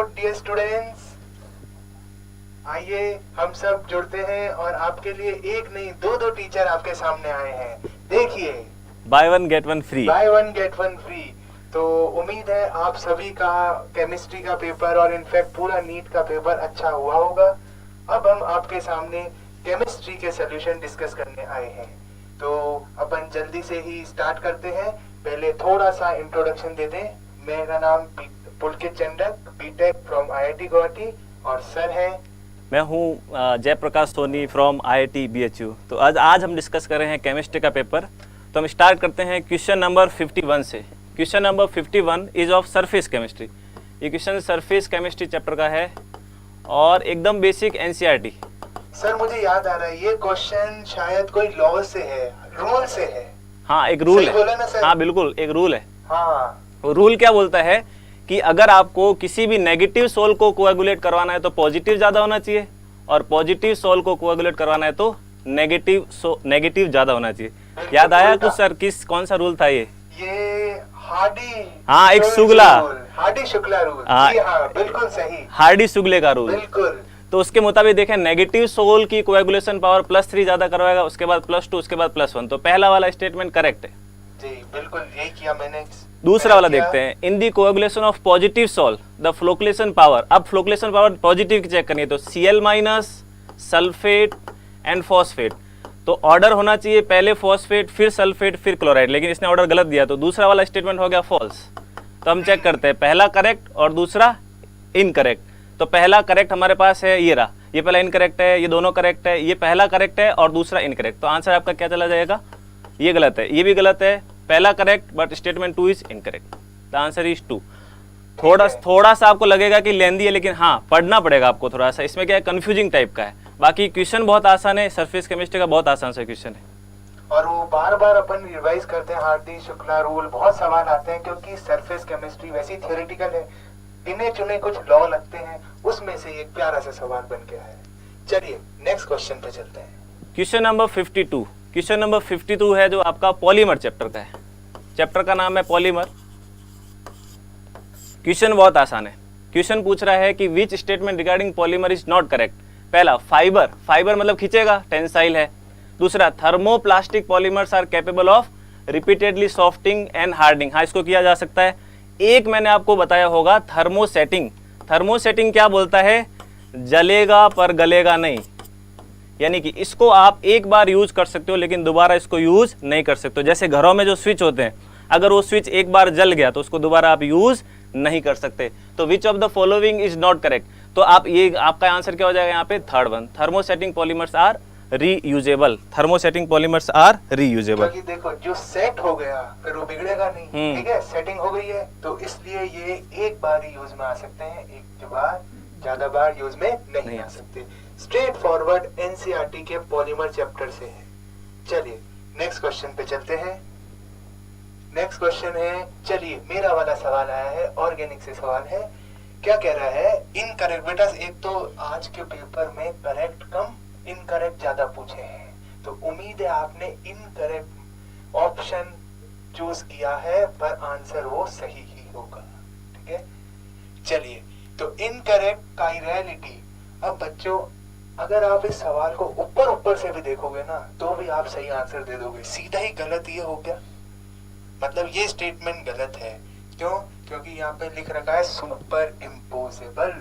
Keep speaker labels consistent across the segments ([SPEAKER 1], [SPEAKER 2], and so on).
[SPEAKER 1] Dear students, आइए हम सब जुड़ते हैं और आपके लिए एक नहीं दो टीचर आपके सामने आए हैं। देखिए,
[SPEAKER 2] by one get one free.
[SPEAKER 1] By one get one free. तो उम्मीद है आप सभी का केमिस्ट्री का पेपर और इनफैक्ट पूरा नीट का पेपर अच्छा हुआ होगा। अब हम आपके सामने केमिस्ट्री के सॉल्यूशन डिस्कस करने आए हैं। तो अपन जल्दी से ही स्टार्ट करते हैं। पहले थोड़ा सा इंट्रोडक्शन दे दें। मेरा नाम Pulkit Chandak, BTech from IIT Guwahati, और सर है
[SPEAKER 2] मैं हूँ Jayprakash Soni from IIT BHU. तो आज हम डिस्कस कर रहे हैं केमिस्ट्री का पेपर। तो हम स्टार्ट करते हैं क्वेश्चन नंबर 51 से। Question number 51 is of surface chemistry. ये क्वेश्चन सरफेस केमिस्ट्री चैप्टर का है और एकदम बेसिक एनसीईआरटी।
[SPEAKER 1] सर मुझे याद आ रहा है ये क्वेश्चन शायद कोई लॉ से है, रूल से है।
[SPEAKER 2] हाँ, एक रूल है।
[SPEAKER 1] बोला ना सर?
[SPEAKER 2] हाँ बिल्कुल, एक रूल है।
[SPEAKER 1] हाँ,
[SPEAKER 2] रूल क्या बोलता है कि अगर आपको किसी भी नेगेटिव सोल को कोएगुलेट करवाना है तो पॉजिटिव ज्यादा होना चाहिए, और पॉजिटिव सोल को कोएगुलेट करवाना है तो नेगेटिव ज्यादा होना चाहिए। याद आया कुछ सर? कौन सा रूल था ये?
[SPEAKER 1] हार्डी।
[SPEAKER 2] हाँ, एक शुक्ला,
[SPEAKER 1] हार्डी शुक्ला रूल।
[SPEAKER 2] हाँ,
[SPEAKER 1] हाँ बिल्कुल सही,
[SPEAKER 2] हार्डी शुक्ले का रूल।
[SPEAKER 1] बिल्कुल।
[SPEAKER 2] तो उसके मुताबिक देखें, नेगेटिव सोल की कोएगुलेशन पावर +3 ज्यादा करवाएगा, उसके बाद +2, उसके बाद +1। तो पहला वाला स्टेटमेंट करेक्ट है
[SPEAKER 1] जी, बिल्कुल यही किया मैंने।
[SPEAKER 2] दूसरा वाला देखते हैं। In the coagulation of positive sol the flocculation power. अब फ्लोकुलेशन पावर पॉजिटिव की चेक करनी है तो Cl-, सल्फेट एंड फॉस्फेट। तो ऑर्डर होना चाहिए पहले फॉस्फेट, फिर सल्फेट, फिर क्लोराइड, लेकिन इसने ऑर्डर गलत दिया तो दूसरा वाला स्टेटमेंट हो गया फॉल्स। तो हम चेक करते हैं, पहला करेक्ट और दूसरा इनकरेक्ट। तो पहला करेक्ट हमारे पास है, ये रहा, ये पहला इनकरेक्ट है, ये दोनों करेक्ट है, ये पहला करेक्ट है और दूसरा इनकरेक्ट। तो आंसर आपका क्या चला जाएगा? ये गलत है, ये भी गलत है। पहला correct but statement 2 is incorrect. The answer is 2। थोड़ा सा आपको लगेगा कि लेंदी है, लेकिन हाँ पढ़ना पड़ेगा आपको थोड़ा सा। इसमें क्या है, कंफ्यूजिंग टाइप का है। बाकी क्वेश्चन बहुत आसान है, सरफेस केमिस्ट्री का बहुत आसान सा क्वेश्चन है।
[SPEAKER 1] और वो बार बार अपन रिवाइज करते हैं, हार्डी शुक्ला रूल, बहुत सवाल आते हैं क्योंकि सरफेस केमिस्ट्री वैसी थियोरेटिकल है। गिने चुने कुछ लॉ लगते हैं, उसमें से एक प्यारा सा सवाल बन के आया है। चलिए नेक्स्ट क्वेश्चन पे चलते हैं।
[SPEAKER 2] Question number 52। क्वेश्चन नंबर 52 है जो आपका पॉलीमर चैप्टर का है। चैप्टर का नाम है पॉलीमर। क्वेश्चन बहुत आसान है। क्वेश्चन पूछ रहा है कि which statement regarding polymer is not correct. पहला, फाइबर मतलब खींचेगा, टेंसाइल है। दूसरा, thermoplastic polymers are capable of repeatedly softening and hardening. हाँ, इसको किया जा सकता है। एक मैंने आपको बताया होगा, थर्मोसेटिंग। थर्मोसेटिंग क्या बोलता है? जलेगा पर गलेगा नहीं, यानी कि इसको आप एक बार यूज कर सकते हो लेकिन दोबारा इसको यूज नहीं कर सकते हो। जैसे घरों में जो स्विच होते हैं, अगर वो स्विच एक बार जल गया तो उसको दोबारा आप यूज नहीं कर सकते। तो which of the following is not correct. तो आप ये, आपका आंसर क्या हो जाएगा यहाँ पे? Third one, thermosetting polymers are reusable. Thermosetting polymers are reusable.
[SPEAKER 1] क्योंकि देखो, जो सेट हो गया फिर वो बिगड़ेगा नहीं। ठीक है, सेटिंग हो गई है तो इसलिए ये एक बार ही यूज में आ सकते हैं, एक बार, ज्यादा बार यूज में नहीं आ सकते। स्ट्रेट फॉरवर्ड एनसीईआरटी के पॉलीमर चैप्टर से है। चलिए नेक्स्ट क्वेश्चन पे चलते हैं। नेक्स्ट क्वेश्चन है, चलिए मेरा वाला सवाल आया है, ऑर्गेनिक से सवाल है। क्या कह रहा है? इनकरेक्ट। बेटा एक तो आज के पेपर में करेक्ट कम, इनकरेक्ट ज्यादा पूछे हैं, तो उम्मीद है आपने इनकरेक्ट ऑप्शन चूज किया है, पर आंसर वो सही ही होगा। ठीक है, चलिए तो इनकरेक्ट काइरलिटी। अब बच्चों, अगर आप इस सवाल को ऊपर से भी देखोगे ना तो भी आप सही आंसर दे दोगे। सीधा ही गलत ये हो गया, मतलब ये स्टेटमेंट गलत है। क्यों? क्योंकि यहाँ पे लिख रखा है सुपर इम्पोजेबल,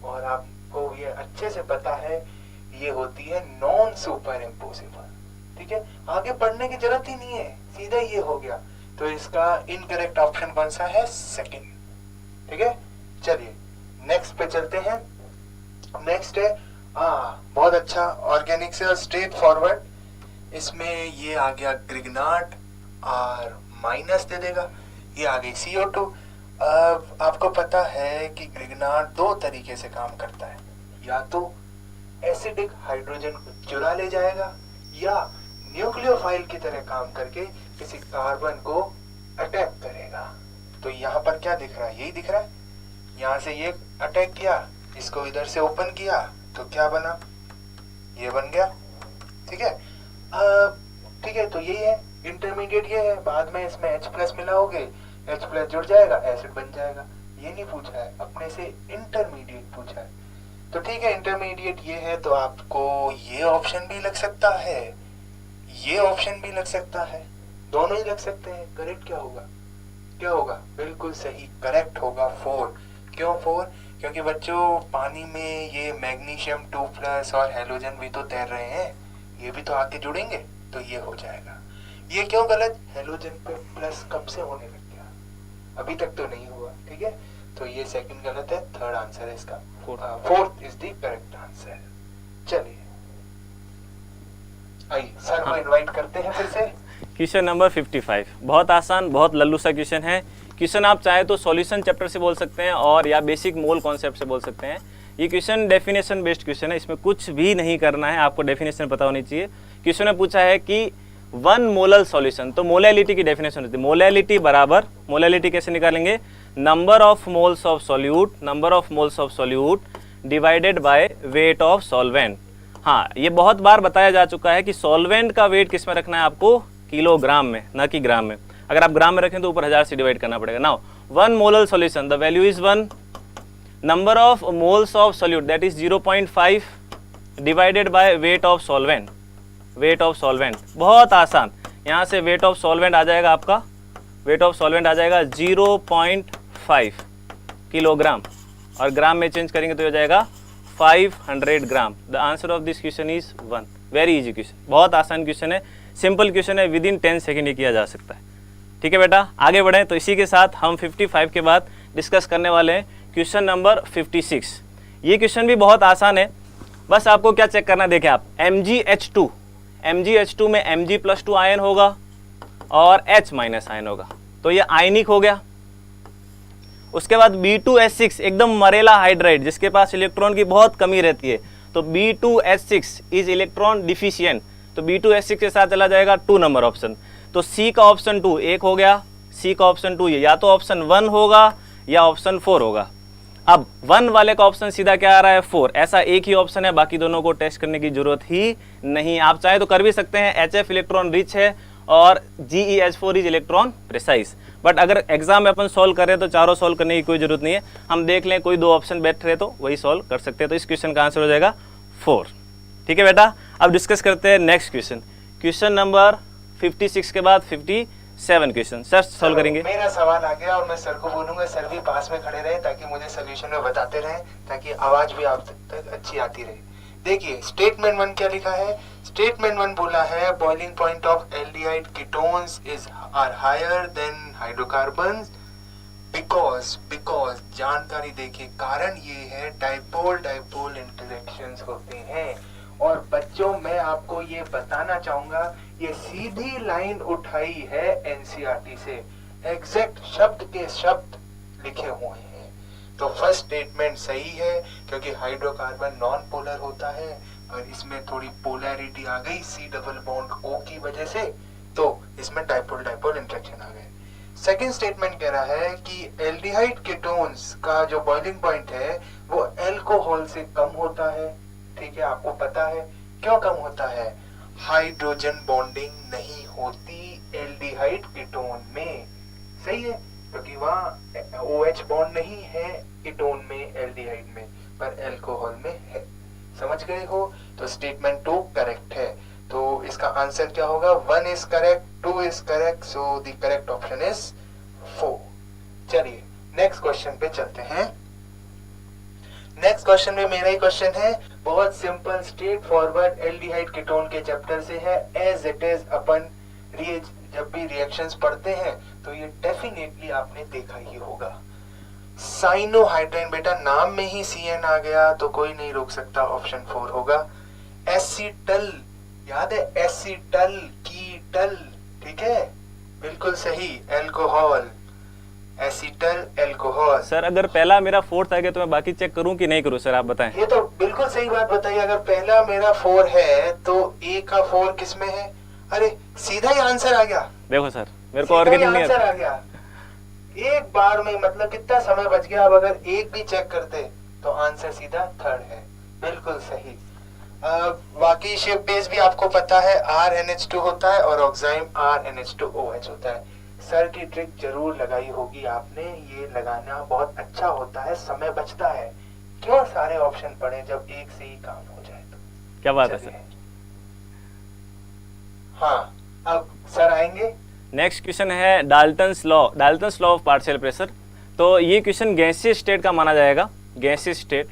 [SPEAKER 1] और आपको ये अच्छे से पता है ये होती है नॉन सुपर इम्पोजेबल। ठीक है, आगे पढ़ने की जरूरत ही नहीं है, सीधा ये हो गया। तो इसका इनकरेक्ट ऑप्शन कौन सा है? सेकंड। ठीक है, चलिए नेक्स्ट पे चलते हैं। नेक्स्ट है, बहुत अच्छा, ऑर्गेनिक से और स्ट्रेट फॉरवर्ड। इसमें ये आ गया ग्रिग्नाट, और माइनस दे देगा, ये आ गई CO2। अब आपको पता है कि ग्रिग्नाट दो तरीके से काम करता है, या तो एसिडिक हाइड्रोजन को चुरा ले जाएगा, या न्यूक्लियोफाइल की तरह काम करके किसी कार्बन को अटैक करेगा। तो यहाँ पर क्या दिख रहा है? यही दिख रहा है। यहाँ से ये अटैक किया, इसको इधर से ओपन किया तो क्या बना? ये बन गया। ठीक है, ठीक है, तो यही है इंटरमीडिएट, ये है। बाद में इसमें H+ मिलाओगे, H+ जुड़ जाएगा, एसिड बन जाएगा। ये नहीं पूछा है, अपने से इंटरमीडिएट पूछा है। तो ठीक है, इंटरमीडिएट ये है, तो आपको ये ऑप्शन भी लग सकता है, ये ऑप्शन भी लग सकता है, दोनों ही लग सकते हैं। करेक्ट क्या होगा? क्या होगा? बिल्कुल सही, करेक्ट होगा 4। क्यों 4? क्योंकि बच्चों पानी में ये मैग्नीशियम 2+ और हैलोजन भी तो तैर रहे हैं, ये भी तो आके जुड़ेंगे, तो ये हो जाएगा। ये क्यों गलत? हैलोजन पे प्लस कब से होने लग गया? अभी तक तो नहीं हुआ, ठीक है, तो ये सेकंड गलत है, थर्ड आंसर है इसका, fourth is the correct answer. चलिए आइए सर को इनवाइट करते हैं फिर से।
[SPEAKER 2] क्वेश्चन नंबर 55, बहुत आसान, बहुत लल्लू सा क्वेश्चन है। क्वेश्चन आप चाहे तो सॉल्यूशन चैप्टर से बोल सकते हैं और या बेसिक मोल कॉन्सेप्ट से बोल सकते हैं। ये क्वेश्चन डेफिनेशन बेस्ड क्वेश्चन है, इसमें कुछ भी नहीं करना है, आपको डेफिनेशन पता होनी चाहिए। क्वेश्चन में पूछा है कि 1 मोलल सॉल्यूशन, तो मोलैलिटी की डेफिनेशन होती है। मोलैलिटी बराबर, मोलैलिटी कैसे निकालेंगे? Number of moles of solute, number of moles of solute divided by weight of solvent. हाँ, ये बहुत बार बताया जा चुका है कि सॉल्वेंट का वेट किस में रखना है आपको? किलोग्राम में, ना कि ग्राम में। अगर आप ग्राम में रखें तो ऊपर 1000 से डिवाइड करना पड़ेगा। Now 1 molal solution, the value is 1, number of moles of solute that is 0.5 divided by weight of solvent, weight of solvent. बहुत आसान, यहाँ से वेट ऑफ सॉल्वेंट आ जाएगा आपका, वेट ऑफ सॉल्वेंट आ जाएगा 0.5 किलोग्राम, और ग्राम में चेंज करेंगे तो हो जाएगा 500 gram. The answer of this question is 1। Very easy question, बहुत आसान क्वेश्चन है, सिंपल क्वेश्चन है, विद इन 10 सेकेंड ये किया जा सकता है। ठीक है बेटा, आगे बढ़ें। तो इसी के साथ हम 55 के बाद डिस्कस करने वाले हैं क्वेश्चन नंबर 56। ये क्वेश्चन भी बहुत आसान है, बस आपको क्या चेक करना है, देखें आप, MgH2, MgH2 में Mg+2 आयन होगा और H- आयन होगा, तो ये आयनिक हो गया। उसके बाद B2H6 एकदम मरेला हाइड्राइड, जिसके पास इलेक्ट्रॉन की बहुत कमी रहती है, तो B2H6 इज इलेक्ट्रॉन डिफिशियंट, तो B2H6 के साथ चला जाएगा 2 नंबर ऑप्शन। तो C का ऑप्शन 2 एक हो गया, C का ऑप्शन 2 ये या तो ऑप्शन 1 होगा या ऑप्शन 4 होगा। अब 1 वाले का ऑप्शन सीधा क्या आ रहा है? 4। ऐसा एक ही ऑप्शन है, बाकी दोनों को टेस्ट करने की जरूरत ही नहीं। आप चाहे तो कर भी सकते हैं, HF इलेक्ट्रॉन रिच है और GeH4 is electron precise. But अगर एग्जाम में अपन सॉल्व कर रहे हैं तो चारों सॉल्व करने की कोई जरूरत नहीं है, हम देख लें कोई 2 ऑप्शन बैठ रहे तो वही सॉल्व कर सकते हैं। तो इस क्वेश्चन का आंसर हो जाएगा 4। ठीक है बेटा, अब डिस्कस करते हैं नेक्स्ट क्वेश्चन, क्वेश्चन नंबर 56 के बाद 57 क्वेश्चन सर सॉल्व करेंगे।
[SPEAKER 1] मेरा सवाल आ गया और मैं सर को बोलूंगा, सर भी पास में खड़े रहे ताकि मुझे सोल्यूशन में बताते रहें, ताकि आवाज भी आप तक अच्छी आती रहे। देखिए स्टेटमेंट 1 क्या लिखा है? स्टेटमेंट 1 बोला है boiling point of aldehyde ketones is are higher than hydrocarbons because जानकारी देखिए, कारण ये है डाइपोल डाइपोल इंटरेक्शंस होते हैं। और बच्चों मैं आपको ये बताना चाहूंगा, ये सीधी लाइन उठाई है एनसीईआरटी से, एग्जैक्ट शब्द के शब्द लिखे हुए हैं। तो फर्स्ट स्टेटमेंट सही है, क्योंकि हाइड्रोकार्बन नॉन पोलर होता है और इसमें थोड़ी पोलैरिटी आ गई C डबल बॉन्ड O की वजह से, तो इसमें डाइपोल डाइपोल इंटरेक्शन आ गए। सेकेंड स्टेटमेंट कह रहा है कि एल्डिहाइड कीटोन्स का जो बॉइलिंग पॉइंट है वो अल्कोहल से कम होता है। ठीक है, आपको पता है क्यों कम होता है? हाइड्रोजन बॉन्डिंग नहीं होती एल्डिहाइड कीटोन में, सही है, क्योंकि वहाँ OH बॉन्ड नहीं है कीटोन में, एल्डिहाइड में, पर अल्कोहल में है। समझ गए हो? तो स्टेटमेंट 2 करेक्ट है। तो इसका आंसर क्या होगा? 1 is correct, 2 is correct, so the correct option is 4। चलिए नेक्स्ट क्वेश्चन पे चलते हैं। नेक्स्ट क्वेश्चन में मेरा ही क्वेश्चन है, बहुत simple straight forward, aldehyde ketone के चैप्टर से है। एज इट इज अपन जब भी रिएक्शंस पढ़ते हैं तो ये डेफिनेटली आपने देखा ही होगा। साइनोहाइड्राइन, बेटा नाम में ही CN आ गया तो कोई नहीं रोक सकता, ऑप्शन 4 होगा। एसीटल, याद है एसीटल कीटल, ठीक है, बिल्कुल सही, अल्कोहल, एसीटल अल्कोहल।
[SPEAKER 2] सर अगर पहला मेरा 4th आ गया तो मैं बाकी चेक करूं कि नहीं करूं? सर आप बताएं।
[SPEAKER 1] ये तो बिल्कुल सही बात बताइए, अगर पहला मेरा 4 है तो A का 4 किसमें है? अरे सीधा ही आंसर आ गया।
[SPEAKER 2] देखो सर मेरे को ऑर्गेनिक नहीं
[SPEAKER 1] आंसर आ गया एक बार में, मतलब कितना समय बच गया। अब अगर एक भी चेक करते तो आंसर सीधा 3rd है, बिल्कुल सही। बाकी शिफ्ट बेस भी आपको पता है, RNH2 होता है और ऑक्साइम RNH2OH होता है। सर की ट्रिक जरूर लगाई होगी आपने, ये लगाना बहुत अच्छा होता है, समय बचता है। क्यों सारे ऑप्शन पढ़े जब एक से ही काम हो जाए तो।
[SPEAKER 2] क्या बात है
[SPEAKER 1] चलिए।
[SPEAKER 2] सर।
[SPEAKER 1] हाँ, अब सर आएंगे।
[SPEAKER 2] नेक्स्ट क्वेश्चन है Dalton's law of partial pressure. तो ये क्वेश्चन गैसीय स्टेट का माना जाएगा, गैसीय स्टेट।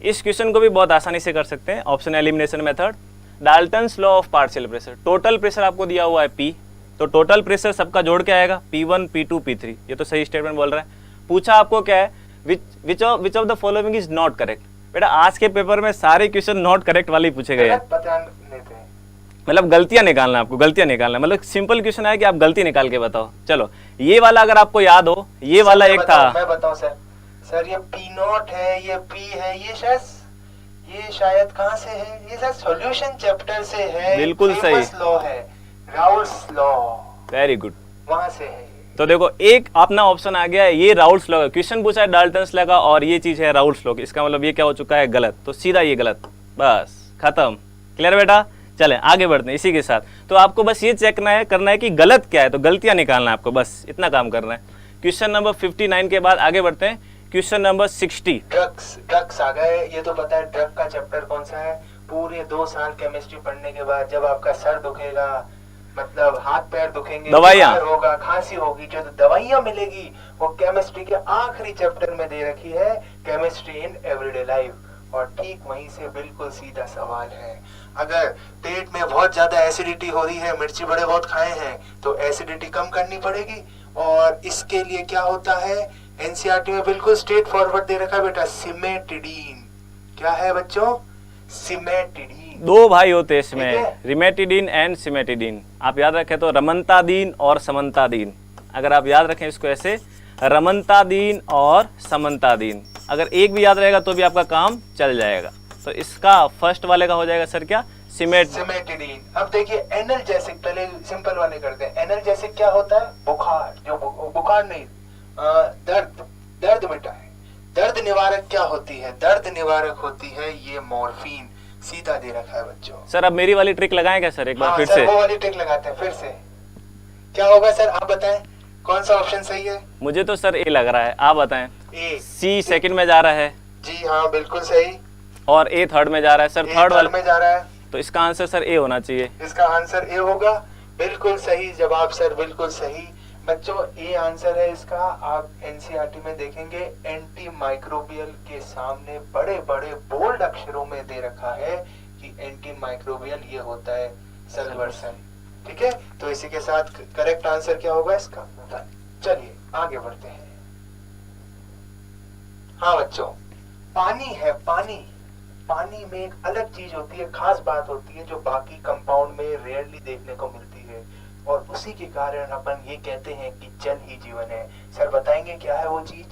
[SPEAKER 2] इस क्वेश्चन को भी बहुत आसानी से कर सकते हैं, option elimination method. Dalton's law of partial pressure, total pressure आपको दिया हुआ है P, तो टोटल प्रेशर सबका जोड़ के आएगा P1 P2 P3। ये तो सही स्टेटमेंट बोल रहा है। पूछा आपको क्या है, which of the following is not correct. बेटा आज के पेपर में सारे क्वेश्चन नॉट करेक्ट वाले ही पूछे गए हैं, मतलब गलतियां निकालना, आपको गलतियां निकालना, मतलब सिंपल क्वेश्चन है कि आप गलती निकाल के बताओ। चलो ये वाला अगर आपको याद हो, ये वाला एक था,
[SPEAKER 1] मैं बताऊं सर ये P0 है, ये P है, ये शायद कहाँ से है, ये सर सॉल्यूशन चैप्टर से है।
[SPEAKER 2] बिल्कुल सही,
[SPEAKER 1] लॉ है, राउल्स लॉ,
[SPEAKER 2] वेरी गुड,
[SPEAKER 1] वहां से है।
[SPEAKER 2] तो देखो एक अपना ऑप्शन आ गया है, ये राउल्स लॉ का क्वेश्चन पूछा है, डाल्टन्स लॉ का, और ये चीज है राउल्स लॉ की। इसका मतलब ये क्या हो चुका है, गलत, तो सीधा ये गलत, बस खत्म। क्लियर बेटा, चलें आगे बढ़ते हैं इसी के साथ। तो आपको बस ये चेक करना है कि गलत क्या है, तो गलतियां निकालना है आपको, बस इतना काम करना है। क्वेश्चन नंबर 59 के बाद आगे बढ़ते हैं, क्वेश्चन नंबर 60।
[SPEAKER 1] ड्रग्स आ गए। ये तो पता है ड्रग का चैप्टर कौन सा है। पूरे 2 साल केमिस्ट्री पढ़ने के बाद जब आपका सर दुखेगा, मतलब हाथ पैर दुखेंगे,
[SPEAKER 2] दवाइयाँ
[SPEAKER 1] होगा, खांसी होगी, जो दवाइयाँ मिलेगी वो केमिस्ट्री के आखिरी चैप्टर में दे रखी है, केमिस्ट्री इन एवरीडे लाइफ। और ठीक वहीं से बिल्कुल सीधा सवाल है, अगर पेट में बहुत ज्यादा एसिडिटी हो रही है, मिर्ची बड़े बहुत खाए हैं, तो एसिडिटी कम करनी पड़ेगी। और इसके लिए क्या होता है, एनसीईआरटी में बिल्कुल स्ट्रेट फॉरवर्ड दे रखा है बेटा, सिमेटिडीन। क्या है बच्चों, सिमेटिडीन।
[SPEAKER 2] 2 भाई होते हैं इसमें, रिमेटिडीन एंड सिमेटिडीन। आप याद रखें तो रमंतादीन और समंतादीन, अगर आप याद रखें इसको ऐसे, रमंतादीन और समंतादीन, अगर एक भी याद रहेगा तो भी आपका काम चल जाएगा। तो इसका फर्स्ट वाले का हो जाएगा सर क्या,
[SPEAKER 1] सिमेटिडीन। अब देखिए एनाल्जेसिक, पहले सिंपल वाले करते हैं। एनाल्जेसिक क्या होता है, बुखार, जो बुखार नहीं, दर्द मिटाए। दर्द निवारक क्या होती है, दर्द निवारक होती है ये मॉर्फिन। सीधा दे रखा है बच्चों।
[SPEAKER 2] सर अब मेरी वाली ट्रिक लगाएं क्या सर, एक बार फिर
[SPEAKER 1] सर,
[SPEAKER 2] से
[SPEAKER 1] वो वाली ट्रिक लगाते हैं फिर से। क्या होगा सर, आप बताएं कौन सा ऑप्शन सही है।
[SPEAKER 2] मुझे तो सर ए लग रहा है, आप बताएं।
[SPEAKER 1] ए,
[SPEAKER 2] सी सेकंड में जा रहा है।
[SPEAKER 1] जी हाँ बिल्कुल सही।
[SPEAKER 2] और ए थर्ड में जा रहा है सर, थर्ड वाले
[SPEAKER 1] में जा रहा है,
[SPEAKER 2] तो इसका आंसर सर ए होना चाहिए।
[SPEAKER 1] इसका आंसर ए होगा, बिल्कुल सही जवाब सर, बिल्कुल सही बच्चों, ए आंसर है इसका। आप एनसीईआरटी में देखेंगे एंटी माइक्रोबियल के सामने बड़े बड़े बोल्ड अक्षरों में दे रखा है कि एंटी माइक्रोबियल ये होता है सल्वर्सन। ठीक है, तो इसी के साथ करेक्ट आंसर क्या होगा इसका। चलिए आगे बढ़ते हैं। हाँ बच्चों, पानी है, पानी में एक अलग चीज होती है, खास बात होती है, जो बाकी कंपाउंड में रेयरली देखने को मिलती है, और उसी के कारण अपन ये कहते हैं कि जल ही जीवन है। सर बताएंगे क्या है वो चीज,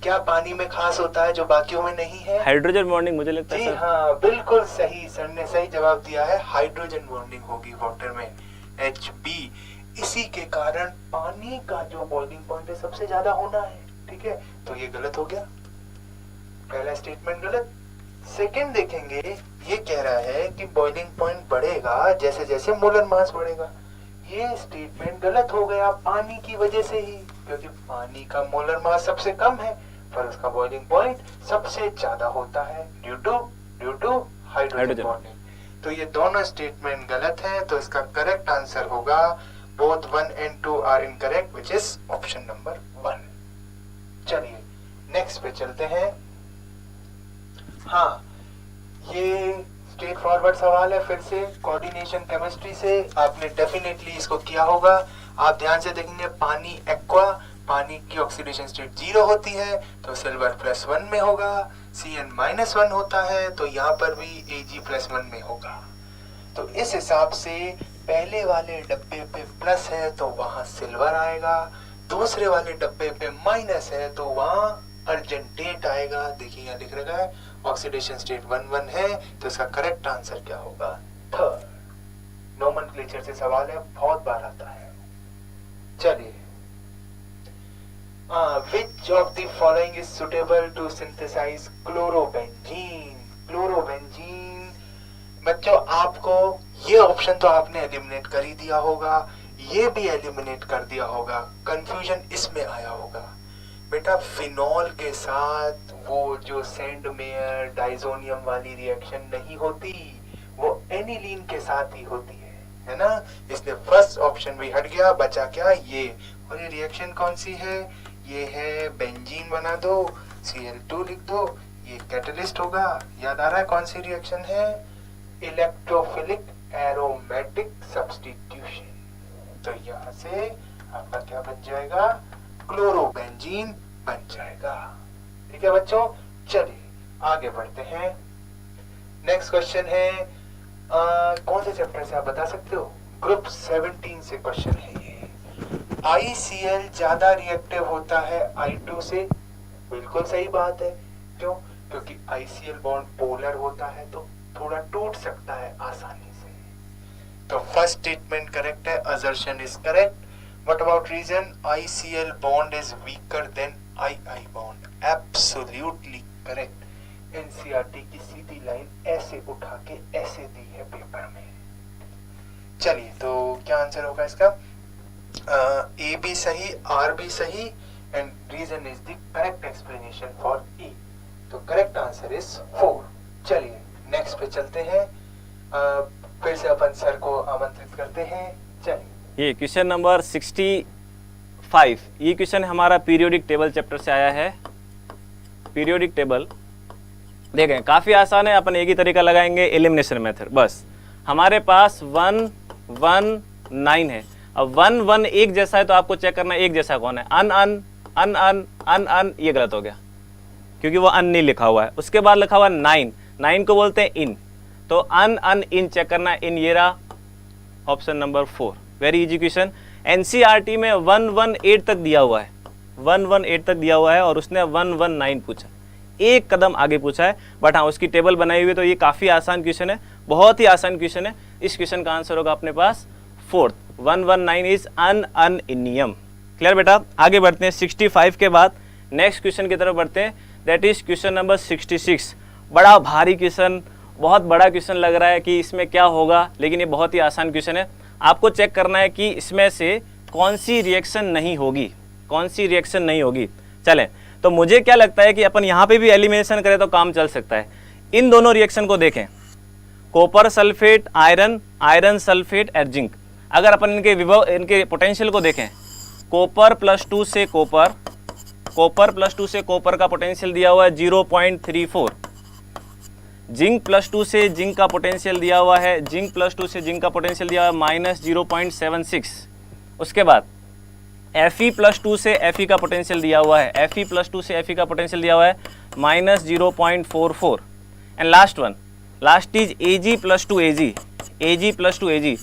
[SPEAKER 1] क्या पानी में खास होता है जो बाकियों में नहीं है।
[SPEAKER 2] हाइड्रोजन बॉन्डिंग मुझे लगता है
[SPEAKER 1] जी
[SPEAKER 2] सर।
[SPEAKER 1] हाँ बिल्कुल सही, सर ने सही जवाब दिया है, हाइड्रोजन बॉन्डिंग होगी वाटर में, Hb। इसी के कारण पानी का जो बॉइलिंग पॉइंट है सबसे ज्यादा होना है। ठीक है, तो ये गलत हो गया, पहला स्टेटमेंट गलत। सेकंड देखेंगे, ये कह रहा है कि बॉइलिंग पॉइंट बढ़ेगा जैसे जैसे मोलर मास बढ़ेगा। ये स्टेटमेंट गलत हो गया पानी की वजह से ही, क्योंकि पानी का मोलर मास सबसे कम है पर उसका बॉइलिंग पॉइंट सबसे ज्यादा होता है ड्यू टू हाइड्रोजन बॉन्डिंग। तो ये दोनों स्टेटमेंट गलत है, तो इसका करेक्ट आंसर होगा both 1 and 2 are incorrect, which is option number 1। चलिए नेक्स्ट पे चलते हैं। हाँ, ये स्ट्रेट फॉरवर्ड सवाल है, फिर से कोऑर्डिनेशन केमिस्ट्री से आपने डेफिनेटली इसको किया होगा। आप ध्यान से देखेंगे, पानी एक्वा, पानी की ऑक्सीडेशन स्टेट 0 होती है तो सिल्वर +1 में होगा, Cn-1 होता है तो यहाँ पर भी Ag+1 में होगा। तो इस हिसाब से पहले वाले डब्बे पे प्लस है तो वहां सिल्वर आएगा, दूसरे वाले डब्बे पे माइनस है तो वहां अर्जेंटेट आएगा। देखिए यहाँ लिख रखा है ऑक्सीडेशन स्टेट 1 है, तो इसका करेक्ट आंसर क्या होगा, थर्ड। नोमेनक्लेचर से सवाल है, बहुत बार आता है। चलिए, which of the following is suitable to synthesize chlorobenzene? Chlorobenzene बच्चों, आपको ये ऑप्शन तो आपने एलिमिनेट कर ही दिया होगा, ये भी एलिमिनेट कर दिया होगा, कंफ्यूजन इसमें आया होगा। बेटा फिनॉल के साथ वो जो सेंड मेयर डाइजोनियम वाली रिएक्शन नहीं होती, वो एनिलीन के साथ ही होती है ना। इसलिए फर्स्ट ऑप्शन भी हट गया, बचा क्या ये। और ये रिएक्शन कौन सी है, ये है बेंजीन बना दो, Cl2 लिख दो, ये कैटलिस्ट होगा। याद आ रहा है कौन सी रिएक्शन है, इलेक्ट्रोफिलिक एरोमेटिक सब्स्टिट्यूशन। तो यहाँ से आपका क्या बन जाएगा, क्लोरोबेंजीन बन जाएगा। ठीक है बच्चों, चलिए आगे बढ़ते हैं। नेक्स्ट क्वेश्चन है कौन से चैप्टर से आप बता सकते हो, ग्रुप 17 से क्वेश्चन है ये। ICl ज्यादा रिएक्टिव होता है I2 से, बिल्कुल सही बात है। क्यों, क्योंकि ICl बॉन्ड पोलर होता है तो थोड़ा टूट सकता है आसानी से। तो फर्स्ट स्टेटमेंट करेक्ट है, assertion is correct. What about reason, ICl bond is weaker than II bond, absolutely correct. NCERT की सीधी लाइन ऐसे उठा के ऐसे दी है पेपर में। चलिए तो क्या आंसर होगा इसका, A भी सही, R भी सही, and reason is the correct explanation for E। तो करेक्ट आंसर इज 4। चलिए नेक्स्ट पे चलते हैं, फिर से अपन सर को आमंत्रित करते हैं। चलिए
[SPEAKER 2] ये क्वेश्चन नंबर 65, ये क्वेश्चन हमारा पीरियोडिक टेबल चैप्टर से आया है। पीरियोडिक टेबल देखें काफ़ी आसान है, अपन एक ही तरीका लगाएंगे, एलिमिनेशन मेथड। बस हमारे पास 1 1 9 है। अब 1 1 एक जैसा है तो आपको चेक करना है एक जैसा कौन है। अन अन अन अन अन अन, ये गलत हो गया क्योंकि वो अन नहीं लिखा हुआ है। उसके बाद लिखा हुआ 9, 9 को बोलते हैं इन, तो अन अन इन चेक करना है, इन, ये रहा option number 4। Very easy question. NCERT में 118 तक दिया हुआ है, 118 तक दिया हुआ है और उसने 119 पूछा, एक कदम आगे पूछा है। बट हाँ उसकी टेबल बनाई हुई है, तो ये काफ़ी आसान क्वेश्चन है, बहुत ही आसान क्वेश्चन है। इस क्वेश्चन का आंसर होगा अपने पास 4th, 119 इज अनअनियम। क्लियर बेटा, आगे बढ़ते हैं 65 के बाद नेक्स्ट क्वेश्चन की तरफ बढ़ते हैं, दैट इज क्वेश्चन नंबर 66। बड़ा भारी क्वेश्चन, बहुत बड़ा क्वेश्चन लग रहा है कि इसमें क्या होगा, लेकिन ये बहुत ही आसान क्वेश्चन है। आपको चेक करना है कि इसमें से कौन सी रिएक्शन नहीं होगी, कौन सी रिएक्शन नहीं होगी। चलें, तो मुझे क्या लगता है कि अपन यहाँ पे भी एलिमिनेशन करें तो काम चल सकता है। इन दोनों रिएक्शन को देखें, copper sulphate iron, iron sulphate and zinc. अगर अपन इनके विभव, इनके पोटेंशियल को देखें, कॉपर +2 से कॉपर, कॉपर +2 से कॉपर का पोटेंशियल दिया हुआ है 0.34, जिंक +2 से जिंक का पोटेंशियल दिया हुआ है, जिंक +2 से जिंक का पोटेंशियल दिया हुआ है -0.76। उसके बाद Fe+2 से Fe का पोटेंशियल दिया हुआ है, Fe+2 से Fe का पोटेंशियल दिया हुआ है -0.44। And last one, last is Ag+2 Ag, Ag+2 Ag,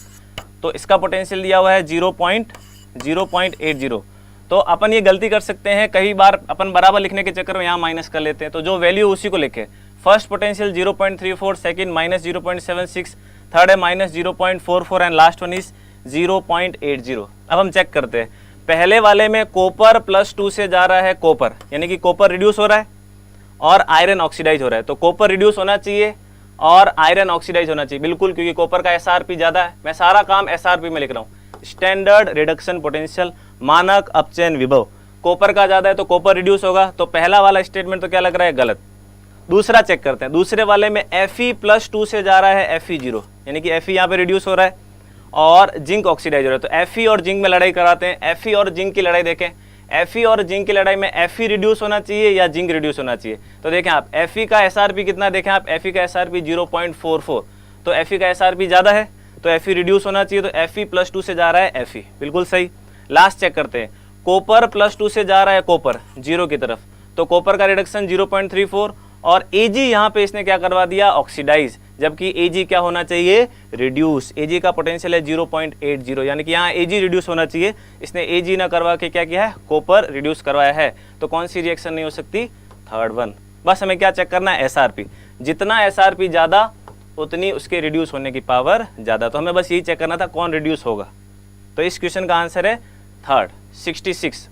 [SPEAKER 2] तो इसका पोटेंशियल दिया हुआ है 0.80। तो अपन ये गलती कर सकते हैं, कई बार अपन बराबर लिखने के चक्कर में यहाँ माइनस कर लेते हैं, तो जो वैल्यू उसी को लिखे। फर्स्ट पोटेंशियल 0.34, सेकंड -0.76, थर्ड है -0.44 एंड लास्ट वन इज 0.80। अब हम चेक करते हैं, पहले वाले में कॉपर +2 से जा रहा है कॉपर, यानी कि कॉपर रिड्यूस हो रहा है और आयरन ऑक्सीडाइज हो रहा है, तो कॉपर रिड्यूस होना चाहिए और आयरन ऑक्सीडाइज होना चाहिए बिल्कुल, क्योंकि कॉपर का SRP ज़्यादा है। मैं सारा काम SRP में लिख रहा हूँ, स्टैंडर्ड रिडक्शन पोटेंशियल, मानक अपचयन विभव। कॉपर का ज़्यादा है तो कॉपर रिड्यूस होगा, तो पहला वाला स्टेटमेंट तो क्या लग रहा है, गलत। दूसरा चेक करते हैं, दूसरे वाले में Fe+2 से जा रहा है Fe0, यानी कि Fe यहाँ पे रिड्यूस हो रहा है और जिंक ऑक्सीडाइज हो रहा है, तो Fe और जिंक में लड़ाई कराते हैं। Fe और जिंक की लड़ाई देखें, Fe और जिंक की लड़ाई में Fe रिड्यूस होना चाहिए या जिंक रिड्यूस होना चाहिए। तो देखें आप Fe का SRP कितना, देखें आप Fe का SRP 0.44, तो Fe का SRP ज़्यादा है तो Fe रिड्यूस होना चाहिए, तो Fe+2 से जा रहा है Fe, बिल्कुल सही। लास्ट चेक करते हैं, कॉपर +2 से जा रहा है कॉपर 0 की तरफ, तो कॉपर का रिडक्शन 0.34 और Ag यहाँ पे इसने क्या करवा दिया, ऑक्सीडाइज, जबकि Ag क्या होना चाहिए, रिड्यूस। Ag का पोटेंशियल है 0.80, यानी कि यहाँ Ag रिड्यूस होना चाहिए, इसने Ag ना करवा के क्या किया है, कॉपर रिड्यूस करवाया है। तो कौन सी रिएक्शन नहीं हो सकती, थर्ड वन। बस हमें क्या चेक करना है, SRP, जितना SRP ज़्यादा उतनी उसके रिड्यूस होने की पावर ज़्यादा। तो हमें बस यही चेक करना था कौन रिड्यूस होगा। तो इस क्वेश्चन का आंसर है थर्ड, 66।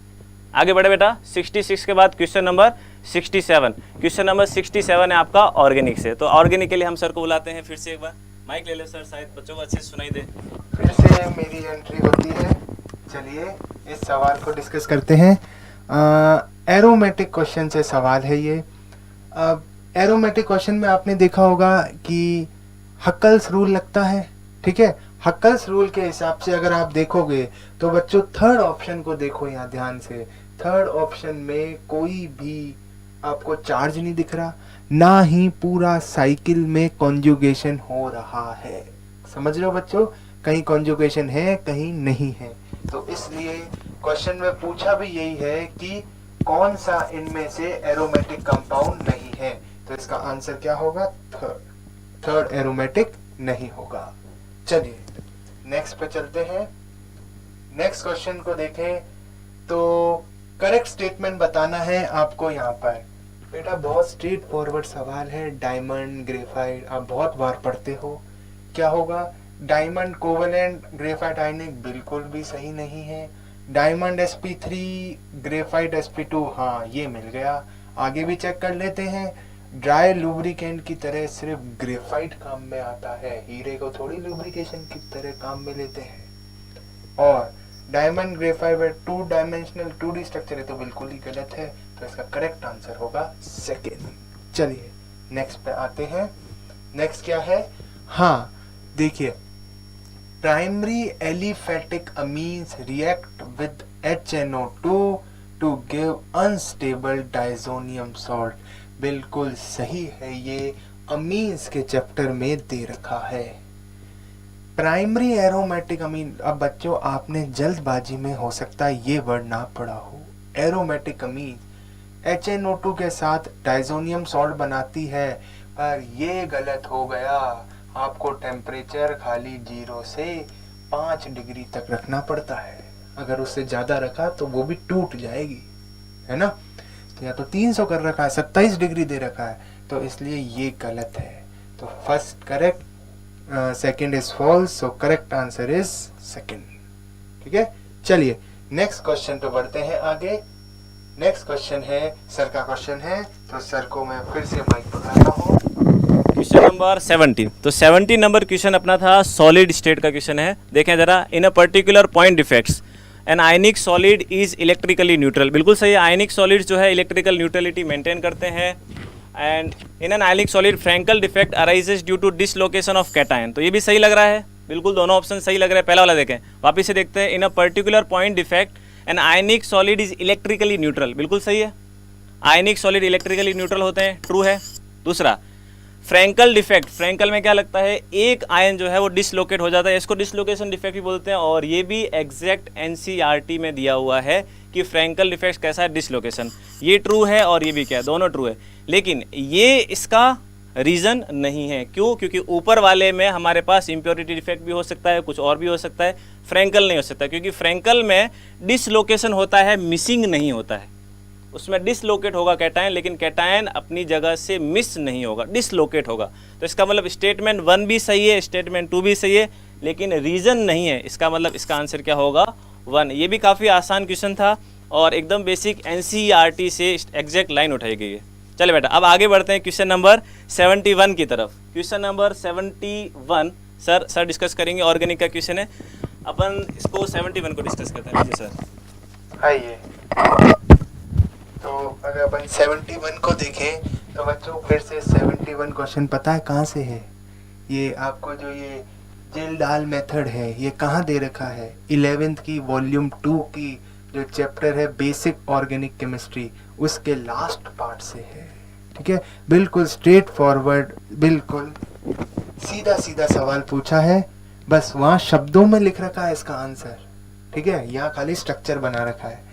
[SPEAKER 2] आगे बढ़े बेटा, 66 के बाद क्वेश्चन नंबर 67। क्वेश्चन नंबर 67 है आपका ऑर्गेनिक से। तो ऑर्गेनिक के लिए हम सर को बुलाते हैं फिर से एक बार, माइक ले ले सर, शायद बच्चों को अच्छे से सुनाई दे।
[SPEAKER 1] फिर से मेरी एंट्री होती है। चलिए इस सवाल को डिस्कस करते हैं। एरोमेटिक क्वेश्चन से सवाल है ये। अब एरोमेटिक क्वेश्चन में आपने देखा होगा कि हक्कल्स रूल लगता है, ठीक है। हक्कल्स रूल के हिसाब से अगर आप देखोगे तो बच्चों थर्ड ऑप्शन को देखो यहाँ ध्यान से। थर्ड ऑप्शन में कोई भी आपको चार्ज नहीं दिख रहा, ना ही पूरा साइकिल में कॉन्जुगेशन हो रहा है। समझ रहे हो बच्चों, कहीं कॉन्जुगेशन है कहीं नहीं है। तो इसलिए क्वेश्चन में पूछा भी यही है कि कौन सा इनमें से एरोमेटिक कंपाउंड नहीं है। तो इसका आंसर क्या होगा? थर्ड एरोमेटिक नहीं होगा। चलिए नेक्स्ट पे चलते हैं। नेक्स्ट क्वेश्चन को देखें तो करेक्ट स्टेटमेंट बताना है आपको। यहाँ पर बेटा बहुत स्ट्रेट फॉरवर्ड सवाल है। डायमंड ग्रेफाइट आप बहुत बार पढ़ते हो। क्या होगा? डायमंड कोवेलेंट ग्रेफाइट आयनिक बिल्कुल भी सही नहीं है। डायमंड sp3 ग्रेफाइट sp2 हाँ ये मिल गया। आगे भी चेक कर लेते हैं। ड्राई लुब्रिकेंट की तरह सिर्फ ग्रेफाइट काम में आता है, हीरे को थोड़ी लुब्रिकेशन की तरह काम में लेते हैं। और diamond graphite 2 dimensional 2D structure है तो बिल्कुल ही गलत है। तो इसका करेक्ट आंसर होगा सेकेंड। चलिए नेक्स्ट पे आते हैं। नेक्स्ट क्या है? हाँ देखिए, primary aliphatic amines react with HNO2 to give unstable diazonium salt. बिल्कुल सही है, ये अमीन्स के चैप्टर में दे रखा है। प्राइमरी एरोमेटिक अमीन, अब बच्चों आपने जल्दबाजी में हो सकता है ये वर्ड ना पढ़ा हो। एरोमेटिक अमीन HNO2 के साथ डाइजोनियम सॉल्ट बनाती है, पर ये गलत हो गया। आपको टेम्परेचर खाली 0 से 5 डिग्री तक रखना पड़ता है। अगर उससे ज्यादा रखा तो वो भी टूट जाएगी, है ना। तो या तो 300 कर रखा है, 27 डिग्री दे रखा है, तो इसलिए ये गलत है। तो first correct, second is false, so correct answer is second. ठीक है, चलिए नेक्स्ट क्वेश्चन पे बढ़ते हैं आगे। नेक्स्ट क्वेश्चन है, सर का क्वेश्चन है, तो सर को मैं फिर से माइक पकड़ाता हूँ।
[SPEAKER 2] Question number 17। तो 17 नंबर क्वेश्चन अपना था सॉलिड स्टेट का क्वेश्चन है। देखें जरा, in a particular point defects an ionic solid is electrically neutral. बिल्कुल सही है, आयनिक सॉलिड जो है इलेक्ट्रिकल न्यूट्रलिटी मेंटेन करते हैं। And in an ionic solid Frenkel defect arises due to dislocation of cation. तो ये भी सही लग रहा है, बिल्कुल दोनों ऑप्शन सही लग रहे हैं। पहला वाला देखें, वापिस से देखते हैं। In a particular point defect an ionic solid is electrically neutral, बिल्कुल सही है। आयनिक सॉलिड इलेक्ट्रिकली न्यूट्रल होते हैं, ट्रू है। दूसरा, फ्रैंकल डिफेक्ट, फ्रैंकल में क्या लगता है, एक आयन जो है वो डिसलोकेट हो जाता है, इसको डिसलोकेशन डिफेक्ट भी बोलते हैं। और ये भी एग्जैक्ट NCERT में दिया हुआ है कि फ्रैंकल डिफेक्ट कैसा है, डिसलोकेशन। ये ट्रू है और ये भी क्या है, दोनों ट्रू है। लेकिन ये इसका रीज़न नहीं है। क्यों? क्योंकि ऊपर वाले में हमारे पास इम्प्योरिटी डिफेक्ट भी हो सकता है, कुछ और भी हो सकता है, फ्रैंकल नहीं हो सकता। क्योंकि फ्रैंकल में डिसलोकेशन होता है, मिसिंग नहीं होता है। उसमें डिसलोकेट होगा कैटायन, लेकिन कैटायन अपनी जगह से मिस नहीं होगा, डिसलोकेट होगा। तो इसका मतलब स्टेटमेंट 1 भी सही है, स्टेटमेंट 2 भी सही है, लेकिन रीज़न नहीं है। इसका मतलब इसका आंसर क्या होगा, 1। ये भी काफ़ी आसान क्वेश्चन था और एकदम बेसिक NCERT से एग्जैक्ट लाइन उठाई गई है। चले बेटा, अब आगे बढ़ते हैं क्वेश्चन नंबर 71 की तरफ। क्वेश्चन नंबर 71 सर डिस्कस करेंगे। ऑर्गेनिक का क्वेश्चन है, अपन इसको 71 को डिस्कस करते हैं। लीजिए सर।
[SPEAKER 1] आइए, तो अगर अपन 71 को देखें तो बच्चों फिर से 71 क्वेश्चन पता है कहाँ से है? ये आपको जो ये जेल-डाल मेथड है, ये कहाँ दे रखा है? 11th की वॉल्यूम 2 की जो चैप्टर है बेसिक ऑर्गेनिक केमिस्ट्री, उसके लास्ट पार्ट से है। ठीक है, बिल्कुल स्ट्रेट फॉरवर्ड, बिल्कुल सीधा सीधा सवाल पूछा है, बस वहाँ शब्दों में लिख रखा है इसका आंसर। ठीक है, यहाँ खाली स्ट्रक्चर बना रखा है।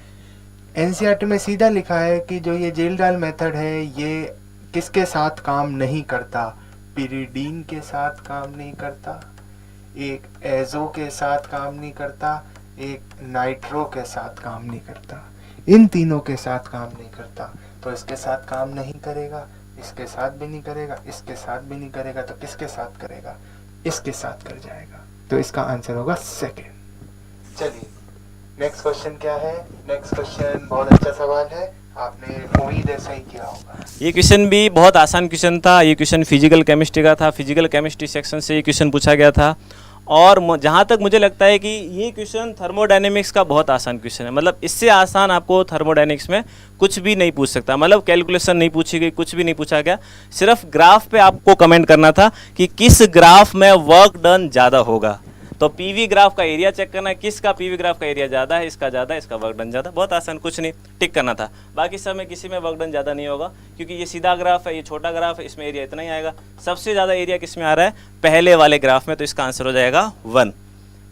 [SPEAKER 1] NCERT में सीधा लिखा है कि जो ये जेल-डाल मेथड है ये किसके साथ काम नहीं करता, पिरिडीन के साथ काम नहीं करता, एक एजो के साथ काम नहीं करता, एक नाइट्रो के साथ काम नहीं करता, इन तीनों के साथ काम नहीं करता। तो इसके साथ काम नहीं करेगा, इसके साथ भी नहीं करेगा, इसके साथ भी नहीं करेगा, तो किसके साथ करेगा, इसके साथ कर जाएगा। तो इसका आंसर होगा सेकेंड। चलिए नेक्स्ट क्वेश्चन क्या है? नेक्स्ट क्वेश्चन बहुत अच्छा सवाल है, आपने उम्मीद ऐसा ही किया होगा।
[SPEAKER 2] ये क्वेश्चन भी बहुत आसान क्वेश्चन था। ये क्वेश्चन फिजिकल केमिस्ट्री का था, फिजिकल केमिस्ट्री सेक्शन से ये क्वेश्चन पूछा गया था। और जहाँ तक मुझे लगता है कि ये क्वेश्चन थर्मोडायनेमिक्स का बहुत आसान क्वेश्चन है, मतलब इससे आसान आपको थर्मोडायनेमिक्स में कुछ भी नहीं पूछ सकता, मतलब कैलकुलेशन नहीं पूछी गई, कुछ भी नहीं पूछा गया, सिर्फ ग्राफ पे आपको कमेंट करना था कि किस ग्राफ में वर्क डन ज़्यादा होगा। तो पीवी ग्राफ का एरिया चेक करना है, किसका पीवी ग्राफ का एरिया ज़्यादा है, इसका ज़्यादा है, इसका वर्क डन ज़्यादा, बहुत आसान, कुछ नहीं, टिक करना था। बाकी सब में किसी में वर्क डन ज़्यादा नहीं होगा, क्योंकि ये सीधा ग्राफ है, ये छोटा ग्राफ है, इसमें एरिया इतना ही आएगा। सबसे ज़्यादा एरिया किस में आ रहा है, पहले वाले ग्राफ में, तो इसका आंसर हो जाएगा 1।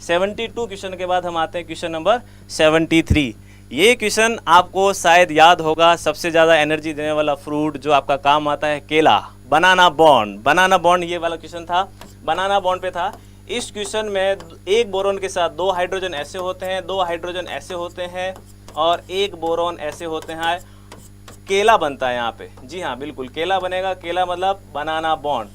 [SPEAKER 2] 72 क्वेश्चन के बाद हम आते हैं क्वेश्चन नंबर 73। ये क्वेश्चन आपको शायद याद होगा, सबसे ज़्यादा एनर्जी देने वाला फ्रूट जो आपका काम आता है, केला, बनाना बॉन्ड। बनाना बॉन्ड ये वाला क्वेश्चन था, बनाना बॉन्ड पे था। इस क्वेश्चन में एक बोरोन के साथ 2 हाइड्रोजन ऐसे होते हैं, 2 हाइड्रोजन ऐसे होते हैं और 1 बोरोन ऐसे होते हैं, केला बनता है यहाँ पे। जी हाँ, बिल्कुल केला बनेगा, केला मतलब बनाना बॉन्ड,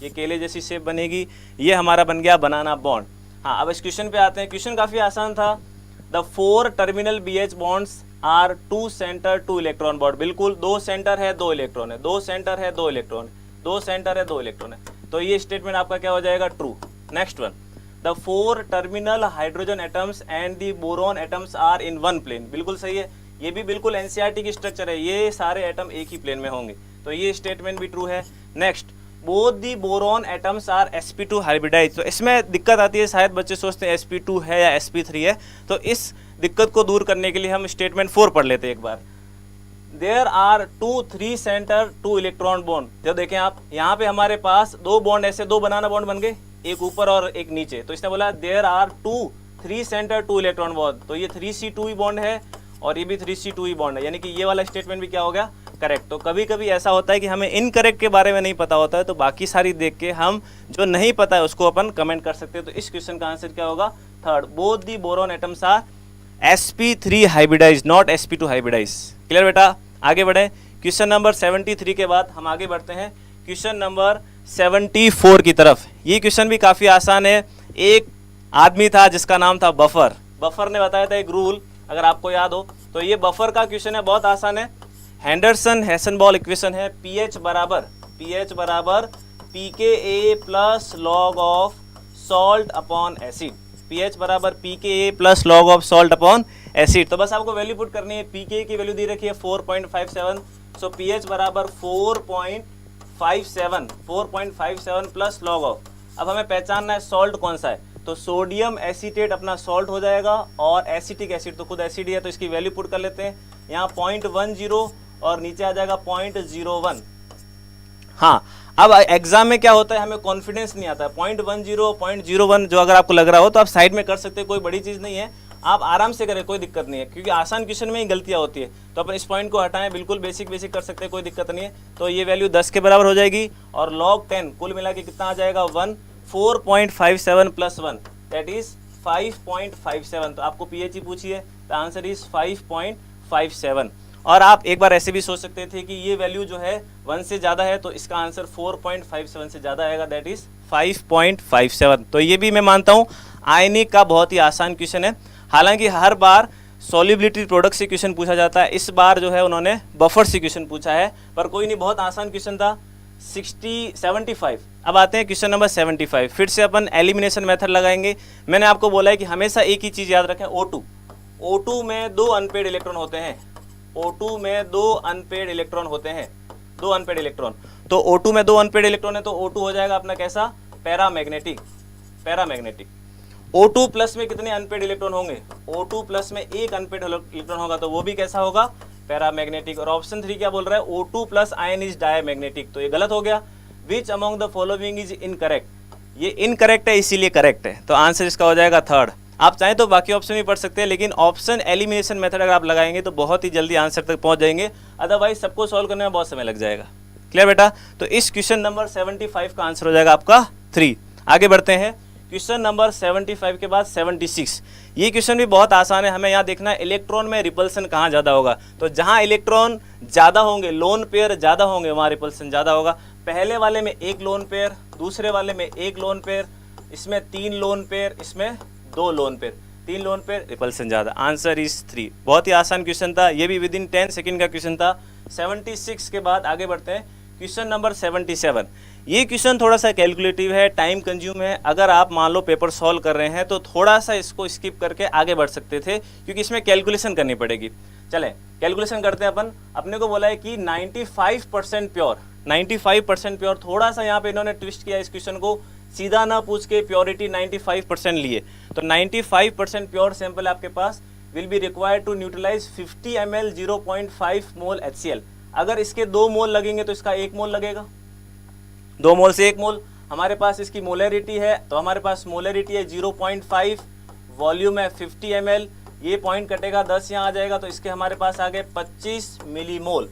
[SPEAKER 2] ये केले जैसी शेप बनेगी, ये हमारा बन गया बनाना बॉन्ड। हाँ, अब इस क्वेश्चन पे आते हैं। क्वेश्चन काफ़ी आसान था। The 4 terminal BH bonds are 2 centre 2 electron bond. बिल्कुल, 2 सेंटर है 2 इलेक्ट्रॉन है, 2 सेंटर है 2 इलेक्ट्रॉन है, 2 सेंटर है 2 इलेक्ट्रॉन है, तो ये स्टेटमेंट आपका क्या हो जाएगा, true. Next one, the 4 terminal hydrogen atoms and the boron atoms are in 1 plane. बिल्कुल सही है, ये भी बिल्कुल NCERT की स्ट्रक्चर है, ये सारे एटम एक ही प्लेन में होंगे, तो ये स्टेटमेंट भी ट्रू है। Next, both the boron atoms are sp2 hybridize. तो इसमें दिक्कत आती है, शायद बच्चे सोचते हैं sp2 है या sp3 है, तो इस दिक्कत को दूर करने के लिए हम स्टेटमेंट 4 पढ़ लेते हैं एक बार। There are 2 3 centre 2 electron bond. जब देखें आप, यहाँ पे हमारे पास 2 बॉन्ड ऐसे, 2 बनाना बॉन्ड बन गए, एक ऊपर और एक नीचे, तो इसने बोला there are 2 3 centre 2 electron bond, तो ये 3c2 ही बॉन्ड है और ये भी 3c2 ही बॉन्ड है, यानी कि ये वाला स्टेटमेंट भी क्या हो गया, करेक्ट। तो कभी कभी ऐसा होता है कि हमें इनकरेक्ट के बारे में नहीं पता होता है, तो बाकी सारी देख के हम जो नहीं पता है उसको अपन कमेंट कर सकते हैं। तो इस क्वेश्चन का आंसर क्या होगा, third, both the boron atoms are sp3 hybridize not sp2 hybridize. Clear बेटा, आगे बढ़े। क्वेश्चन नंबर 73 के बाद हम आगे बढ़ते हैं क्वेश्चन नंबर 74 की तरफ। ये क्वेश्चन भी काफ़ी आसान है। एक आदमी था जिसका नाम था बफर। बफर ने बताया था एक रूल, अगर आपको याद हो तो ये बफर का क्वेश्चन है, बहुत आसान है। हेंडरसन हेसनबॉल इक्वेशन है, pH बराबर pKa plus log of salt upon acid. pH बराबर pKa plus log of salt upon acid. तो बस आपको वैल्यू पुट करनी है। pKa की वैल्यू दी रखी है 4.57, सो pH बराबर 4.57 प्लस लॉग ऑफ। अब हमें पहचानना है सॉल्ट कौन सा है, तो सोडियम एसीटेट अपना सॉल्ट हो जाएगा और एसिटिक एसिड तो खुद एसिड ही है, तो इसकी वैल्यू पुट कर लेते हैं। यहाँ 0.10 और नीचे आ जाएगा 0.01। हाँ, अब एग्जाम में क्या होता है, हमें कॉन्फिडेंस नहीं आता है। 0.10 0.01 जो अगर आपको लग रहा हो तो आप साइड में कर सकते हैं, कोई बड़ी चीज़ नहीं है, आप आराम से करें, कोई दिक्कत नहीं है, क्योंकि आसान क्वेश्चन में ही गलतियाँ होती है। तो अपन इस पॉइंट को हटाएं, बिल्कुल बेसिक कर सकते हैं, कोई दिक्कत नहीं है। तो ये वैल्यू 10 के बराबर हो जाएगी और log 10 कुल मिला के कितना आ जाएगा 1। 4.57 प्लस 1 दैट इज 5.57। तो आपको pH पूछी है, द आंसर इज 5.57। और आप एक बार ऐसे भी सोच सकते थे कि ये वैल्यू जो है 1 से ज़्यादा है, तो इसका आंसर 4.57 से ज़्यादा आएगा, दैट इज 5.57। तो ये भी मैं मानता हूँ आयनिक का बहुत ही आसान क्वेश्चन है। हालांकि हर बार सॉल्युबिलिटी प्रोडक्ट से क्वेश्चन पूछा जाता है, इस बार जो है उन्होंने बफर से क्वेश्चन पूछा है, पर कोई नहीं, बहुत आसान क्वेश्चन था। 75। अब आते हैं क्वेश्चन नंबर 75। फिर से अपन एलिमिनेशन मेथड लगाएंगे। मैंने आपको बोला है कि हमेशा एक ही चीज़ याद रखें, O2 में 2 अनपेड इलेक्ट्रॉन होते हैं। O2 में 2 अनपेड इलेक्ट्रॉन होते हैं, 2 अनपेड इलेक्ट्रॉन। तो O2 में 2 अनपेड इलेक्ट्रॉन है, तो O2 हो जाएगा अपना कैसा, पैरामैग्नेटिक। O2 प्लस में कितने अनपेड इलेक्ट्रॉन होंगे, O2 प्लस में 1 अनपेड इलेक्ट्रॉन होगा, तो वो भी कैसा होगा, पैरामैग्नेटिक। और ऑप्शन 3 क्या बोल रहा है, O2 plus ion is diamagnetic, तो ये गलत हो गया। Which among the following is incorrect, ये इनकरेक्ट है इसीलिए करेक्ट है, तो आंसर इसका हो जाएगा थर्ड। आप चाहें तो बाकी ऑप्शन भी पढ़ सकते हैं, लेकिन ऑप्शन एलिमिनेशन मेथड अगर आप लगाएंगे तो बहुत ही जल्दी आंसर तक पहुंच जाएंगे, अदरवाइज सबको सॉल्व करने में बहुत समय लग जाएगा। क्लियर बेटा, तो इस क्वेश्चन नंबर 75 का आंसर हो जाएगा आपका 3। आगे बढ़ते हैं क्वेश्चन नंबर 75 के बाद 76। ये क्वेश्चन भी बहुत आसान है। हमें यहाँ देखना है इलेक्ट्रॉन में रिपल्सन कहाँ ज़्यादा होगा, तो जहाँ इलेक्ट्रॉन ज़्यादा होंगे, लोन पेयर ज़्यादा होंगे, वहाँ रिपल्सन ज़्यादा होगा। पहले वाले में 1 लोन पेयर, दूसरे वाले में 1 लोन पेयर, इसमें 3 लोन पेयर, इसमें 2 lone pair, 3 lone pair, repulsion ज़्यादा। Answer is 3। बहुत ही आसान क्वेश्चन था, ये भी विद इन 10 सेकेंड का क्वेश्चन था। 76 के बाद आगे बढ़ते हैं क्वेश्चन नंबर 77। ये क्वेश्चन थोड़ा सा कैलकुलेटिव है, टाइम कंज्यूम है। अगर आप मान लो पेपर सॉल्व कर रहे हैं तो थोड़ा सा इसको स्किप करके आगे बढ़ सकते थे, क्योंकि इसमें कैलकुलेशन करनी पड़ेगी। चलें कैलकुलेशन करते हैं अपन। अपने को बोला है कि 95% प्योर, 95% प्योर। थोड़ा सा यहाँ पे इन्होंने ट्विस्ट किया इस क्वेश्चन को, सीधा ना पूछ के प्योरिटी 95% लिए। तो 95% प्योर सैंपल आपके पास will be required to neutralize 50 ml 0.5 mole HCl। अगर इसके 2 मोल लगेंगे तो इसका 1 मोल लगेगा, 2 मोल से 1 मोल। हमारे पास इसकी मोलरिटी है, तो हमारे पास मोलरिटी है 0.5, वॉल्यूम है 50 ml। ये पॉइंट कटेगा 10 यहाँ आ जाएगा, तो इसके हमारे पास आ गए 25 मिलीमोल।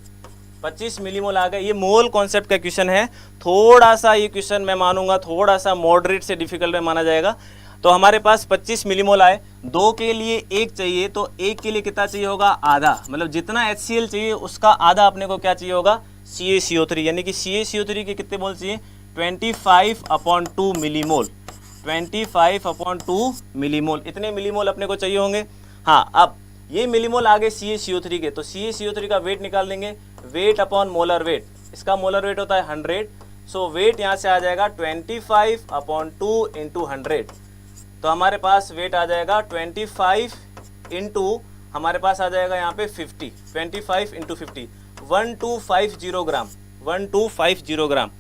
[SPEAKER 2] 25 मिलीमोल आ गए। ये मोल कॉन्सेप्ट का क्वेश्चन है। थोड़ा सा ये क्वेश्चन मैं मानूंगा थोड़ा सा मॉडरेट से डिफिकल्ट में माना जाएगा। तो हमारे पास 25 मिलीमोल आए, 2 के लिए 1 चाहिए, तो 1 के लिए कितना चाहिए होगा, आधा। मतलब जितना HCl चाहिए उसका आधा अपने को क्या चाहिए होगा, CaCO3। यानी कि CaCO3 के कितने मोल चाहिए, 25/2 मिलीमोल, 25/2 मिलीमोल। इतने मिलीमोल अपने को चाहिए होंगे। हाँ, अब ये मिलीमोल आ गए CaCO3 के, तो CaCO3 का वेट निकाल देंगे, वेट अपॉन मोलर वेट। इसका मोलर वेट होता है 100, सो वेट यहाँ से आ जाएगा 25/2 इंटू 100। तो हमारे पास वेट आ जाएगा 25 इंटू, हमारे पास आ जाएगा यहाँ पे 50, 25 इंटू 50, 1250 ग्राम, 1250 ग्राम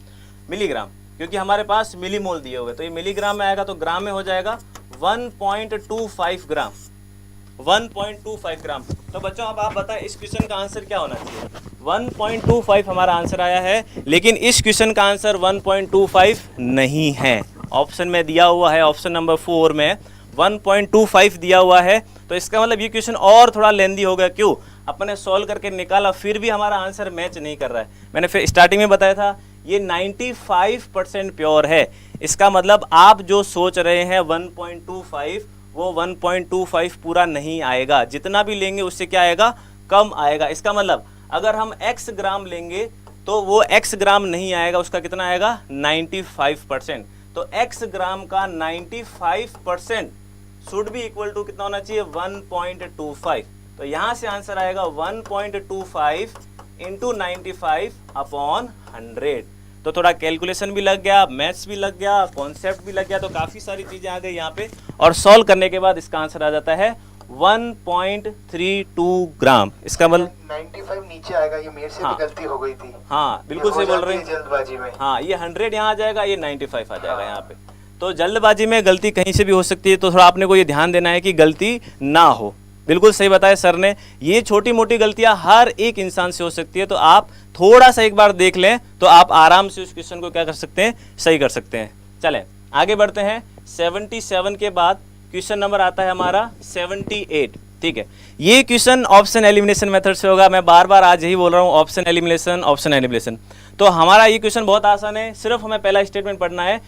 [SPEAKER 2] मिलीग्राम, क्योंकि हमारे पास मिलीमोल दिए हुए। तो ये मिलीग्राम में आएगा, तो ग्राम में हो जाएगा 1.25 ग्राम, 1.25 ग्राम। तो बच्चों अब आप बताएं इस क्वेश्चन का आंसर क्या होना चाहिए। 1.25 हमारा आंसर आया है, लेकिन इस क्वेश्चन का आंसर 1.25 नहीं है। ऑप्शन में दिया हुआ है, ऑप्शन नंबर 4 में 1.25 दिया हुआ है। तो इसका मतलब ये क्वेश्चन और थोड़ा लेंदी हो गया। क्यों, अपने सॉल्व करके निकाला फिर भी हमारा आंसर मैच नहीं कर रहा है। मैंने फिर स्टार्टिंग में बताया था ये 95% प्योर है। इसका मतलब आप जो सोच रहे हैं 1.25, वो 1.25 पूरा नहीं आएगा। जितना भी लेंगे उससे क्या आएगा, कम आएगा। इसका मतलब अगर हम x ग्राम लेंगे तो वो x ग्राम नहीं आएगा, उसका कितना आएगा, 95%। तो x ग्राम का 95% शुड बी इक्वल टू कितना होना चाहिए, 1.25। तो यहाँ से आंसर आएगा 1.25 इंटू 95/100। तो थोड़ा कैलकुलेशन भी लग गया, मैथ्स भी लग गया, कॉन्सेप्ट भी लग गया, तो काफ़ी सारी चीज़ें आ गई यहाँ पे। और सॉल्व करने के बाद इसका आंसर आ जाता है 1.32 ग्राम। इसका मतलब
[SPEAKER 1] 95 नीचे आएगा, ये मेरे से
[SPEAKER 2] हाँ,
[SPEAKER 1] भी गलती हो गई थी।
[SPEAKER 2] हाँ बिल्कुल सही बोल रहे हैं,
[SPEAKER 1] जल्दबाजी में।
[SPEAKER 2] हाँ, ये 100 यहाँ आ जाएगा, ये 95 आ जाएगा यहाँ पे। तो जल्दबाजी में गलती कहीं से भी हो सकती है, तो थोड़ा आपने को ये ध्यान देना है कि गलती ना हो। बिल्कुल सही बताया सर ने, ये छोटी मोटी गलतियां हर एक इंसान से हो सकती है। तो आप थोड़ा सा एक बार देख लें तो आप आराम से उस क्वेश्चन को क्या कर सकते हैं, सही कर सकते हैं। चलें आगे बढ़ते हैं। 77 के बाद क्वेश्चन नंबर आता है हमारा 78। ठीक है, ये क्वेश्चन ऑप्शन एलिमिनेशन मेथड से होगा। मैं बार बार आज यही बोल रहा हूँ, ऑप्शन एलिमिनेशन, ऑप्शन एलिमिनेशन। तो हमारा ये क्वेश्चन बहुत आसान है, सिर्फ हमें पहला स्टेटमेंट पढ़ना है।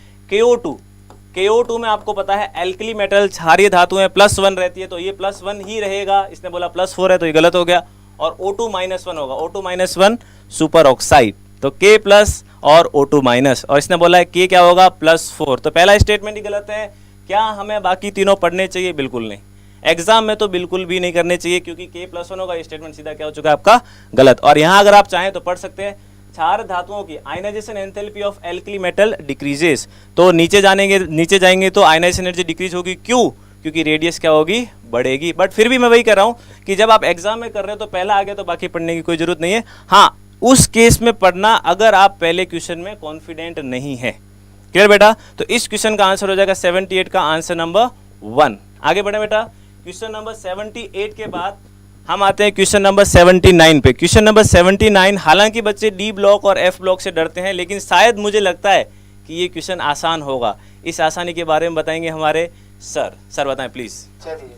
[SPEAKER 2] KO2 में आपको पता है एल्कली मेटल, क्षारीय धातु है, +1 रहती है, तो ये +1 ही रहेगा। इसने बोला +4 है, तो ये गलत हो गया। और O2-1 होगा, O2-1 सुपर ऑक्साइड, तो K+ और O2-, और इसने बोला है K क्या होगा, +4। तो पहला स्टेटमेंट ही गलत है। क्या हमें बाकी तीनों पढ़ने चाहिए? बिल्कुल नहीं, एग्जाम में तो बिल्कुल भी नहीं करने चाहिए, क्योंकि K+1 होगा। ये स्टेटमेंट सीधा क्या हो चुका है आपका, गलत। और यहाँ अगर आप चाहें तो पढ़ सकते हैं, क्षार धातुओं की ionization enthalpy of alkali metal decreases. तो नीचे जाएंगे तो आयनाइजेशन एनर्जी डिक्रीज होगी। क्यों? क्योंकि रेडियस क्या होगी, बढ़ेगी। बट फिर भी मैं वही कर रहा हूँ कि जब आप एग्जाम में कर रहे हो तो पहला आ गया तो बाकी पढ़ने की कोई जरूरत नहीं है। हाँ, उस केस में पढ़ना अगर आप पहले क्वेश्चन में कॉन्फिडेंट नहीं है। क्लियर बेटा? तो इस क्वेश्चन का आंसर हो जाएगा 78 का आंसर नंबर 1। आगे बढ़े बेटा, क्वेश्चन नंबर 78 के बाद हम आते हैं क्वेश्चन नंबर 79 पे। क्वेश्चन नंबर 79, हालांकि बच्चे डी ब्लॉक और एफ ब्लॉक से डरते हैं, लेकिन शायद मुझे लगता है कि ये क्वेश्चन आसान होगा। इस आसानी के बारे में बताएंगे हमारे सर बताएं प्लीज।
[SPEAKER 1] चलिए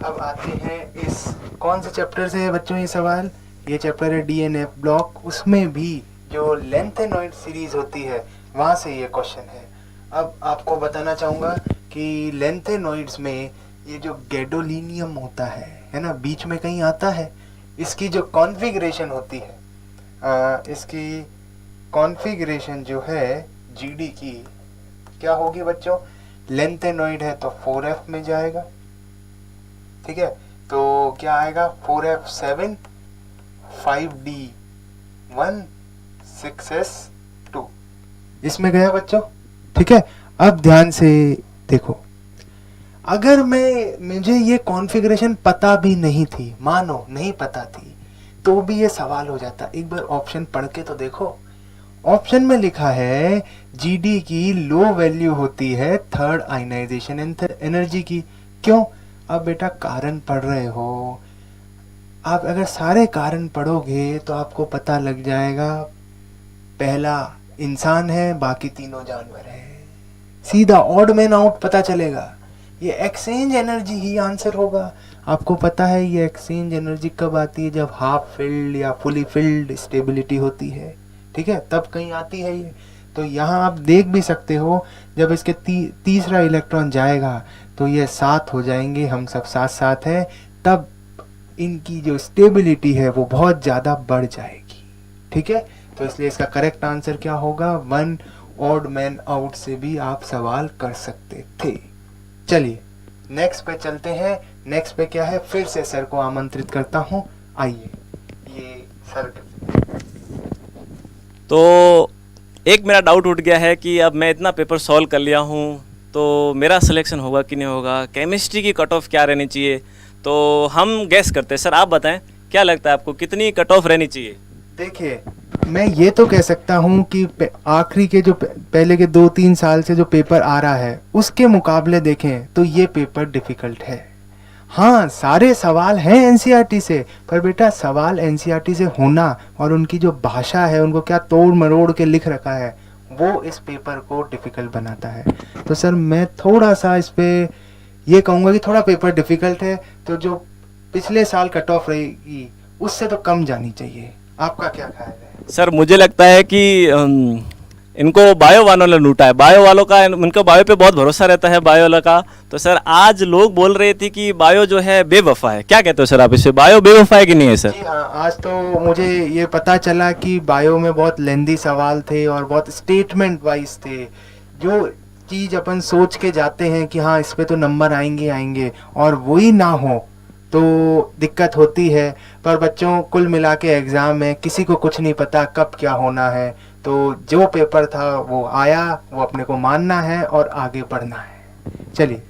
[SPEAKER 1] अब आते हैं, इस कौन से चैप्टर से है बच्चों ये सवाल? ये चैप्टर है डी एंड एफ ब्लॉक। उसमें भी जो लेंथेनॉइड सीरीज होती है वहाँ से ये क्वेश्चन है। अब आपको बताना चाहूँगा कि लेंथेनॉइड्स में ये जो गैडोलिनियम होता है ना, बीच में कहीं आता है, इसकी जो कॉन्फ़िगरेशन होती है, इसकी कॉन्फ़िगरेशन जो है जीडी की क्या होगी बच्चों? लेंथेनॉइड है तो 4f में जाएगा, ठीक है। तो क्या आएगा, 4f7, 5d1 6s2 इसमें गया बच्चों, ठीक है। अब ध्यान से देखो, अगर मुझे ये कॉन्फ़िगरेशन पता भी नहीं थी, मानो नहीं पता थी, तो भी ये सवाल हो जाता। एक बार ऑप्शन पढ़ के तो देखो। ऑप्शन में लिखा है जीडी की लो वैल्यू होती है थर्ड आयनाइजेशन एनर्जी की। क्यों? अब बेटा कारण पढ़ रहे हो, आप अगर सारे कारण पढ़ोगे तो आपको पता लग जाएगा पहला इंसान है, बाकी तीनों जानवर हैं। सीधा ऑड मैन आउट पता चलेगा। ये एक्सचेंज एनर्जी ही आंसर होगा। आपको पता है ये एक्सचेंज एनर्जी कब आती है? जब हाफ फिल्ड या फुली फिल्ड स्टेबिलिटी होती है, ठीक है, तब कहीं आती है ये। तो यहाँ आप देख भी सकते हो, जब इसके तीसरा इलेक्ट्रॉन जाएगा तो ये साथ हो जाएंगे, हम सब साथ साथ हैं, तब इनकी जो स्टेबिलिटी है वो बहुत ज़्यादा बढ़ जाएगी, ठीक है। तो इसलिए इसका करेक्ट आंसर क्या होगा? 1 ऑड मैन आउट से भी आप सवाल कर सकते थे। चलिए नेक्स्ट पे चलते हैं। नेक्स्ट पे क्या है? फिर से सर को आमंत्रित करता हूँ, आइए। ये सर
[SPEAKER 2] तो एक मेरा डाउट उठ गया है कि अब मैं इतना पेपर सॉल्व कर लिया हूँ तो मेरा सिलेक्शन होगा कि नहीं होगा, केमिस्ट्री की कट ऑफ क्या रहनी चाहिए। तो हम गैस करते हैं, सर आप बताएं क्या लगता है आपको कितनी कट ऑफ रहनी चाहिए?
[SPEAKER 1] देखिए, मैं ये तो कह सकता हूँ कि आखिरी के जो पहले के 2-3 साल से जो पेपर आ रहा है उसके मुकाबले देखें तो ये पेपर डिफ़िकल्ट है। हाँ, सारे सवाल हैं एनसीईआरटी से, पर बेटा सवाल एनसीईआरटी से होना और उनकी जो भाषा है, उनको क्या तोड़ मरोड़ के लिख रखा है, वो इस पेपर को डिफ़िकल्ट बनाता है। तो सर मैं थोड़ा सा इस पे ये कहूँगा कि थोड़ा पेपर डिफ़िकल्ट है, तो जो पिछले साल कट ऑफ रहेगी उससे तो कम जानी चाहिए। आपका क्या ख्याल है?
[SPEAKER 2] सर मुझे लगता है कि इनको बायो वालों ने लूटा है। बायो वालों का, उनको बायो पे बहुत भरोसा रहता है, बायो वाला का। तो सर आज लोग बोल रहे थे कि बायो जो है बेवफा है, क्या कहते हो सर आप इससे? बायो बेवफा है कि नहीं है सर?
[SPEAKER 1] जी हाँ, आज तो मुझे ये पता चला कि बायो में बहुत लेंदी सवाल थे और बहुत स्टेटमेंट वाइज थे। जो चीज़ अपन सोच के जाते हैं कि हाँ इस पे तो नंबर आएंगे और वही ना हो तो दिक्कत होती है। पर बच्चों, कुल मिला के एग्ज़ाम में किसी को कुछ नहीं पता कब क्या होना है। तो जो पेपर था वो आया, वो अपने को मानना है और आगे बढ़ना है। चलिए।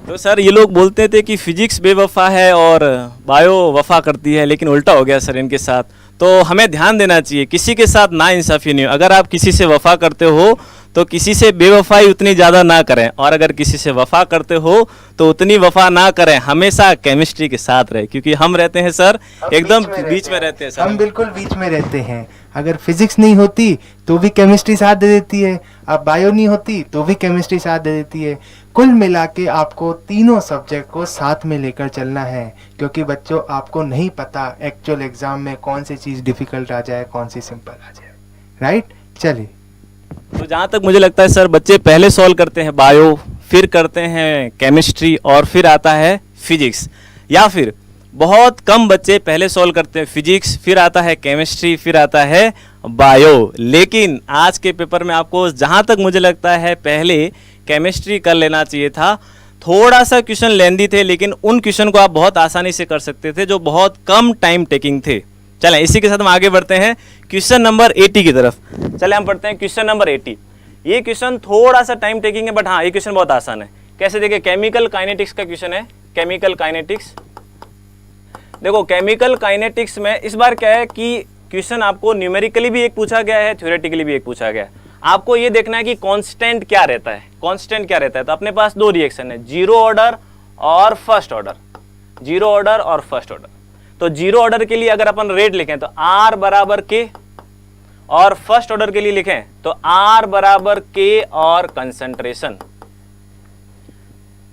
[SPEAKER 2] तो सर ये लोग बोलते थे कि फिजिक्स बेवफा है और बायो वफा करती है, लेकिन उल्टा हो गया सर इनके साथ। तो हमें ध्यान देना चाहिए, किसी के साथ ना इंसाफी नहीं हो। अगर आप किसी से वफा करते हो तो किसी से बेवफाई उतनी ज़्यादा ना करें, और अगर किसी से वफा करते हो तो उतनी वफा ना करें। हमेशा केमिस्ट्री के साथ रहे, क्योंकि हम रहते हैं सर एकदम बीच में रहते हैं सर।
[SPEAKER 1] हम बिल्कुल बीच में रहते हैं। अगर फिजिक्स नहीं होती तो भी केमिस्ट्री साथ दे देती है, अब बायो नहीं होती तो भी केमिस्ट्री साथ दे देती है। कुल मिला के आपको तीनों सब्जेक्ट को साथ में लेकर चलना है, क्योंकि बच्चों आपको नहीं पता एक्चुअल एग्जाम में कौन सी चीज़ डिफिकल्ट आ जाए, कौन सी सिंपल आ जाए। राइट? चलिए।
[SPEAKER 2] तो जहाँ तक मुझे लगता है सर, बच्चे पहले सॉल्व करते हैं बायो, फिर करते हैं केमिस्ट्री, और फिर आता है फिजिक्स। या फिर बहुत कम बच्चे पहले सॉल्व करते हैं फिजिक्स, फिर आता है केमिस्ट्री, फिर आता है बायो। लेकिन आज के पेपर में आपको जहाँ तक मुझे लगता है पहले केमिस्ट्री कर लेना चाहिए था। थोड़ा सा क्वेश्चन लेंदी थे, लेकिन उन क्वेश्चन को आप बहुत आसानी से कर सकते थे जो बहुत कम टाइम टेकिंग थे। चलें इसी के साथ हम आगे बढ़ते हैं क्वेश्चन नंबर 80 की तरफ। चलें हम पढ़ते हैं क्वेश्चन नंबर 80। ये क्वेश्चन थोड़ा सा टाइम टेकिंग है, बट हाँ ये क्वेश्चन बहुत आसान है। कैसे? देखिए, केमिकल काइनेटिक्स का क्वेश्चन है। केमिकल काइनेटिक्स, देखो केमिकल काइनेटिक्स में इस बार क्या है कि क्वेश्चन आपको न्यूमेरिकली भी एक पूछा गया है, थ्योरेटिकली भी एक पूछा गया है। आपको ये देखना है कि कांस्टेंट क्या रहता है। कांस्टेंट क्या रहता है? तो अपने पास दो रिएक्शन है, जीरो ऑर्डर और फर्स्ट ऑर्डर। जीरो ऑर्डर और फर्स्ट ऑर्डर। तो जीरो ऑर्डर के लिए अगर अपन रेट लिखें तो R बराबर K, और फर्स्ट ऑर्डर के लिए लिखें तो R बराबर K और कंसंट्रेशन।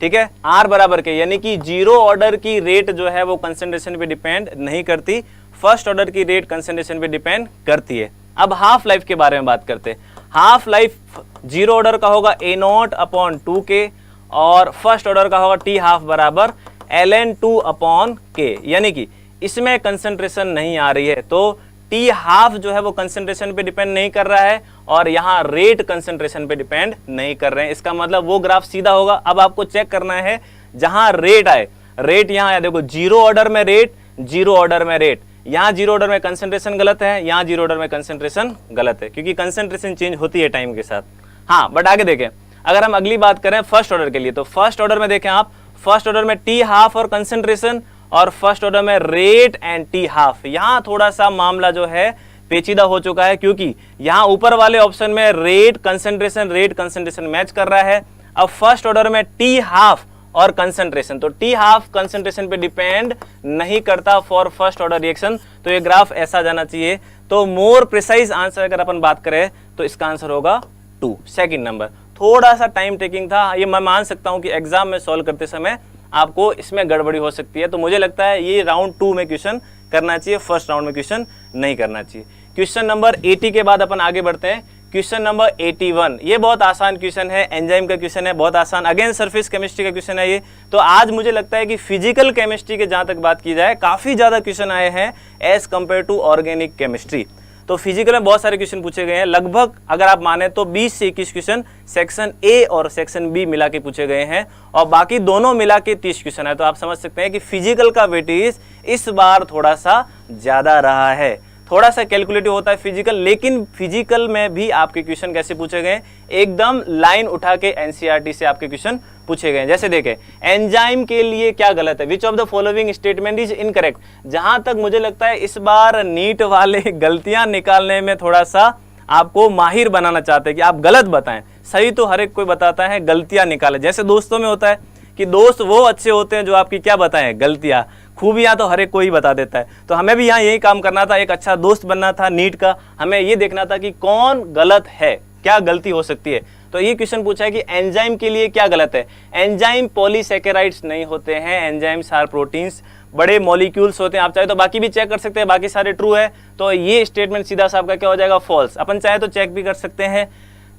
[SPEAKER 2] ठीक है, R बराबर K, यानी कि जीरो ऑर्डर की रेट जो है वो कंसंट्रेशन पे डिपेंड नहीं करती, फर्स्ट ऑर्डर की रेट कंसंट्रेशन पे डिपेंड करती है। अब हाफ लाइफ के बारे में बात करते हैं। हाफ लाइफ जीरो ऑर्डर का होगा A0/2K और फर्स्ट ऑर्डर का होगा T हाफ बराबर ln2/K, यानी कि इसमें कंसंट्रेशन नहीं आ रही है, तो T हाफ जो है वो कंसंट्रेशन पे डिपेंड नहीं कर रहा है और यहाँ रेट कंसंट्रेशन पे डिपेंड नहीं कर रहे हैं। इसका मतलब वो ग्राफ सीधा होगा। अब आपको चेक करना है जहां रेट आए, रेट यहाँ आया, देखो जीरो ऑर्डर में रेट, जीरो ऑर्डर में रेट, यहाँ जीरो ऑर्डर में कंसंट्रेशन गलत है, यहाँ जीरो ऑर्डर में कंसंट्रेशन गलत है, क्योंकि कंसंट्रेशन चेंज होती है टाइम के साथ। हाँ, बट आगे देखें, अगर हम अगली बात करें फर्स्ट ऑर्डर के लिए, तो फर्स्ट ऑर्डर में देखें आप, फर्स्ट ऑर्डर में टी हाफ और कंसंट्रेशन, और फर्स्ट ऑर्डर में रेट एंड टी हाफ। यहाँ थोड़ा सा मामला जो है पेचीदा हो चुका है, क्योंकि यहाँ ऊपर वाले ऑप्शन में रेट कंसंट्रेशन मैच कर रहा है। अब फर्स्ट ऑर्डर में टी हाफ और कंसंट्रेशन, तो टी हाफ कंसंट्रेशन पे डिपेंड नहीं करता फॉर फर्स्ट ऑर्डर रिएक्शन, तो ये ग्राफ ऐसा जाना चाहिए। तो मोर प्रिसाइज आंसर अगर अपन बात करें तो इसका आंसर होगा 2, सेकंड नंबर। थोड़ा सा टाइम टेकिंग था, ये मैं मान सकता हूं कि एग्जाम में सॉल्व करते समय आपको इसमें गड़बड़ी हो सकती है, तो मुझे लगता है ये राउंड 2 में क्वेश्चन करना चाहिए, फर्स्ट राउंड में क्वेश्चन नहीं करना चाहिए। क्वेश्चन नंबर 80 के बाद अपन आगे बढ़ते हैं, क्वेश्चन नंबर 81। ये बहुत आसान क्वेश्चन है, एंजाइम का क्वेश्चन है, बहुत आसान, अगेन सरफेस केमिस्ट्री का क्वेश्चन है ये। तो आज मुझे लगता है कि फिजिकल केमिस्ट्री के जहां तक बात की जाए काफी ज्यादा क्वेश्चन आए हैं as compare to organic chemistry. तो फिजिकल में बहुत सारे क्वेश्चन पूछे गए हैं, लगभग अगर आप माने तो 20 से 21 क्वेश्चन सेक्शन ए और सेक्शन बी मिला के पूछे गए हैं, और बाकी दोनों मिला के 30 क्वेश्चन है। तो आप समझ सकते हैं कि फिजिकल का वेटेज इस बार थोड़ा सा ज्यादा रहा है, थोड़ा सा कैलकुलेटिव होता है फिजिकल, लेकिन फिजिकल में भी आपके क्वेश्चन कैसे पूछे गए, एकदम लाइन उठा के एनसीईआरटी से आपके क्वेश्चन पूछे गए। जैसे देखें, एंजाइम के लिए क्या गलत है, which of the following statement is incorrect. जहां तक मुझे लगता है इस बार नीट वाले गलतियां निकालने में थोड़ा सा आपको माहिर बनाना चाहते हैं कि आप गलत बताएं, सही तो हर एक कोई बताता है, गलतियां निकालें। जैसे दोस्तों में होता है कि दोस्त वो अच्छे होते हैं जो आपकी क्या बताएं, गलतियां, खूबियां तो हर एक कोई बता देता है। तो हमें भी यहाँ यही काम करना था, एक अच्छा दोस्त बनना था नीट का, हमें ये देखना था कि कौन गलत है, क्या गलती हो सकती है। तो ये क्वेश्चन पूछा है कि एंजाइम के लिए क्या गलत है। एंजाइम पॉलीसैकेराइड्स नहीं होते हैं, एंजाइम्स आर प्रोटीन्स, बड़े मॉलिक्यूल्स होते हैं। आप चाहे तो बाकी भी चेक कर सकते हैं, बाकी सारे ट्रू है, तो ये स्टेटमेंट सीधा सा आपका क्या हो जाएगा, फॉल्स। अपन चाहे तो चेक भी कर सकते हैं।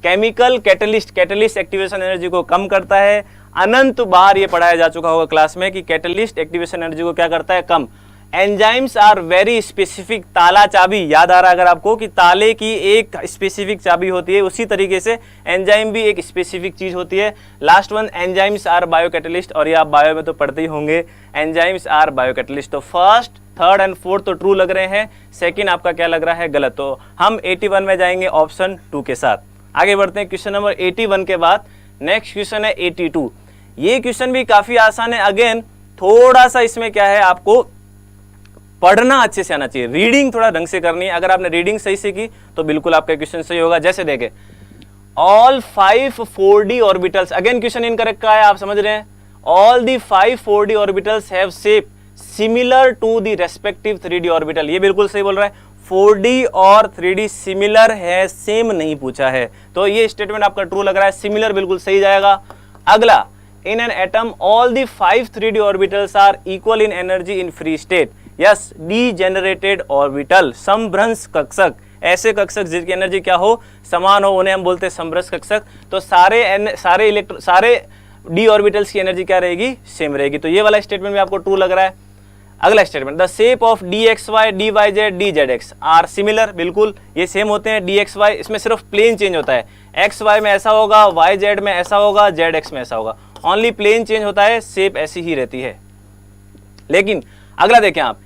[SPEAKER 2] केमिकल कैटलिस्ट एक्टिवेशन एनर्जी को कम करता है, अनंत बार ये पढ़ाया जा चुका होगा क्लास में कि कैटलिस्ट एक्टिवेशन एनर्जी को क्या करता है, कम। एंजाइम्स आर वेरी स्पेसिफिक, ताला चाबी याद आ रहा है अगर आपको कि ताले की एक स्पेसिफिक चाबी होती है, उसी तरीके से एंजाइम भी एक स्पेसिफिक चीज होती है। Last one, enzymes are biocatalyst, और ये आप बायो में तो पढ़ते ही होंगे, एंजाइम्स आर बायोकैटलिस्ट। तो फर्स्ट, थर्ड एंड फोर्थ तो ट्रू लग रहे हैं, सेकंड आपका क्या लग रहा है, गलत। तो हम 81 में जाएंगे ऑप्शन 2 के साथ। आगे बढ़ते हैं, क्वेश्चन नंबर 81 के बाद नेक्स्ट क्वेश्चन है 82। ये क्वेश्चन भी काफी आसान है, अगेन थोड़ा सा इसमें क्या है, आपको पढ़ना अच्छे से आना चाहिए, रीडिंग थोड़ा ढंग से करनी है। अगर आपने रीडिंग सही से की तो बिल्कुल आपका क्वेश्चन सही होगा। जैसे देखें, all 5 4d orbitals, again question incorrect का है, आप समझ रहे हैं। All the 5 4d orbitals have shape similar to the respective 3d orbital, ये बिल्कुल सही बोल रहा है। 4d और 3d सिमिलर है, सेम नहीं पूछा है, तो ये स्टेटमेंट आपका ट्रू लग रहा है, सिमिलर बिल्कुल सही जाएगा। अगला, in an atom all the 5 3d orbitals are equal in energy in free state, yes degenerated orbital, समभ्रंश कक्षक, ऐसे कक्षक जिनकी एनर्जी क्या हो, समान हो, उन्हें हम बोलते हैं समभ्रंश कक्षक। तो सारे डी ऑर्बिटल्स की एनर्जी क्या रहेगी, सेम रहेगी। तो ये वाला स्टेटमेंट भी आपको ट्रू लग रहा है। अगला statement, the shape of dxy dyz dzx are similar, बिल्कुल ये सेम होते हैं। dxy इसमें सिर्फ प्लेन चेंज होता है, xy में ऐसा होगा, yz में ऐसा होगा, zx में ऐसा होगा, ओनली प्लेन चेंज होता है, शेप ऐसी ही रहती है। लेकिन अगला देखें आप,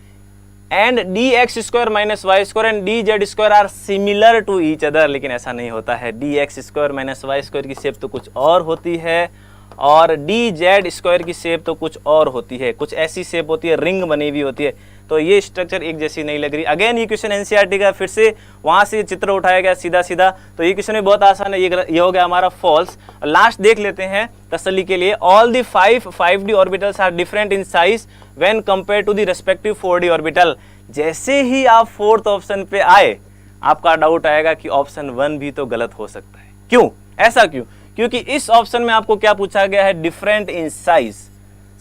[SPEAKER 2] and dx square minus Y square and dz square are similar to each other, लेकिन ऐसा नहीं होता है। dx square minus Y square की शेप तो कुछ और होती है, और dz स्क्वायर की शेप तो कुछ और होती है, कुछ ऐसी शेप होती है, रिंग बनी हुई होती है। तो ये स्ट्रक्चर एक जैसी नहीं लग रही। अगेन ये क्वेश्चन एनसीईआरटी का, फिर से वहां से चित्र उठाया गया सीधा सीधा, तो ये क्वेश्चन भी बहुत आसान है, ये हो गया हमारा फॉल्स। लास्ट देख लेते हैं तसल्ली के लिए, all the 5d orbitals are different in size when compare to the respective 4d orbital. जैसे ही आप फोर्थ ऑप्शन पे आए, आपका डाउट आएगा कि ऑप्शन 1 भी तो गलत हो सकता है। क्यों, ऐसा क्यों? क्योंकि इस ऑप्शन में आपको क्या पूछा गया है, डिफरेंट इन साइज,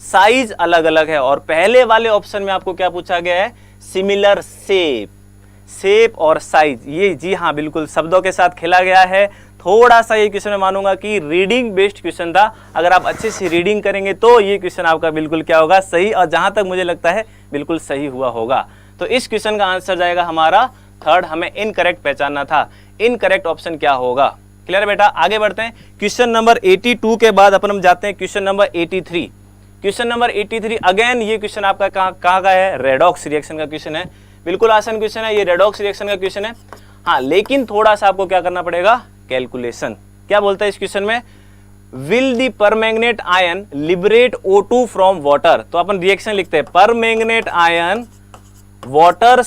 [SPEAKER 2] साइज अलग अलग है। और पहले वाले ऑप्शन में आपको क्या पूछा गया है, सिमिलर शेप, शेप और साइज। ये जी हाँ, बिल्कुल शब्दों के साथ खेला गया है। थोड़ा सा ये क्वेश्चन मैं मानूंगा कि रीडिंग बेस्ड क्वेश्चन था, अगर आप अच्छे से रीडिंग करेंगे तो ये क्वेश्चन आपका बिल्कुल क्या होगा, सही, और जहां तक मुझे लगता है बिल्कुल सही हुआ होगा। तो इस क्वेश्चन का आंसर जाएगा हमारा थर्ड, हमें इनकरेक्ट पहचानना था। इनकरेक्ट ऑप्शन क्या होगा, क्लियर बेटा। आगे बढ़ते हैं, क्वेश्चन नंबर 82 के बाद अपन हम जाते हैं question number 83। Question number 83, again ये क्वेश्चन आपका कहाँ का है, रेडॉक्स रिएक्शन का क्वेश्चन है। बिल्कुल आसान क्वेश्चन है, ये रेडॉक्स रिएक्शन का क्वेश्चन है। हाँ, लेकिन थोड़ा सा आपको क्या करना पड़ेगा, कैलकुलेशन। क्या बोलता है इस क्वेश्चन में, will the permanganate ion liberate O2 from water. तो अपन रिएक्शन लिखते हैं, परमैंगनेट आयन वाटर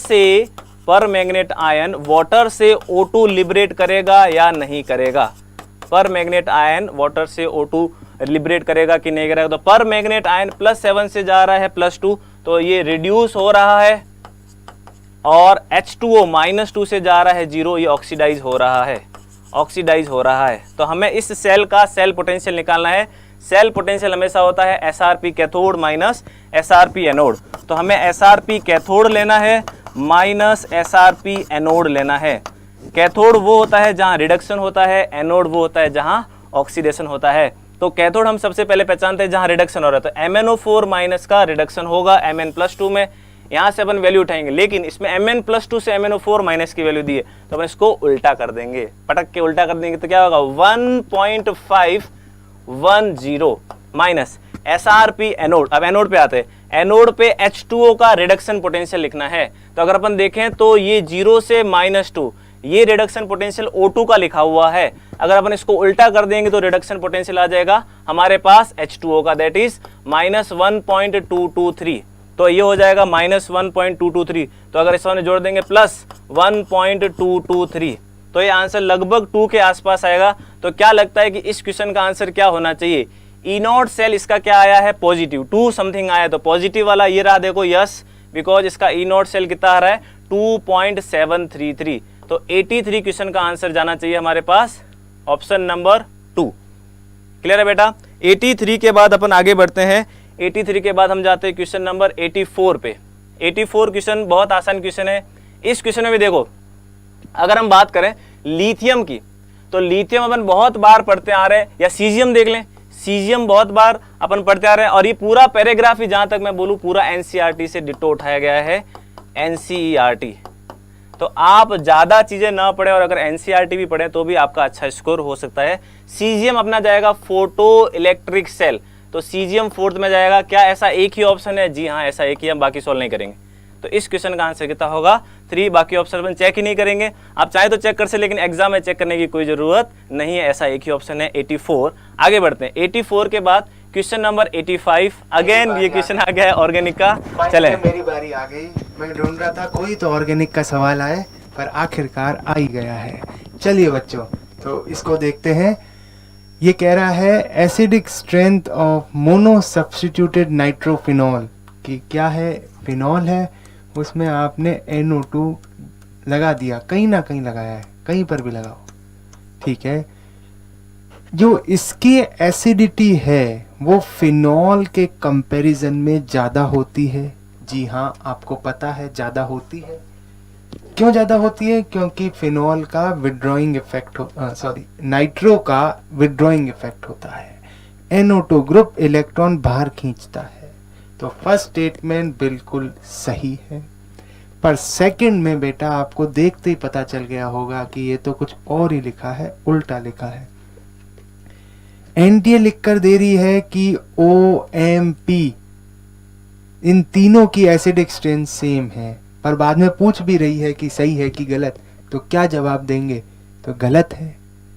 [SPEAKER 2] से O2 लिबरेट करेगा या नहीं करेगा, परमैंगनेट आयन वाटर से O2 लिबरेट करेगा कि नहीं करेगा। तो परमैंगनेट आयन +7 से जा रहा है +2, तो ये रिड्यूस हो रहा है, और H2O -2 से जा रहा है 0, ये ऑक्सीडाइज हो रहा है। तो हमें इस सेल का सेल पोटेंशियल निकालना है। सेल पोटेंशियल हमेशा होता है SRP cathode minus SRP anode. तो हमें SRP कैथोड लेना है माइनस SRP एनोड लेना है। कैथोड वो होता है जहां रिडक्शन होता है, एनोड वो होता है जहां ऑक्सीडेशन होता है। तो कैथोड हम सबसे पहले पहचानते हैं जहां रिडक्शन हो रहा है, तो MnO4 माइनस का रिडक्शन होगा Mn+2 में। यहां से अपन वैल्यू उठाएंगे, लेकिन इसमें Mn+2 से MnO4 माइनस की वैल्यू दी है, तो अपन इसको उल्टा कर देंगे, पटक के उल्टा कर देंगे, तो क्या होगा 1.510 माइनस SRP एनोड। अब एनोड पे आते हैं, एनोड पे H2O का रिडक्शन पोटेंशियल लिखना है। तो अगर अपन देखें तो ये 0 से -2, ये रिडक्शन पोटेंशियल O2 का लिखा हुआ है। अगर अपन इसको उल्टा कर देंगे तो रिडक्शन पोटेंशियल आ जाएगा हमारे पास H2O का, दैट इज -1.223। तो ये हो जाएगा -1.223। तो अगर इसमें जोड़ देंगे +1.223, तो ये आंसर लगभग 2 के आसपास आएगा। तो क्या लगता है कि इस क्वेश्चन का आंसर क्या होना चाहिए, E0 सेल इसका क्या आया है, पॉजिटिव 2 समथिंग आया, तो पॉजिटिव वाला ये रहा देखो यस, बिकॉज इसका E0 सेल कितना आ रहा है 2.733। तो 83 क्वेश्चन का आंसर जाना चाहिए हमारे पास ऑप्शन नंबर 2। क्लियर है बेटा। 83 के बाद अपन आगे बढ़ते हैं। 83 के बाद हम जाते हैं क्वेश्चन नंबर 84 पे। 84 क्वेश्चन बहुत आसान क्वेश्चन है। इस क्वेश्चन में भी देखो, अगर हम बात करें लिथियम की, तो लिथियम अपन बहुत बार पढ़ते आ रहे हैं, या सीजियम देख लें, सीजियम बहुत बार अपन पढ़ते आ रहे हैं, और ये पूरा पैराग्राफ ही जहां तक मैं बोलूं पूरा NCERT से डिटो उठाया गया है, NCERT। तो आप ज्यादा चीजें ना पढ़े और अगर NCERT भी पढ़े तो भी आपका अच्छा स्कोर हो सकता है। सीजियम अपना जाएगा फोटो इलेक्ट्रिक सेल, तो सीजियम 4th में जाएगा। क्या ऐसा एक ही ऑप्शन है? जी हाँ, ऐसा एक ही, हम बाकी सॉल्व नहीं करेंगे। तो इस क्वेश्चन का आंसर कितना होगा 3, बाकी ऑप्शन अपन चेक ही नहीं करेंगे। आप चाहे तो चेक कर सकते, लेकिन एग्जाम में चेक करने की कोई जरूरत नहीं है, ऐसा एक ही ऑप्शन है 84। आगे बढ़ते हैं 84 के बाद क्वेश्चन नंबर 85। अगेन ये क्वेश्चन आ गया है ऑर्गेनिक का। चले,
[SPEAKER 1] मेरी बारी आ गई। मैं ढूंढ रहा था कोई तो ऑर्गेनिक का सवाल आए, पर आखिरकार आ ही गया है। चलिए बच्चों, तो इसको देखते हैं। ये कह रहा है acidic strength of mono substituted nitrophenol कि क्या है, फिनॉल है, उसमें आपने NO2 लगा दिया, कहीं ना कहीं लगाया है, कहीं पर भी लगाओ, ठीक है। जो इसकी एसिडिटी है वो फिनॉल के कंपैरिजन में ज़्यादा होती है। जी हाँ, आपको पता है ज़्यादा होती है। क्यों ज़्यादा होती है? क्योंकि फिनॉल का विड्रॉइंग इफेक्ट नाइट्रो का विड्रॉइंग इफेक्ट होता है, NO2 ग्रुप इलेक्ट्रॉन बाहर खींचता है। तो फर्स्ट स्टेटमेंट बिल्कुल सही है, पर सेकंड में बेटा आपको देखते ही पता चल गया होगा कि ये तो कुछ और ही लिखा है, उल्टा लिखा है। NTA लिख कर दे रही है कि OMP, इन तीनों की एसिडिक स्ट्रेंथ सेम है, पर बाद में पूछ भी रही है कि सही है कि गलत। तो क्या जवाब देंगे? तो गलत है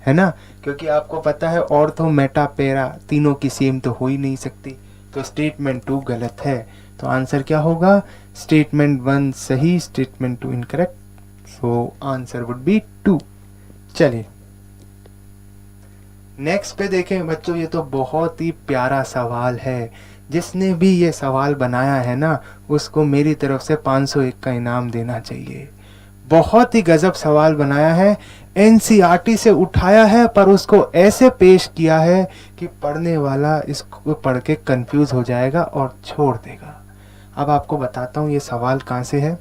[SPEAKER 1] ना, क्योंकि आपको पता है ऑर्थो मेटा पैरा तीनों की सेम तो हो ही नहीं सकती। तो स्टेटमेंट 2 गलत है। तो आंसर क्या होगा? स्टेटमेंट 1 सही, statement 2 incorrect. So answer would be 2। चलिए नेक्स्ट पे देखें बच्चों। ये तो बहुत ही प्यारा सवाल है। जिसने भी ये सवाल बनाया है ना, उसको मेरी तरफ से 501 का इनाम देना चाहिए। बहुत ही गजब सवाल बनाया है, NCERT से उठाया है, पर उसको ऐसे पेश किया है कि पढ़ने वाला इसको पढ़ के कंफ्यूज हो जाएगा और छोड़ देगा। अब आपको बताता हूँ ये सवाल कहाँ से है।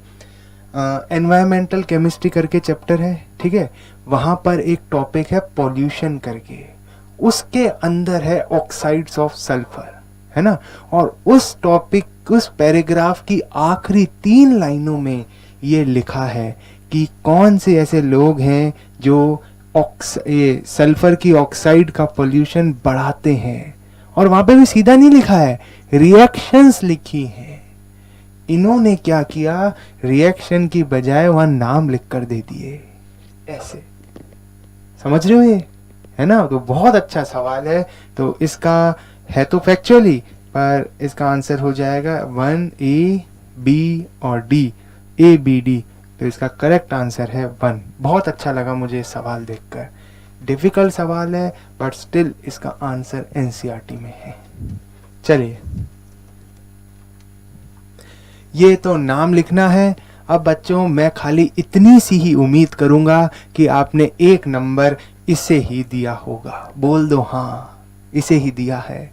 [SPEAKER 1] एनवायरमेंटल केमिस्ट्री करके चैप्टर है, ठीक है, वहाँ पर एक टॉपिक है पॉल्यूशन करके, उसके अंदर है ऑक्साइड्स ऑफ सल्फर, है ना। और उस टॉपिक, उस पैराग्राफ की आखिरी 3 लाइनों में ये लिखा है कि कौन से ऐसे लोग हैं जो ये सल्फर की ऑक्साइड का पोल्यूशन बढ़ाते हैं। और वहां पे भी सीधा नहीं लिखा है, रिएक्शंस लिखी है। इन्होंने क्या किया, रिएक्शन की बजाय वहां नाम लिख कर दे दिए ऐसे। समझ रहे हो ये, है ना? तो बहुत अच्छा सवाल है। तो इसका है तो फैक्चुअली, पर इसका आंसर हो जाएगा 1A B और D, ABD। तो इसका करेक्ट आंसर है 1। बहुत अच्छा लगा मुझे सवाल देखकर। डिफिकल्ट सवाल है बट स्टिल इसका आंसर एनसीईआरटी में है। चलिए, ये तो नाम लिखना है। अब बच्चों मैं खाली इतनी सी ही उम्मीद करूंगा कि आपने एक नंबर इसे ही दिया होगा। बोल दो हाँ, इसे ही दिया है।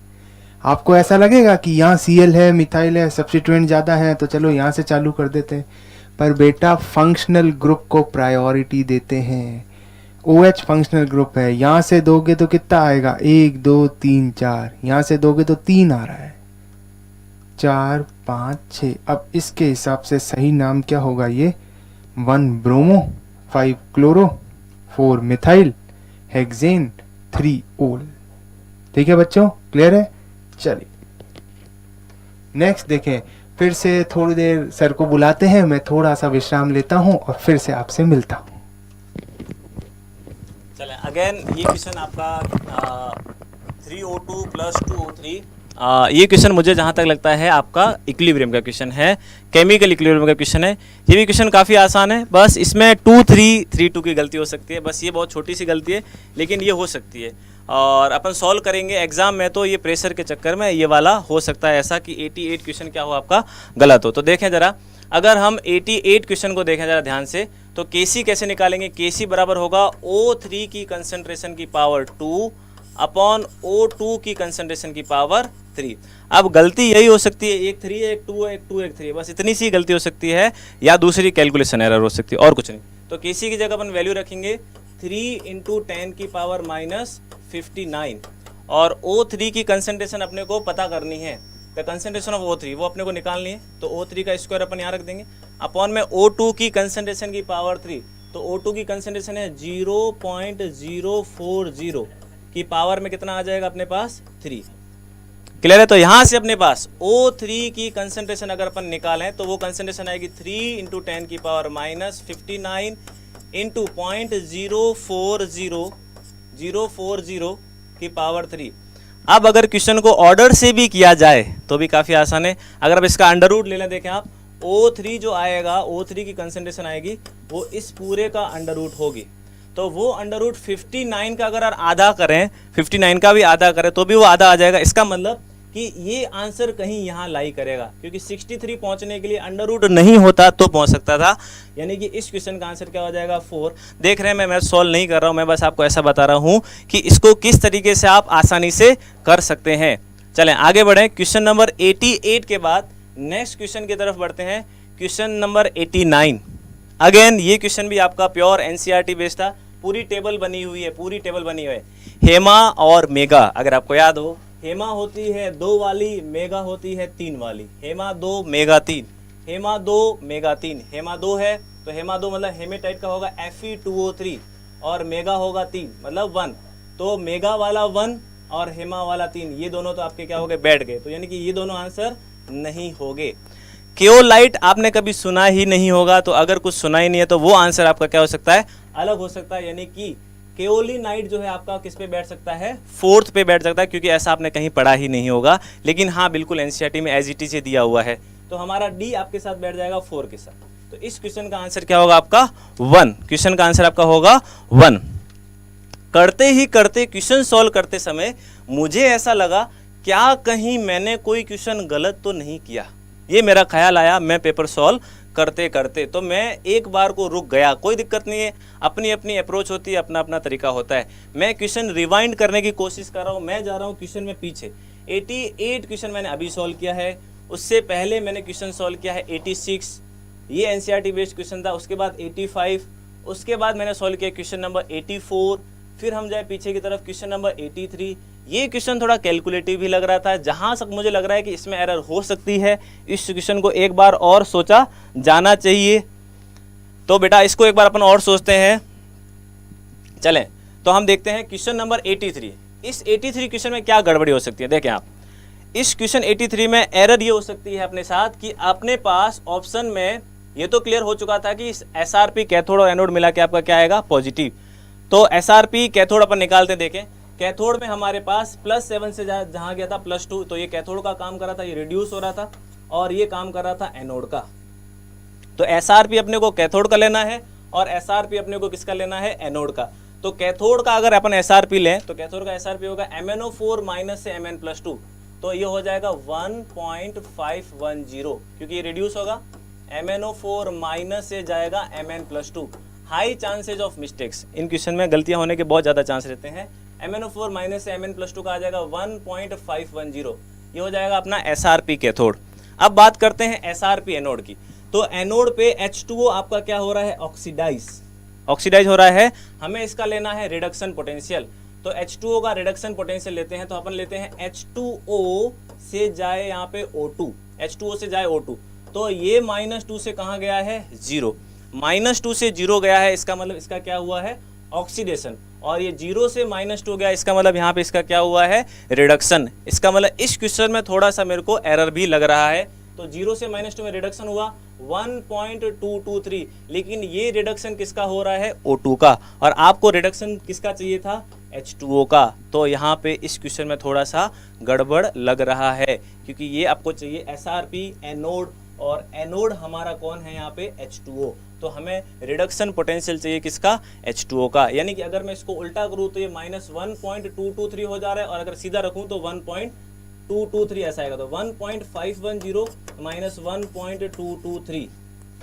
[SPEAKER 1] आपको ऐसा लगेगा कि यहाँ Cl है, मिथाइल है, सब्स्टिट्यूएंट ज़्यादा है, तो चलो यहाँ से चालू कर देते हैं। पर बेटा फंक्शनल ग्रुप को प्रायोरिटी देते हैं। OH फंक्शनल ग्रुप है, यहाँ से दोगे तो कितना आएगा, 1 2 3 4, यहाँ से दोगे तो 3 आ रहा है, 4 5 6। अब इसके हिसाब से सही नाम क्या होगा, ये 1 ब्रोमो, 5 क्लोरो, 4 मिथाइल, हेक्सेन, 3 ओल। ठीक है बच्चों, क्लियर है? चलिए नेक्स्ट देखें। फिर से थोड़ी देर सर को बुलाते हैं, मैं थोड़ा सा विश्राम लेता हूं और फिर से आपसे मिलता हूं।
[SPEAKER 2] चलें, अगेन ये क्वेश्चन आपका 3O2 + 2O3। ये क्वेश्चन मुझे जहाँ तक लगता है आपका इक्विलिब्रियम का क्वेश्चन है, केमिकल इक्विलिब्रियम का क्वेश्चन है। ये भी क्वेश्चन काफ़ी आसान है, बस इसमें 2 3 3 2 की गलती हो सकती है, बस ये बहुत छोटी सी गलती है, लेकिन ये हो सकती है और अपन सॉल्व करेंगे एग्जाम में। तो ये प्रेशर के चक्कर में ये वाला हो सकता है ऐसा कि 88 क्वेश्चन क्या हो आपका गलत हो। तो देखें ज़रा, अगर हम 88 क्वेश्चन को देखें ज़रा ध्यान से, तो केसी कैसे निकालेंगे। केसी बराबर होगा O3 की कंसंट्रेशन की पावर 2 अपॉन O2 की कंसंट्रेशन की पावर 3। अब गलती यही हो सकती है, एक 3 है, एक 2 है, एक 2 एक 3 है, बस इतनी सी गलती हो सकती है, या दूसरी कैलकुलेशन एरर हो सकती है और कुछ नहीं। तो केसी की जगह अपन वैल्यू रखेंगे 3 × 10 की पावर -59 और O3 की कंसंट्रेशन अपने को पता करनी है, द कंसंट्रेशन ऑफ O3 वो अपने को निकालनी है। तो O3 का स्क्वायर अपन यहाँ रख देंगे अपॉन में O2 की कंसंट्रेशन की पावर 3। तो O2 की कंसंट्रेशन है 0.040 की पावर में कितना आ जाएगा अपने पास 3। क्लियर है? तो यहाँ से अपने पास O3 की कंसंट्रेशन अगर अपन निकालें तो वो कंसंट्रेशन आएगी 3 × 10 की पावर -59 इंटू 0.040 की पावर 3। अब अगर क्वेश्चन को ऑर्डर से भी किया जाए तो भी काफ़ी आसान है। अगर अब इसका अंडर रूट ले लें, देखें आप, O3 जो आएगा, O3 की कंसंट्रेशन आएगी वो इस पूरे का अंडर रूट होगी। तो वो अंडर रूट 59 का अगर आधा करें, 59 का भी आधा करें तो भी वो आधा आ जाएगा। इसका मतलब कि ये आंसर कहीं यहाँ लाई करेगा, क्योंकि 63 पहुंचने के लिए अंडर रूट नहीं होता तो पहुंच सकता था। यानी कि इस क्वेश्चन का आंसर क्या हो जाएगा 4। देख रहे हैं मैं सॉल्व नहीं कर रहा हूँ, मैं बस आपको ऐसा बता रहा हूँ कि इसको किस तरीके से आप आसानी से कर सकते हैं। चलें आगे बढ़ें। क्वेश्चन नंबर 88 के बाद नेक्स्ट क्वेश्चन की तरफ बढ़ते हैं, क्वेश्चन नंबर 89। अगेन ये क्वेश्चन भी आपका प्योर एनसीईआरटी बेस्ड था। पूरी टेबल बनी हुई है, पूरी टेबल बनी हुई है। हेमा और मेगा, अगर आपको याद हो, हेमा होती है 2 वाली, मेगा होती है 3 वाली। Hema 2 mega 3, Hema 2 mega 3। हेमा 2 है तो हेमा 2 मतलब हेमेटाइट का होगा Fe2O3 और मेगा होगा 3 मतलब 1। तो मेगा वाला 1 और हेमा वाला 3, ये दोनों तो आपके क्या हो गए, बैठ गए। तो यानी कि ये दोनों आंसर नहीं होंगे। केओलाइट आपने कभी सुना ही नहीं होगा, तो अगर कुछ सुना ही नहीं है तो वो आंसर आपका क्या हो सकता है, अलग हो सकता है। यानी कि केओलिनाइट जो है आपका किस पे बैठ सकता है, 4th पे बैठ सकता है, क्योंकि ऐसा आपने कहीं पढ़ा ही नहीं होगा। लेकिन हाँ बिल्कुल एनसीईआरटी में एज इट इज दिया हुआ है। तो हमारा डी आपके साथ बैठ जाएगा 4 के साथ। तो इस क्वेश्चन का आंसर क्या होगा आपका 1। क्वेश्चन का आंसर आपका होगा 1। करते ही करते क्वेश्चन सॉल्व करते समय मुझे ऐसा लगा क्या कहीं मैंने कोई क्वेश्चन गलत तो नहीं किया, ये मेरा ख्याल आया मैं पेपर सॉल्व करते करते। तो मैं एक बार को रुक गया, कोई दिक्कत नहीं है, अपनी अपनी अप्रोच होती है, अपना अपना तरीका होता है। मैं क्वेश्चन रिवाइंड करने की कोशिश कर रहा हूँ, मैं जा रहा हूँ क्वेश्चन में पीछे। 88 क्वेश्चन मैंने अभी सॉल्व किया है, उससे पहले मैंने क्वेश्चन सॉल्व किया है 86, ये एनसीईआरटी बेस्ड क्वेश्चन था। उसके बाद 85, उसके बाद मैंने सॉल्व किया क्वेश्चन नंबर 84। फिर हम जाए पीछे की तरफ, क्वेश्चन नंबर 83। ये क्वेश्चन थोड़ा कैलकुलेटिव भी लग रहा था, जहां तक मुझे लग रहा है कि इसमें एरर हो सकती है। इस क्वेश्चन को एक बार और सोचा जाना चाहिए। तो बेटा इसको एक बार अपन और सोचते हैं। चलें तो हम देखते हैं क्वेश्चन नंबर 83। इस 83 क्वेश्चन में क्या गड़बड़ी हो सकती है। देखें आप, इस क्वेश्चन 83 में एरर ये हो सकती है अपने साथ कि अपने पास ऑप्शन में ये तो क्लियर हो चुका था कि SRP कैथोड और एनोड मिला के आपका क्या आएगा, पॉजिटिव। तो SRP कैथोड अपन निकालते देखें, कैथोड में हमारे पास +7 से जहाँ गया था +2, तो ये कैथोड का काम कर रहा था, ये रिड्यूस हो रहा था, और ये काम कर रहा था एनोड का। तो SRP अपने को कैथोड का लेना है और SRP अपने को किसका लेना है, एनोड का। तो कैथोड का अगर अपन SRP लें तो कैथोड का SRP होगा MnO4 माइनस से Mn+2, तो ये हो जाएगा 1.510, क्योंकि ये रिड्यूस होगा, MnO4 माइनस से जाएगा Mn+2। High chances of mistakes, in question में गलतियां होने के बहुत ज़्यादा चांस रहते हैं। MnO4 माइनस से Mn+2 का आ जाएगा 1.510, ये हो जाएगा अपना SRP कैथोड। अब बात करते हैं SRP एनोड की। तो एनोड पे H2O आपका क्या हो रहा है, ऑक्सीडाइज हो रहा है। हमें इसका लेना है रिडक्शन पोटेंशियल, तो H2O का रिडक्शन पोटेंशियल लेते हैं, तो अपन लेते हैं H2O से जाए यहाँ पे O2, H2O से जाए O2, तो ये -2 से कहाँ गया है, 0, -2 से 0 गया है, इसका मतलब इसका क्या हुआ है, ऑक्सीडेशन। और ये 0 से -2 गया, इसका मतलब यहाँ पे इसका क्या हुआ है, रिडक्शन। इसका मतलब इस क्वेश्चन में थोड़ा सा मेरे को एरर भी लग रहा है। तो 0 से -2 में रिडक्शन हुआ 1.223, लेकिन ये रिडक्शन किसका हो रहा है, O2 का, और आपको रिडक्शन किसका चाहिए था, H2O का। तो यहाँ पे इस क्वेश्चन में थोड़ा सा गड़बड़ लग रहा है, क्योंकि ये आपको चाहिए SRP एनोड, और एनोड हमारा कौन है यहाँ पे, H2O। तो हमें रिडक्शन पोटेंशियल चाहिए किसका, H2O का। यानी कि अगर मैं इसको उल्टा करूँ तो ये -1.223 हो जा रहा है, और अगर सीधा रखूँ तो 1.223 ऐसा आएगा, तो 1.510 माइनस 1.223।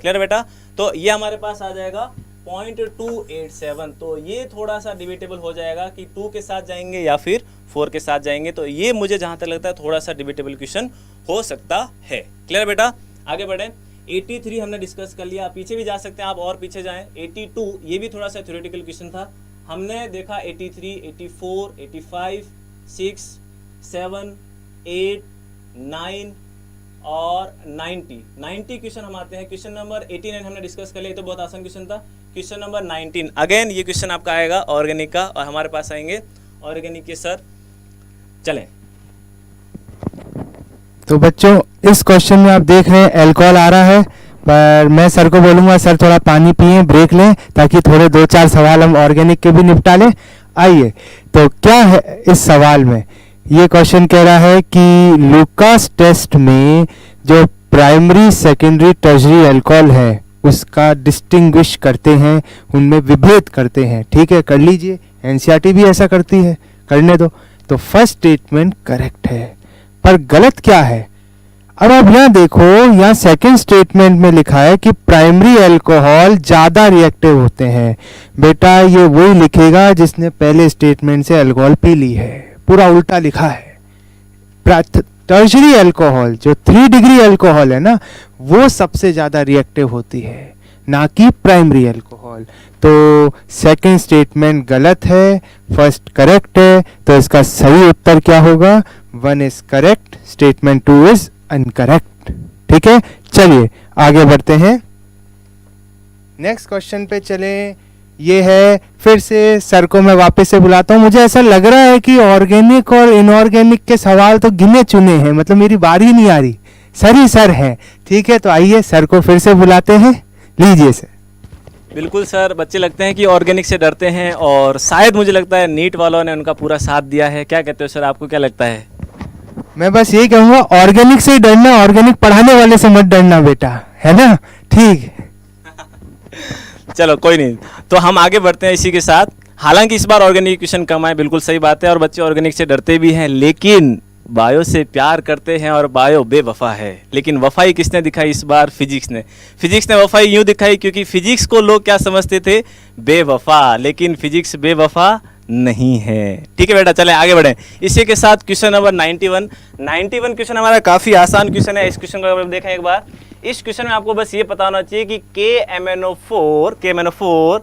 [SPEAKER 2] क्लियर बेटा। तो ये हमारे पास आ जाएगा 0.287। तो ये थोड़ा सा डिबेटेबल हो जाएगा कि 2 के साथ जाएंगे या फिर 4 के साथ जाएंगे। तो ये मुझे जहाँ तक लगता है थोड़ा सा डिबेटेबल क्वेश्चन हो सकता है। क्लियर बेटा, आगे बढ़ें। 83 हमने डिस्कस कर लिया, पीछे भी जा सकते हैं आप, और पीछे जाएं। 82 ये भी थोड़ा सा थ्योरेटिकल क्वेश्चन था। हमने देखा 83, 84, 85, 6, 7, 8, 9 और 90 क्वेश्चन हम आते हैं। क्वेश्चन नंबर 89 हमने डिस्कस कर लिया, तो बहुत आसान क्वेश्चन था। क्वेश्चन नंबर 19 अगेन ये क्वेश्चन आपका आएगा ऑर्गेनिक का, और हमारे पास आएंगे ऑर्गेनिक के सर। चलें।
[SPEAKER 3] तो बच्चों इस क्वेश्चन में आप देख रहे हैं अल्कोहल आ रहा है, पर मैं सर को बोलूँगा सर थोड़ा पानी पिए, ब्रेक लें, ताकि थोड़े 2-4 सवाल हम ऑर्गेनिक के भी निपटा लें। आइए, तो क्या है इस सवाल में, ये क्वेश्चन कह रहा है कि लुकास टेस्ट में जो प्राइमरी, सेकेंडरी, टर्शरी अल्कोहल है उसका डिस्टिंग्विश करते हैं, उनमें विभेद करते हैं। ठीक है, कर लीजिए, एनसीईआरटी भी ऐसा करती है, करने दो। तो फर्स्ट स्टेटमेंट करेक्ट है, पर गलत क्या है। अब आप यहाँ देखो, यहाँ सेकंड स्टेटमेंट में लिखा है कि प्राइमरी अल्कोहल ज़्यादा रिएक्टिव होते हैं। बेटा ये वही लिखेगा जिसने पहले स्टेटमेंट से अल्कोहल पी ली है, पूरा उल्टा लिखा है। टर्शरी अल्कोहल जो 3 डिग्री अल्कोहल है ना, वो सबसे ज़्यादा रिएक्टिव होती है, ना कि प्राइमरी अल्कोहल। तो सेकंड स्टेटमेंट गलत है, फर्स्ट करेक्ट है। तो इसका सही उत्तर क्या होगा, 1 is correct, statement 2 is incorrect. ठीक है, चलिए आगे बढ़ते हैं, नेक्स्ट क्वेश्चन पे चले। ये है, फिर से सर को मैं वापस से बुलाता हूँ। मुझे ऐसा लग रहा है कि ऑर्गेनिक और इनऑर्गेनिक के सवाल तो गिने चुने हैं, मतलब मेरी बारी नहीं आ रही, सर ही सर हैं। ठीक है, तो आइए सर को फिर से बुलाते हैं, लीजिए सर।
[SPEAKER 2] बिल्कुल सर, बच्चे लगते हैं कि ऑर्गेनिक से डरते हैं, और शायद मुझे लगता है नीट वालों ने उनका पूरा साथ दिया है। क्या कहते हो सर, आपको क्या लगता है?
[SPEAKER 3] मैं बस यही कहूँगा, ऑर्गेनिक से ही डरना, ऑर्गेनिक पढ़ाने वाले से मत डरना बेटा, है ना। ठीक
[SPEAKER 2] चलो कोई नहीं, तो हम आगे बढ़ते हैं इसी के साथ। हालांकि इस बार ऑर्गेनिक क्वेश्चन कम आए, बिल्कुल सही बात है, और बच्चे ऑर्गेनिक से डरते भी हैं, लेकिन बायो से प्यार करते हैं, और बायो बेवफा है। लेकिन वफाई किसने दिखाई इस बार? फिजिक्स ने। फिजिक्स ने वफाई यूं दिखाई क्योंकि फिजिक्स को लोग क्या समझते थे? बेवफा। लेकिन फिजिक्स बेवफा नहीं है। ठीक है बेटा, चलें आगे बढ़ें। इसी के साथ क्वेश्चन नंबर 91 क्वेश्चन हमारा काफ़ी आसान क्वेश्चन है। इस क्वेश्चन को अगर देखें एक बार, इस क्वेश्चन में आपको बस ये पता होना चाहिए कि KMnO4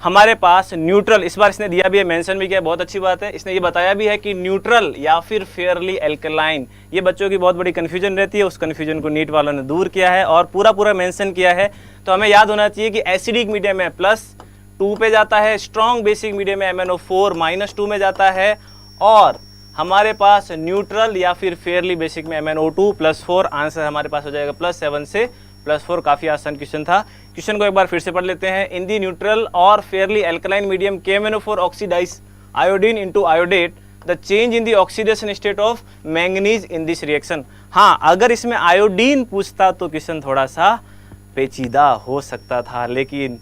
[SPEAKER 2] हमारे पास न्यूट्रल, इस बार इसने दिया भी है, मेंशन भी किया, बहुत अच्छी बात है। इसने ये बताया भी है कि न्यूट्रल या फिर फेयरली एल्कलाइन। ये बच्चों की बहुत बड़ी कन्फ्यूजन रहती है, उस कन्फ्यूजन को नीट वालों ने दूर किया है और पूरा मेंशन किया है। तो हमें याद होना चाहिए कि एसिडिक मीडियम में +2 पे जाता है, स्ट्रॉन्ग बेसिक मीडियम में MnO4 -2 में जाता है, और हमारे पास न्यूट्रल या फिर फेयरली बेसिक में MnO2 +4, आंसर हमारे पास हो जाएगा +7 से +4। काफ़ी आसान क्वेश्चन था। क्वेश्चन को एक बार फिर से पढ़ लेते हैं। इन दी न्यूट्रल और fairly alkaline medium KMnO4 oxidize iodine into iodate, the change in the oxidation state of manganese in this reaction. हाँ, अगर इसमें आयोडीन पूछता तो क्वेश्चन थोड़ा सा पेचीदा हो सकता था, लेकिन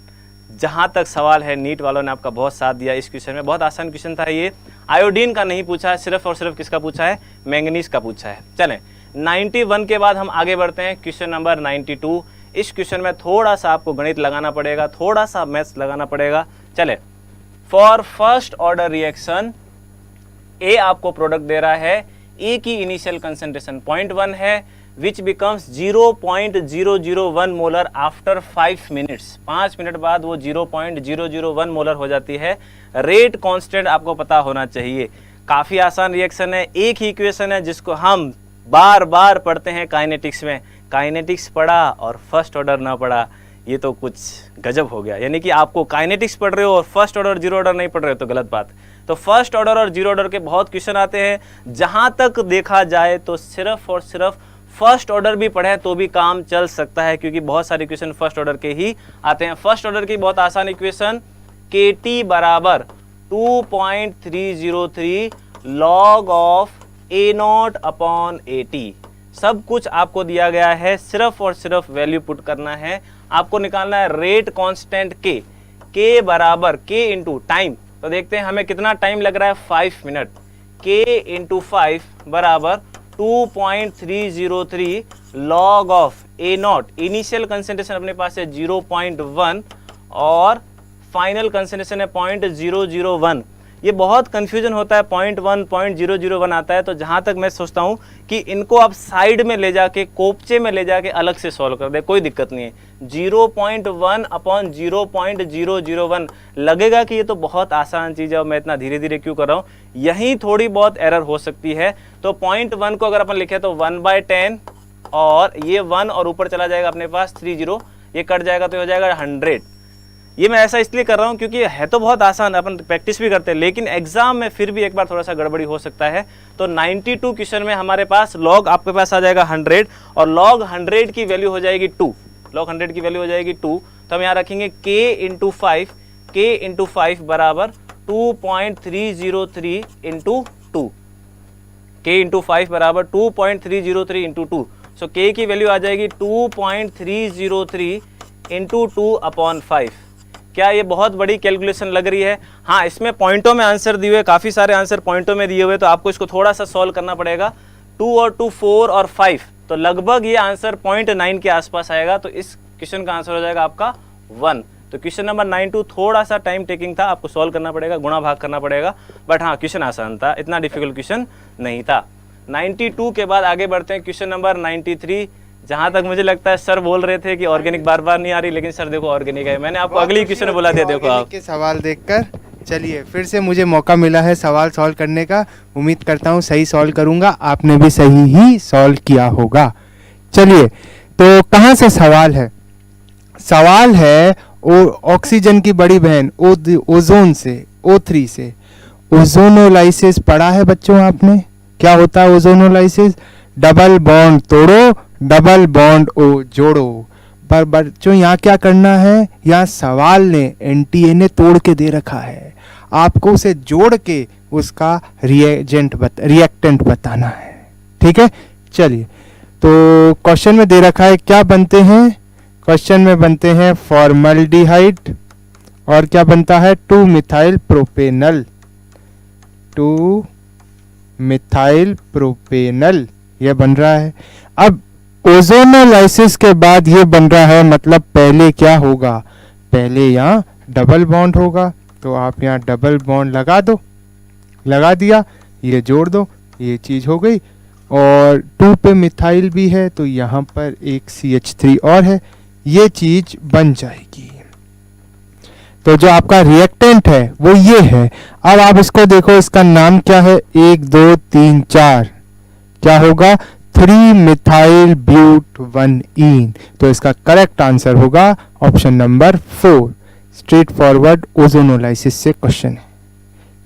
[SPEAKER 2] जहाँ तक सवाल है नीट वालों ने आपका बहुत साथ दिया इस क्वेश्चन में। बहुत आसान क्वेश्चन था ये। आयोडीन का नहीं पूछा है, सिर्फ और सिर्फ किसका पूछा है? मैंगनीज का पूछा है। चलें 91 के बाद हम आगे बढ़ते हैं क्वेश्चन नंबर 92। इस क्वेश्चन में थोड़ा सा आपको गणित लगाना पड़ेगा, थोड़ा सा मैथ्स लगाना पड़ेगा। चले, फॉर फर्स्ट ऑर्डर रिएक्शन ए आपको प्रोडक्ट दे रहा है, ए की इनिशियल कंसेंट्रेशन 0.1 है, which becomes 0.001 molar after 5 minutes. 5 minute बाद वो 0.001 मोलर हो जाती है। रेट कांस्टेंट आपको पता होना चाहिए। काफ़ी आसान रिएक्शन है, एक ही इक्वेशन है जिसको हम बार बार पढ़ते हैं काइनेटिक्स में। काइनेटिक्स पढ़ा और फर्स्ट ऑर्डर ना पढ़ा, ये तो कुछ गजब हो गया। यानी कि आपको काइनेटिक्स पढ़ रहे हो और फर्स्ट ऑर्डर जीरो ऑर्डर नहीं पढ़ रहे हो तो गलत बात। तो फर्स्ट ऑर्डर और जीरो ऑर्डर के बहुत क्वेश्चन आते हैं। जहां तक देखा जाए तो सिर्फ और सिर्फ फर्स्ट ऑर्डर भी पढ़े तो भी काम चल सकता है, क्योंकि बहुत सारे क्वेश्चन फर्स्ट ऑर्डर के ही आते हैं। फर्स्ट ऑर्डर की बहुत आसान इक्वेशन, KT बराबर 2.303 log of A0 upon AT। सब कुछ आपको दिया गया है, सिर्फ और सिर्फ वैल्यू पुट करना है। आपको निकालना है रेट कांस्टेंट K बराबर K इंटू टाइम। तो देखते हैं हमें कितना टाइम लग रहा है, 5 मिनट। K इंटू 5 बराबर 2.303 log of A0। Initial concentration अपने पास है 0.1 और फाइनल कंसेंट्रेशन है 0.001। ये बहुत कंफ्यूजन होता है, 0.1 0.001 आता है। तो जहाँ तक मैं सोचता हूँ कि इनको आप साइड में ले जाके, कोपचे में ले जाके अलग से सॉल्व कर दे, कोई दिक्कत नहीं है। 0.1 अपॉन 0.001 लगेगा कि ये तो बहुत आसान चीज़ है और मैं इतना धीरे धीरे क्यों कर रहा हूँ, यहीं थोड़ी बहुत एरर हो सकती है। तो 0.1 को अगर अपन लिखे तो 1/10 और ये 1 और ऊपर चला जाएगा अपने पास 30, ये कट जाएगा तो हो जाएगा 100। ये मैं ऐसा इसलिए कर रहा हूँ क्योंकि है तो बहुत आसान, अपन प्रैक्टिस भी करते हैं, लेकिन एग्जाम में फिर भी एक बार थोड़ा सा गड़बड़ी हो सकता है। तो 92 क्वेश्चन में हमारे पास लॉग आपके पास आ जाएगा 100 और लॉग 100 की वैल्यू हो जाएगी 2। लॉग 100 की वैल्यू हो जाएगी 2। तो हम यहाँ रखेंगे K इंटू 5 बराबर 2.303 इंटू 2। K इंटू 5 बराबर 2.303 इंटू 2। सो K की वैल्यू आ जाएगी 2.303 इंटू 2 अपॉन 5। क्या ये बहुत बड़ी कैलकुलेशन लग रही है? हाँ, इसमें पॉइंटों में आंसर दिए हुए, काफ़ी सारे आंसर पॉइंटों में दिए हुए, तो आपको इसको थोड़ा सा सॉल्व करना पड़ेगा। 2 और 2 4 और 5, तो लगभग ये आंसर 0.9 के आसपास आएगा। तो इस क्वेश्चन का आंसर हो जाएगा आपका 1। तो क्वेश्चन नंबर 92 थोड़ा सा टाइम टेकिंग था, आपको सॉल्व करना पड़ेगा, गुणा भाग करना पड़ेगा, बट हाँ क्वेश्चन आसान था, इतना डिफिकल्ट क्वेश्चन नहीं था। 92 के बाद आगे बढ़ते हैं क्वेश्चन नंबर 93। जहाँ तक मुझे लगता है सर बोल रहे थे कि ऑर्गेनिक बार बार नहीं आ रही, लेकिन सर देखो ऑर्गेनिक है। मैंने आपको अगली क्वेश्चन बोला दिया, देखो आप
[SPEAKER 3] के सवाल देखकर। चलिए, फिर से मुझे मौका मिला है सवाल सॉल्व करने का। उम्मीद करता हूँ सही सॉल्व करूँगा, आपने भी सही ही सॉल्व किया होगा। चलिए, तो कहाँ से सवाल है? सवाल है ऑक्सीजन की बड़ी बहन ओजोन से, O3 से। ओजोनोलाइसिस पढ़ा है बच्चों आपने? क्या होता है ओजोनोलाइसिस? डबल बॉन्ड तोड़ो, डबल बॉन्ड ओ जोड़ो। पर बच्चों यहाँ क्या करना है? यहाँ सवाल ने NTA ने तोड़ के दे रखा है, आपको उसे जोड़ के उसका रिएक्टेंट बताना है। ठीक है, चलिए, तो क्वेश्चन में दे रखा है क्या बनते हैं? क्वेश्चन में बनते हैं फॉर्मल्डिहाइड और क्या बनता है? 2-मिथाइल प्रोपेनल। 2-मिथाइल प्रोपेनल ये बन रहा है। अब ओजोनोलाइसिस के बाद ये बन रहा है, मतलब पहले क्या होगा? पहले यहाँ डबल बॉन्ड होगा, तो आप यहाँ डबल बॉन्ड लगा दो, लगा दिया, ये जोड़ दो, ये चीज़ हो गई। और 2 पे मिथाइल भी है तो यहाँ पर एक CH3 और है, ये चीज़ बन जाएगी। तो जो आपका रिएक्टेंट है वो ये है। अब आप इसको देखो, इसका नाम क्या है? 1 2 3 4 क्या होगा? 3-मिथाइल ब्यूट 1-ईन। तो इसका करेक्ट आंसर होगा option number 4। Straight forward ozonolysis से क्वेश्चन है।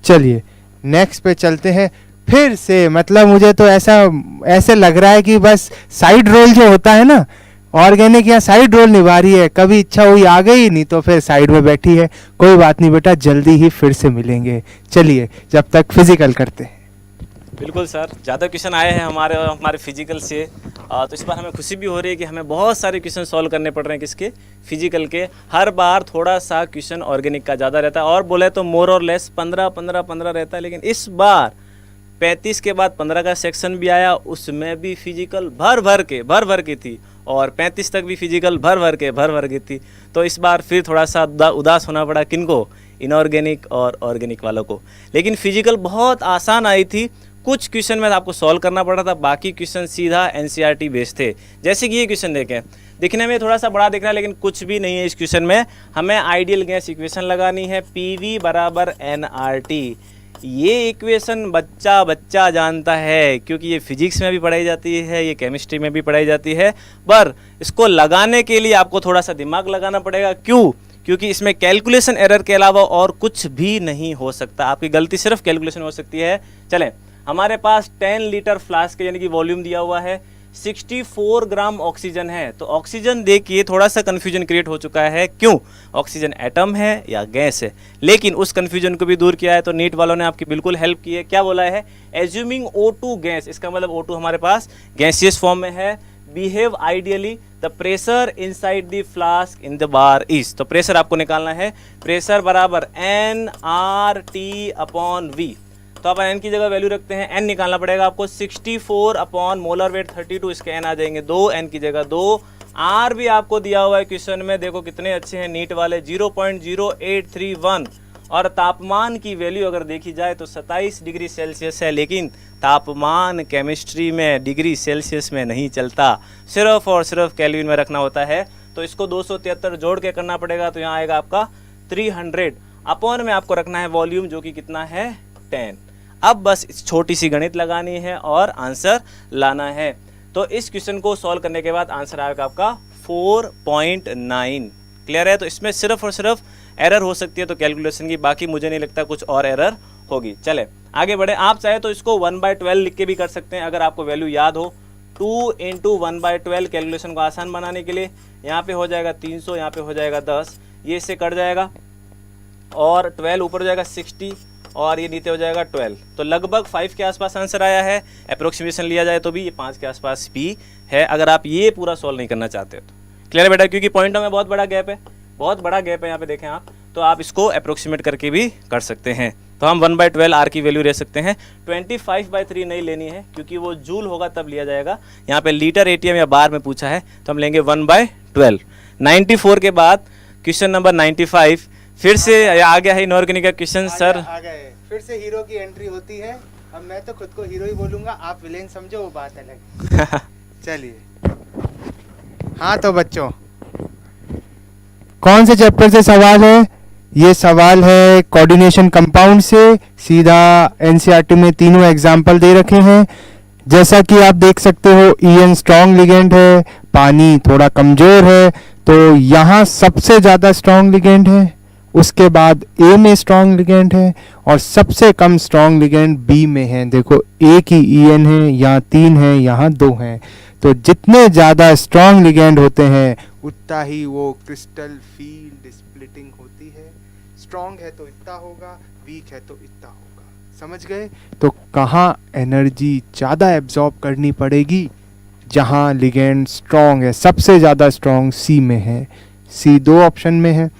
[SPEAKER 3] चलिए नेक्स्ट पे चलते हैं। फिर से मतलब मुझे तो ऐसे लग रहा है कि बस साइड रोल जो होता है ना, ऑर्गेनिक यहाँ साइड रोल निभा रही है। कभी इच्छा हुई आ गई, नहीं तो फिर साइड में बैठी है। कोई बात नहीं बेटा, जल्दी ही फिर से मिलेंगे। चलिए जब तक फिजिकल करते हैं।
[SPEAKER 2] बिल्कुल सर, ज़्यादा क्वेश्चन आए हैं हमारे फिजिकल से, तो इस बार हमें खुशी भी हो रही है कि हमें बहुत सारे क्वेश्चन सॉल्व करने पड़ रहे हैं किसके, फिजिकल के। हर बार थोड़ा सा क्वेश्चन ऑर्गेनिक का ज़्यादा रहता है, और बोले तो मोर और लेस 15 रहता है। लेकिन इस बार 35 के बाद 15 का सेक्शन भी आया, उसमें भी फिजिकल भर भर के थी, और 35 तक भी फिजिकल भर भर के थी। तो इस बार फिर थोड़ा सा उदास होना पड़ा, किनको, इनऑर्गेनिक और ऑर्गेनिक वालों को। लेकिन फिजिकल बहुत आसान आई थी, कुछ क्वेश्चन में आपको सॉल्व करना पड़ा था, बाकी क्वेश्चन सीधा एनसीईआरटी बेस्ड थे। जैसे कि ये क्वेश्चन देखें, दिखने में थोड़ा सा बड़ा दिख रहा है, लेकिन कुछ भी नहीं है इस क्वेश्चन में। हमें आइडियल गैस इक्वेशन लगानी है, पीवी बराबर एनआरटी। ये इक्वेशन बच्चा जानता है, क्योंकि ये फिजिक्स में भी पढ़ाई जाती है, ये केमिस्ट्री में भी पढ़ाई जाती है। पर इसको लगाने के लिए आपको थोड़ा सा दिमाग लगाना पड़ेगा। क्यों? क्योंकि इसमें कैलकुलेशन एरर के अलावा और कुछ भी नहीं हो सकता। आपकी गलती सिर्फ कैलकुलेशन हो सकती है। चलें, हमारे पास 10 लीटर फ्लास्क यानी कि वॉल्यूम दिया हुआ है, 64 ग्राम ऑक्सीजन है। तो ऑक्सीजन देखिए थोड़ा सा कन्फ्यूजन क्रिएट हो चुका है। क्यों? ऑक्सीजन एटम है या गैस है? लेकिन उस कन्फ्यूजन को भी दूर किया है, तो नीट वालों ने आपकी बिल्कुल हेल्प की है। क्या बोला है? एज्यूमिंग O2 गैस, इसका मतलब O2 हमारे पास गैसियस फॉर्म में है। Behave ideally, the pressure inside the flask in the bar is. तो प्रेशर आपको निकालना है, प्रेशर बराबर nRT/V। तो आप n की जगह वैल्यू रखते हैं, n निकालना पड़ेगा आपको, 64 अपॉन मोलर वेट 32, इसके n आ जाएंगे 2, n की जगह 2। R भी आपको दिया हुआ है क्वेश्चन में, देखो कितने अच्छे हैं नीट वाले, 0.0831। और तापमान की वैल्यू अगर देखी जाए तो 27 डिग्री सेल्सियस है, लेकिन तापमान केमिस्ट्री में डिग्री सेल्सियस में नहीं चलता, सिर्फ और सिर्फ केल्विन में रखना होता है। तो इसको 273 जोड़ के करना पड़ेगा, तो यहाँ आएगा आपका 300। अपॉन में आपको रखना है वॉल्यूम, जो कि कितना है 10। अब बस छोटी सी गणित लगानी है और आंसर लाना है। तो इस क्वेश्चन को सॉल्व करने के बाद आंसर आएगा आपका 4.9। क्लियर है? तो इसमें सिर्फ और सिर्फ एरर हो सकती है तो कैलकुलेशन की, बाकी मुझे नहीं लगता कुछ और एरर होगी। चले आगे बढ़े। आप चाहे तो इसको 1/12 लिख के भी कर सकते हैं, अगर आपको वैल्यू याद हो। 2 × 1/12 कैलकुलेशन को आसान बनाने के लिए, यहाँ पे हो जाएगा 300, यहाँ पे हो जाएगा 10, ये इससे कट जाएगा, और 12 ऊपर हो जाएगा 60, और ये नीचे हो जाएगा 12। तो लगभग 5 के आसपास आंसर आया है। अप्रोक्सीमेशन लिया जाए तो भी ये 5 के आसपास भी है, अगर आप ये पूरा सॉल्व नहीं करना चाहते तो। क्लियर है बेटा? क्योंकि पॉइंटों में बहुत बड़ा गैप है, बहुत बड़ा गैप है यहाँ पे, देखें आप, तो आप इसको अप्रोक्सीमेट करके भी कर सकते हैं। तो हम 1/12 R की वैल्यू ले सकते हैं। 25/3 नहीं लेनी है, क्योंकि वो जूल होगा तब लिया जाएगा। यहाँ पे लीटर ATM या बार में पूछा है, तो हम लेंगे 1/12। 94 के बाद क्वेश्चन नंबर 95 फिर से आ गया है इनऑर्गेनिक का क्वेश्चन। सर
[SPEAKER 3] आ गए, फिर से हीरो की एंट्री होती है। अब मैं तो खुद को हीरो ही बोलूंगा, आप विलेन समझो, वो बात अलग। चलिए, हाँ तो बच्चों, कौन से चैप्टर से सवाल है? ये सवाल है कोऑर्डिनेशन कंपाउंड से। सीधा एनसीईआरटी में तीनों एग्जाम्पल दे रखे हैं। जैसा कि आप देख सकते हो, EN स्ट्रॉन्ग लिगेंड है, पानी थोड़ा कमजोर है, तो यहाँ सबसे ज्यादा स्ट्रॉन्ग लिगेंड है। उसके बाद A में स्ट्रॉन्ग लिगेंड है, और सबसे कम स्ट्रॉन्ग लिगेंड B में है। देखो एक ही EN है, यहाँ 3 है, यहाँ 2 हैं। तो जितने ज़्यादा स्ट्रॉन्ग लिगेंड होते हैं उतना ही वो क्रिस्टल फील्ड स्प्लिटिंग होती है। स्ट्रॉन्ग है तो इतना होगा, वीक है तो इतना होगा। समझ गए? तो कहाँ एनर्जी ज़्यादा एब्जॉर्ब करनी पड़ेगी? जहाँ लिगेंड स्ट्रॉन्ग है। सबसे ज़्यादा स्ट्रॉन्ग C में है, C 2 ऑप्शन में है,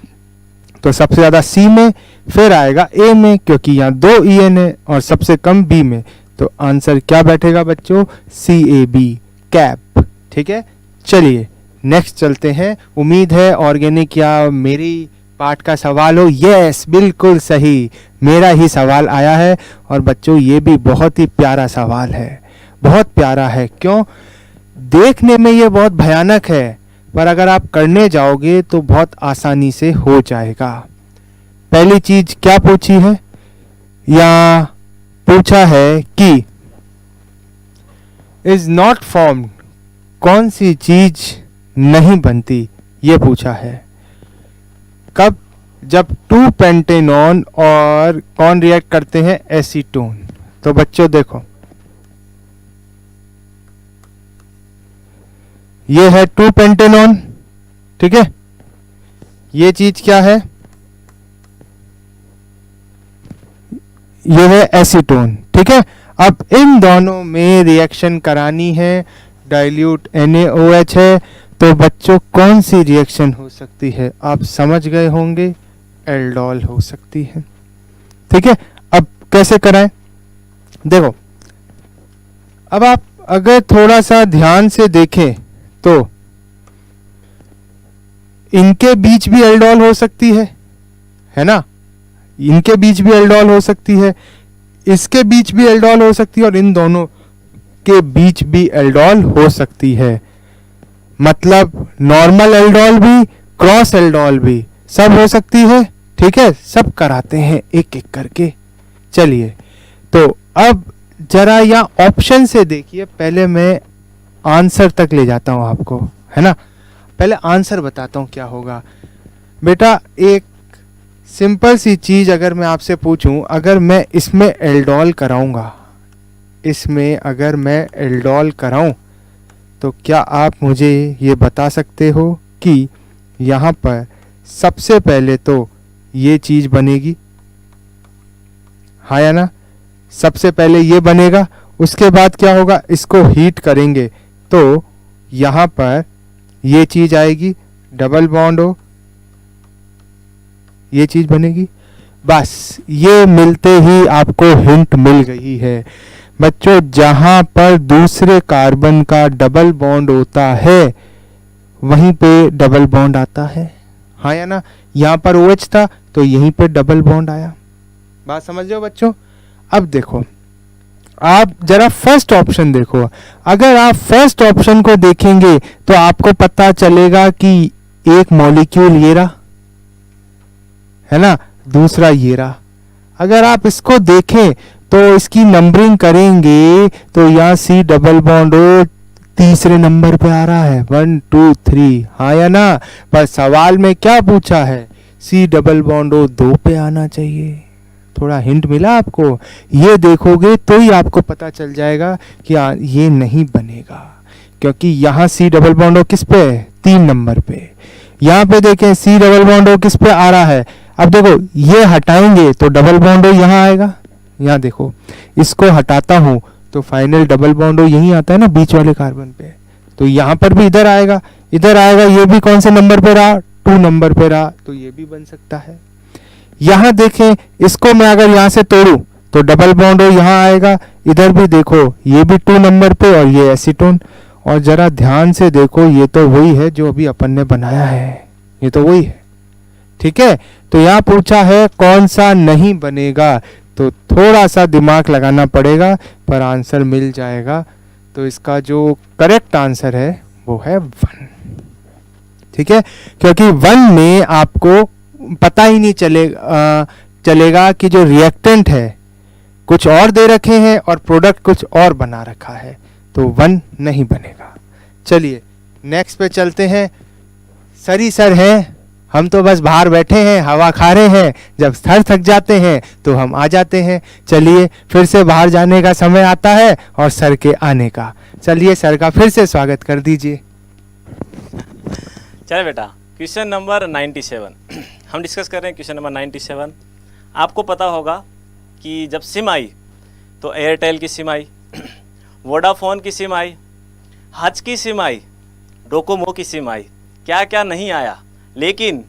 [SPEAKER 3] तो सबसे ज़्यादा C में, फिर आएगा A में, क्योंकि यहाँ 2 EN है, और सबसे कम B में। तो आंसर क्या बैठेगा बच्चों? CAB cap. ठीक है, चलिए नेक्स्ट चलते हैं। उम्मीद है ऑर्गेनिक या मेरी पार्ट का सवाल हो। यस, बिल्कुल सही, मेरा ही सवाल आया है। और बच्चों ये भी बहुत ही प्यारा सवाल है, बहुत प्यारा है। क्यों? देखने में ये बहुत भयानक है, पर अगर आप करने जाओगे तो बहुत आसानी से हो जाएगा। पहली चीज क्या पूछी है? या पूछा है कि इज नॉट फॉर्म्ड, कौन सी चीज नहीं बनती, ये पूछा है। कब? जब 2 पेंटेनॉन और कौन रिएक्ट करते हैं? एसीटोन। तो बच्चों देखो, ये है 2 पेंटेनॉन, ठीक है, ये चीज क्या है, ये है एसीटोन, ठीक है। अब इन दोनों में रिएक्शन करानी है, डाइल्यूट NaOH है, तो बच्चों कौन सी रिएक्शन हो सकती है, आप समझ गए होंगे, एल्डोल हो सकती है, ठीक है। अब कैसे कराएं, देखो, अब आप अगर थोड़ा सा ध्यान से देखें तो इनके बीच भी एल्डोल हो सकती है ना, इनके बीच भी एल्डोल हो सकती है, इसके बीच भी एल्डोल हो सकती है, और इन दोनों के बीच भी एल्डोल हो सकती है। मतलब नॉर्मल एल्डोल भी, क्रॉस एल्डोल भी, सब हो सकती है, ठीक है। सब कराते हैं एक एक करके। चलिए, तो अब जरा यहाँ ऑप्शन से देखिए, पहले मैं आंसर तक ले जाता हूँ आपको, है ना। पहले आंसर बताता हूँ क्या होगा। बेटा, एक सिंपल सी चीज अगर मैं आपसे पूछूं, अगर मैं इसमें एल्डोल कराऊंगा, इसमें अगर मैं एल्डोल कराऊं, तो क्या आप मुझे ये बता सकते हो कि यहाँ पर सबसे पहले तो ये चीज बनेगी, हाँ या ना, सबसे पहले ये बनेगा, उसके बाद क्या होगा, इसको हीट करेंगे तो यहाँ पर ये चीज आएगी, डबल बॉन्ड हो, ये चीज बनेगी। बस ये मिलते ही आपको हिंट मिल गई है बच्चों, जहां पर दूसरे कार्बन का डबल बॉन्ड होता है वहीं पे डबल बॉन्ड आता है, हाँ या ना। यहाँ पर OH था तो यहीं पे डबल बॉन्ड आया, बात समझ रहे हो बच्चों। अब देखो, आप जरा फर्स्ट ऑप्शन देखो, अगर आप फर्स्ट ऑप्शन को देखेंगे तो आपको पता चलेगा कि एक मॉलिक्यूल ये रहा, है ना, दूसरा ये रहा। अगर आप इसको देखें तो इसकी नंबरिंग करेंगे तो यहाँ C डबल बॉन्ड O तीसरे नंबर पे आ रहा है, 1 2 3, हाँ या ना। पर सवाल में क्या पूछा है, C डबल बॉन्ड O 2 पे आना चाहिए। थोड़ा हिंट मिला आपको, ये देखोगे तो ही आपको पता चल जाएगा कि ये नहीं बनेगा, क्योंकि यहाँ C डबल बॉन्ड O किस पे है, 3 नंबर पे। यहाँ पे देखें C डबल बॉन्ड O किस पे आ रहा है, अब देखो ये हटाएंगे तो डबल बॉन्ड O यहाँ आएगा, यहाँ देखो इसको हटाता हूं तो फाइनल डबल बॉन्ड यही आता है ना बीच वाले कार्बन पे, तो यहाँ पर भी इधर आएगा, इधर आएगा, ये भी कौन से नंबर पे रहा, 2 नंबर पे रहा, तो ये भी बन सकता है। यहाँ देखें, इसको मैं अगर यहाँ से तोड़ूं तो डबल बॉन्ड यहाँ आएगा, इधर भी देखो ये भी 2 नंबर पे और ये एसीटोन, और जरा ध्यान से देखो ये तो वही है जो अभी अपन ने बनाया है, ये तो वही है, ठीक है। तो यहाँ पूछा है कौन सा नहीं बनेगा, तो थोड़ा सा दिमाग लगाना पड़ेगा पर आंसर मिल जाएगा। तो इसका जो करेक्ट आंसर है वो है 1, ठीक है, क्योंकि 1 में आपको पता ही नहीं चलेगा कि जो रिएक्टेंट है कुछ और दे रखे हैं और प्रोडक्ट कुछ और बना रखा है, तो 1 नहीं बनेगा। चलिए नेक्स्ट पे चलते हैं। सर सर हैं, हम तो बस बाहर बैठे हैं, हवा खा रहे हैं, जब सर थक जाते हैं तो हम आ जाते हैं। चलिए फिर से बाहर जाने का समय आता है और सर के आने का। चलिए सर का फिर से स्वागत कर दीजिए।
[SPEAKER 2] चलिए बेटा, क्वेश्चन नंबर 97 हम डिस्कस कर रहे हैं। क्वेश्चन नंबर 97, आपको पता होगा कि जब सिम आई तो एयरटेल की सिम आई, वोडाफोन की सिम आई, हच की सिम आई, डोकोमो की सिम आई, क्या क्या नहीं आया, लेकिन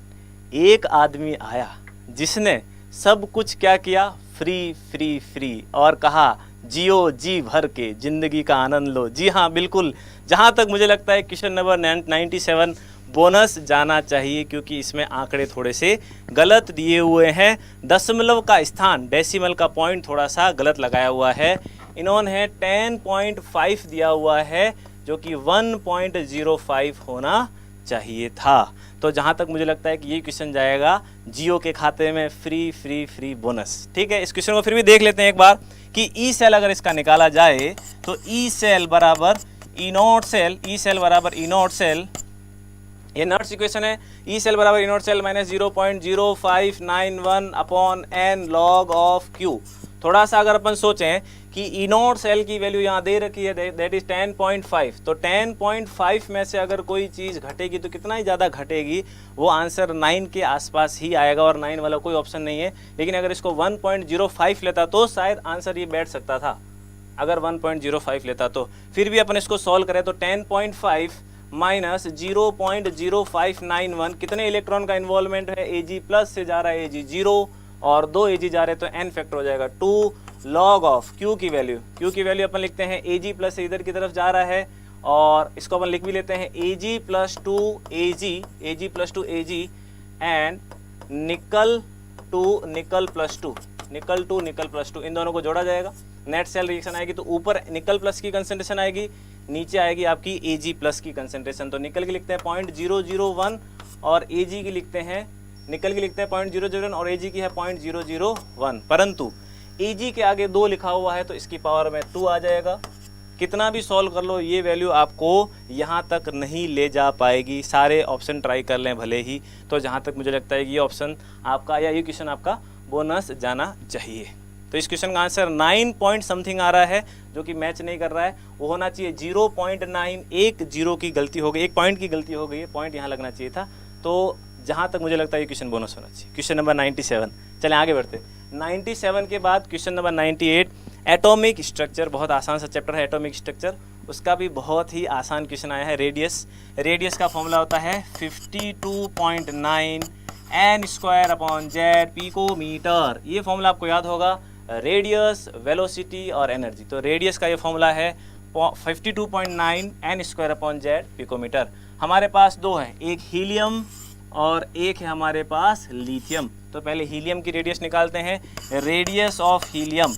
[SPEAKER 2] एक आदमी आया जिसने सब कुछ क्या किया, फ्री फ्री फ्री, और कहा जियो जी भर के, जिंदगी का आनंद लो। जी हाँ बिल्कुल, जहाँ तक मुझे लगता है क्वेश्चन नंबर 97 बोनस जाना चाहिए, क्योंकि इसमें आंकड़े थोड़े से गलत दिए हुए हैं। दशमलव का स्थान, डेसिमल का पॉइंट थोड़ा सा गलत लगाया हुआ है। इन्होंने 10.5 दिया हुआ है जो कि 1.05 होना चाहिए था। तो जहाँ तक मुझे लगता है कि ये क्वेश्चन जाएगा जियो के खाते में, फ्री फ्री फ्री बोनस। ठीक है, इस क्वेश्चन को फिर भी देख लेते हैं एक बार कि ई सेल अगर इसका निकाला जाए तो ई सेल बराबर E naught cell, E cell बराबर ई नॉट सेल, ये नॉट्स इक्वेशन है। ई सेल बराबर E naught cell minus 0.0591 upon n log of Q. थोड़ा सा अगर अपन सोचें कि ई नॉट सेल की वैल्यू यहाँ दे रखी है, दैट इज 10.5, तो 10.5 में से अगर कोई चीज़ घटेगी तो कितना ही ज़्यादा घटेगी, वो आंसर 9 के आसपास ही आएगा, और 9 वाला कोई ऑप्शन नहीं है। लेकिन अगर इसको 1.05 लेता तो शायद आंसर ये बैठ सकता था, अगर 1.05 लेता तो। फिर भी अपन इसको सॉल्व करें तो 10.5 माइनस 0.0591, कितने इलेक्ट्रॉन का इन्वॉल्वमेंट है, Ag प्लस से जा रहा है Ag 0 और 2 Ag जा रहे हैं तो n फैक्टर हो जाएगा 2 log ऑफ Q की वैल्यू अपन लिखते हैं Ag प्लस से इधर की तरफ जा रहा है, और इसको अपन लिख भी लेते हैं Ag plus 2 Ag and nickel plus 2, इन दोनों को जोड़ा जाएगा, नेट सेल रिएक्शन आएगी तो ऊपर निकल प्लस की कंसेंट्रेशन आएगी, नीचे आएगी आपकी Ag प्लस की कंसेंट्रेशन। तो निकल की लिखते हैं 0.001 और Ag की लिखते हैं, निकल की लिखते हैं 0.001 और Ag की है 0.001, परंतु Ag के आगे 2 लिखा हुआ है तो इसकी पावर में 2 आ जाएगा। कितना भी सॉल्व कर लो ये वैल्यू आपको यहाँ तक नहीं ले जा पाएगी, सारे ऑप्शन ट्राई कर लें भले ही। तो जहाँ तक मुझे लगता है कि ये ऑप्शन आपका या ये क्वेश्चन आपका बोनस जाना चाहिए। तो इस क्वेश्चन का आंसर 9 पॉइंट समथिंग आ रहा है, जो कि मैच नहीं कर रहा है, वो होना चाहिए 0.910 की गलती हो गई, 1 पॉइंट की गलती हो गई है, पॉइंट यहाँ लगना चाहिए था। तो जहाँ तक मुझे लगता है ये क्वेश्चन बोनस होना चाहिए। क्वेश्चन नंबर 97, चलें आगे बढ़ते। 97 के बाद क्वेश्चन नंबर 98, एटॉमिक स्ट्रक्चर, बहुत आसान सा चैप्टर है एटॉमिक स्ट्रक्चर, उसका भी बहुत ही आसान क्वेश्चन आया है। रेडियस का फॉर्मूला होता है 52.9 n² पिकोमीटर। ये फॉर्मूला आपको याद होगा, रेडियस, वेलोसिटी और एनर्जी। तो रेडियस का ये फॉर्मूला है 52.9 n² पिकोमीटर। हमारे पास 2 हैं, एक हीलियम और एक है हमारे पास लिथियम। तो पहले हीलियम की रेडियस निकालते हैं। Radius of helium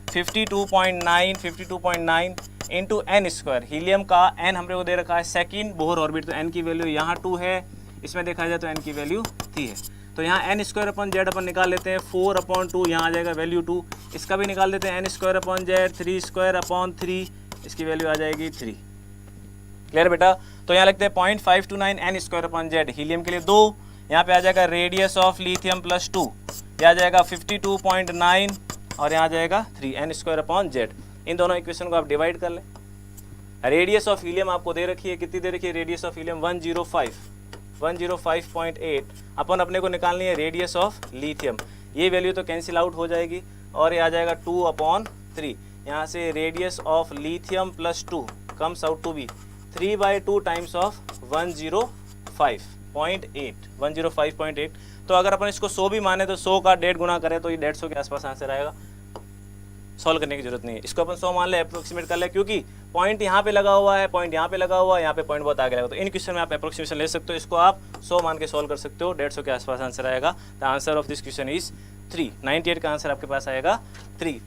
[SPEAKER 2] 52.9 into n²। Helium का n हमरे को दे रखा है सेकेंड बोहर ऑर्बिट, तो n की वैल्यू यहाँ 2 है, इसमें देखा जाए तो n की वैल्यू 3 है। तो यहाँ n² अपन निकाल लेते हैं, 4/2 यहाँ आ जाएगा वैल्यू 2। इसका भी निकाल देते हैं n² 3/3, इसकी वैल्यू आ जाएगी 3। क्लियर बेटा? तो यहाँ लगते हैं 0.529 n² हीलियम के लिए 2, यहाँ पे आ जाएगा रेडियस ऑफ लिथियम प्लस 2, यह आ जाएगा 52.9 और यहाँ आ जाएगा 3 n²। इन दोनों इक्वेशन को आप डिवाइड कर लें। रेडियस ऑफ हीलियम आपको दे रखी है, कितनी दे रखी है रेडियस ऑफ हीलियम, 105.8। अपन अपने को निकालनी है रेडियस ऑफ लिथियम, ये वैल्यू तो कैंसिल आउट हो जाएगी और ये आ जाएगा 2/3। यहाँ से radius of lithium plus 2 comes out to be 3/2 times of 105.8। तो अगर अपन इसको 100 भी माने तो 100 का 1.5 गुना करें तो ये 150 के आसपास आंसर आएगा। सॉल्व करने की जरूरत नहीं है, इसको अपन 100 मान ले, अप्रोक्सीमेट कर ले, क्योंकि पॉइंट यहाँ पे लगा हुआ है, पॉइंट यहाँ पे लगा हुआ है, यहाँ पे पॉइंट बहुत आगे लगा। तो इन क्वेश्चन में आप अप्रोक्सीमेशन ले सकते हो, इसको आप 100 मान के सॉल्व कर सकते हो, 150 के आसपास आंसर आएगा। The answer of this question is 3। 98 का आंसर आपके पास आएगा 3।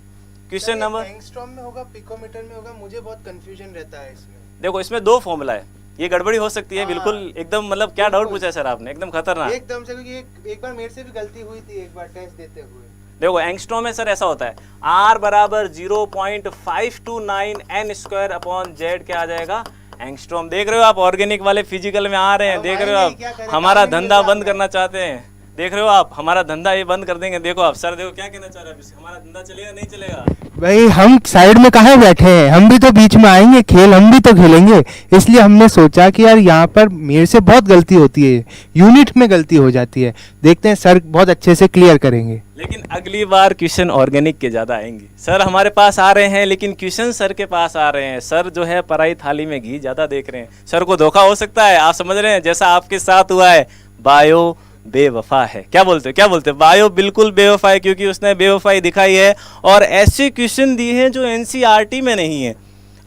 [SPEAKER 2] क्वेश्चन नंबर,
[SPEAKER 1] एंगस्ट्रॉम में होगा, पिकोमीटर में होगा, मुझे बहुत कंफ्यूजन रहता है इसमें।
[SPEAKER 2] देखो इसमें 2 फॉर्मूला है, ये गड़बड़ी हो सकती है बिल्कुल एकदम, मतलब क्या डाउट पूछा है सर आपने, एकदम खतरनाक
[SPEAKER 1] एकदम से, क्योंकि एक बार मेरे से भी गलती हुई थी एक बार टेस्ट देते हुए।
[SPEAKER 2] देखो एंगस्ट्रॉम में सर ऐसा होता है, R बराबर 0.529 n²/z क्या आ जाएगा एंगस्ट्रॉम। देख रहे हो आप, ऑर्गेनिक वाले फिजिकल में आ रहे हैं, देख रहे हो आप, हमारा धंधा बंद करना चाहते हैं, देख रहे हो आप, हमारा धंधा ये बंद कर देंगे। देखो आप सर, देखो क्या कहना चाह रहे हैं, हमारा धंधा चलेगा नहीं चलेगा?
[SPEAKER 3] भाई हम साइड में कहाँ बैठे हैं, हम भी तो बीच में आएंगे, खेल हम भी तो खेलेंगे। इसलिए हमने सोचा कि यार यहाँ पर मेरे से बहुत गलती होती है, यूनिट में गलती हो जाती है, देखते हैं सर बहुत अच्छे से क्लियर करेंगे।
[SPEAKER 2] लेकिन अगली बार क्वेश्चन ऑर्गेनिक के ज़्यादा आएंगे। सर हमारे पास आ रहे हैं लेकिन क्वेश्चन सर के पास आ रहे हैं, सर जो है पराई थाली में घी ज़्यादा देख रहे हैं, सर को धोखा हो सकता है, आप समझ रहे हैं, जैसा आपके साथ हुआ है। बायो बेवफा है, क्या बोलते हो? बायो बिल्कुल बेवफा है, क्योंकि उसने बेवफाई दिखाई है और ऐसे क्वेश्चन दिए हैं जो एनसीईआरटी में नहीं है,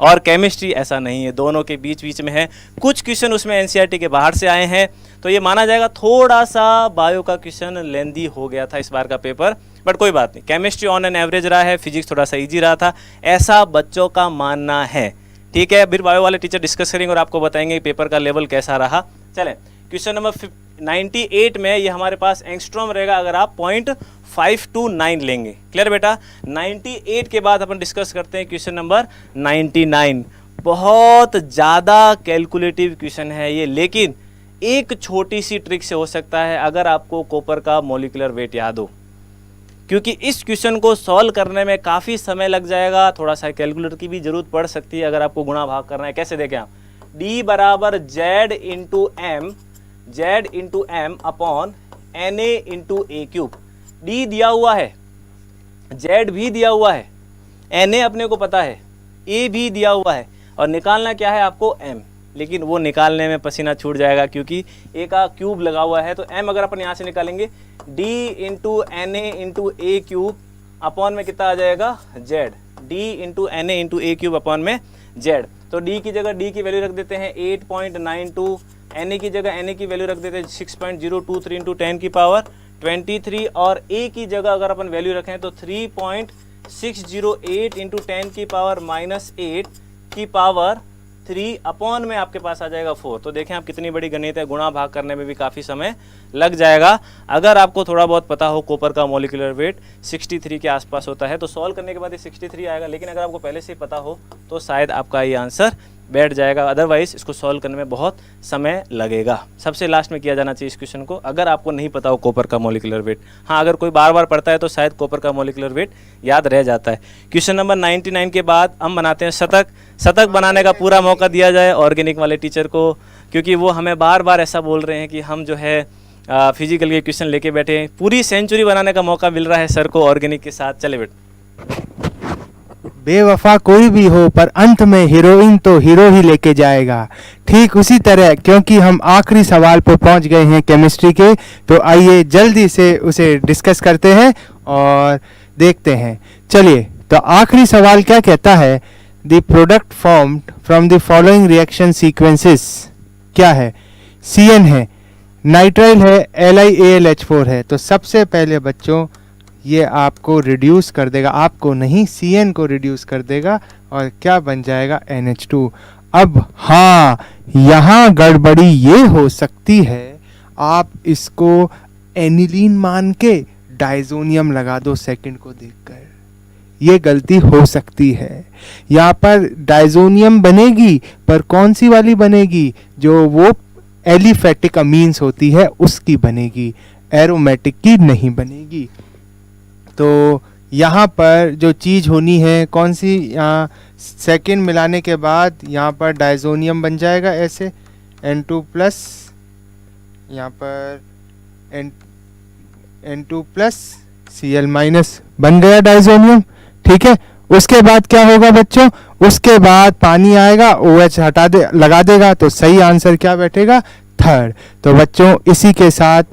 [SPEAKER 2] और केमिस्ट्री ऐसा नहीं है, दोनों के बीच में है। कुछ क्वेश्चन उसमें एनसीईआरटी के बाहर से आए हैं, तो ये माना जाएगा थोड़ा सा बायो का क्वेश्चन लेंदी हो गया था इस बार का पेपर, बट कोई बात नहीं, केमिस्ट्री ऑन एन एवरेज रहा है, फिजिक्स थोड़ा सा ईजी रहा था, ऐसा बच्चों का मानना है। ठीक है, फिर बायो वाले टीचर डिस्कस करेंगे और आपको बताएंगे पेपर का लेवल कैसा रहा। चलें क्वेश्चन नंबर 98 में ये हमारे पास एंगस्ट्रॉम रहेगा अगर आप 0.529 लेंगे। क्लियर बेटा? 98 के बाद अपन डिस्कस करते हैं क्वेश्चन नंबर 99। बहुत ज़्यादा कैलकुलेटिव क्वेश्चन है ये, लेकिन एक छोटी सी ट्रिक से हो सकता है, अगर आपको कॉपर का मॉलिक्यूलर वेट याद हो। क्योंकि इस क्वेश्चन को सॉल्व करने में काफ़ी समय लग जाएगा, थोड़ा सा कैलकुलेटर की भी ज़रूरत पड़ सकती है अगर आपको गुणा भाग करना है। कैसे देखें आप, D बराबर Z into m upon NA into a cube. D दिया हुआ है, Z भी दिया हुआ है, NA अपने को पता है, A भी दिया हुआ है, और निकालना क्या है आपको M, लेकिन वो निकालने में पसीना छूट जाएगा क्योंकि A का क्यूब लगा हुआ है। तो M अगर अपन यहाँ से निकालेंगे D into NA into a cube upon M कितना आ जाएगा Z, D into NA into a cube upon M Z। तो D की जगह D की वैल्यू रख देते हैं 8.92, NA की जगह NA की वैल्यू रख देते हैं 6.023 इंटू 10 की पावर 23, और A की जगह अगर अपन वैल्यू रखें तो 3.608 इंटू 10 की पावर -8 की पावर 3 अपॉन में आपके पास आ जाएगा 4। तो देखें आप कितनी बड़ी गणित है, गुणा भाग करने में भी काफ़ी समय लग जाएगा। अगर आपको थोड़ा बहुत पता हो कॉपर का मॉलिक्यूलर वेट 63 के आसपास होता है, तो सॉल्व करने के बाद ये 63 आएगा, लेकिन अगर आपको पहले से ही पता हो तो शायद आपका ये आंसर बैठ जाएगा, अदरवाइज इसको सॉल्व करने में बहुत समय लगेगा। सबसे लास्ट में किया जाना चाहिए इस क्वेश्चन को, अगर आपको नहीं पता हो कॉपर का मॉलिक्यूलर वेट। हाँ, अगर कोई बार बार पढ़ता है तो शायद कॉपर का मॉलिक्यूलर वेट याद रह जाता है। क्वेश्चन नंबर 99 के बाद हम बनाते हैं शतक। शतक बनाने का पूरा मौका दिया जाए ऑर्गेनिक वाले टीचर को, क्योंकि वो हमें बार बार ऐसा बोल रहे हैं कि हम जो है फिजिकल के क्वेश्चन लेके बैठे हैं। पूरी सेंचुरी बनाने का मौका मिल रहा है सर को ऑर्गेनिक के साथ। चले बेट।
[SPEAKER 3] बेवफा कोई भी हो पर अंत में हीरोइन तो हीरो ही लेके जाएगा। ठीक उसी तरह, क्योंकि हम आखिरी सवाल पर पहुंच गए हैं केमिस्ट्री के, तो आइए जल्दी से उसे डिस्कस करते हैं और देखते हैं। चलिए, तो आखिरी सवाल क्या कहता है, the product formed from the following reaction sequences क्या है। CN है, नाइट्राइल है, LiAlH4 है। तो सबसे पहले बच्चों ये आपको रिड्यूस कर देगा, आपको नहीं CN को रिड्यूस कर देगा, और क्या बन जाएगा NH2। अब हाँ, यहाँ गड़बड़ी ये हो सकती है, आप इसको एनिलीन मान के डाइजोनियम लगा दो सेकंड को देखकर, ये गलती हो सकती है। यहाँ पर डाइजोनियम बनेगी, पर कौन सी वाली बनेगी, जो वो एलिफेटिक अमीन्स होती है उसकी बनेगी, एरोमेटिक की नहीं बनेगी। तो यहाँ पर जो चीज़ होनी है कौन सी, यहाँ सेकेंड मिलाने के बाद यहाँ पर डाइजोनियम बन जाएगा ऐसे, N2 प्लस, यहाँ पर N2 प्लस Cl माइनस बन गया डाइजोनियम। ठीक है, उसके बाद क्या होगा बच्चों, उसके बाद पानी आएगा, OH हटा दे, लगा देगा, तो सही आंसर क्या बैठेगा, थर्ड। तो बच्चों इसी के साथ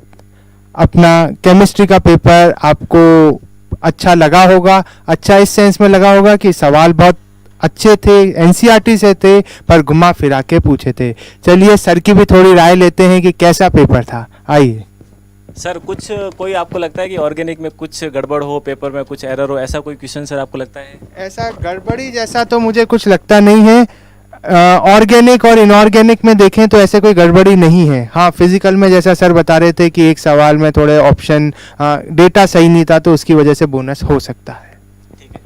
[SPEAKER 3] अपना केमिस्ट्री का पेपर आपको अच्छा लगा होगा। अच्छा इस सेंस में लगा होगा कि सवाल बहुत अच्छे थे, NCERT से थे, पर घुमा फिरा के पूछे थे। चलिए सर की भी थोड़ी राय लेते हैं कि कैसा पेपर था। आइए
[SPEAKER 2] सर, कुछ कोई आपको लगता है कि ऑर्गेनिक में कुछ गड़बड़ हो, पेपर में कुछ एरर हो, ऐसा कोई क्वेश्चन सर आपको लगता है?
[SPEAKER 3] ऐसा गड़बड़ी जैसा तो मुझे कुछ लगता नहीं है। ऑर्गेनिक और इनऑर्गेनिक में देखें तो ऐसे कोई गड़बड़ी नहीं है। हाँ, फिजिकल में जैसा सर बता रहे थे कि एक सवाल में थोड़े ऑप्शन डेटा सही नहीं था, तो उसकी वजह से बोनस हो सकता है।
[SPEAKER 2] ठीक है,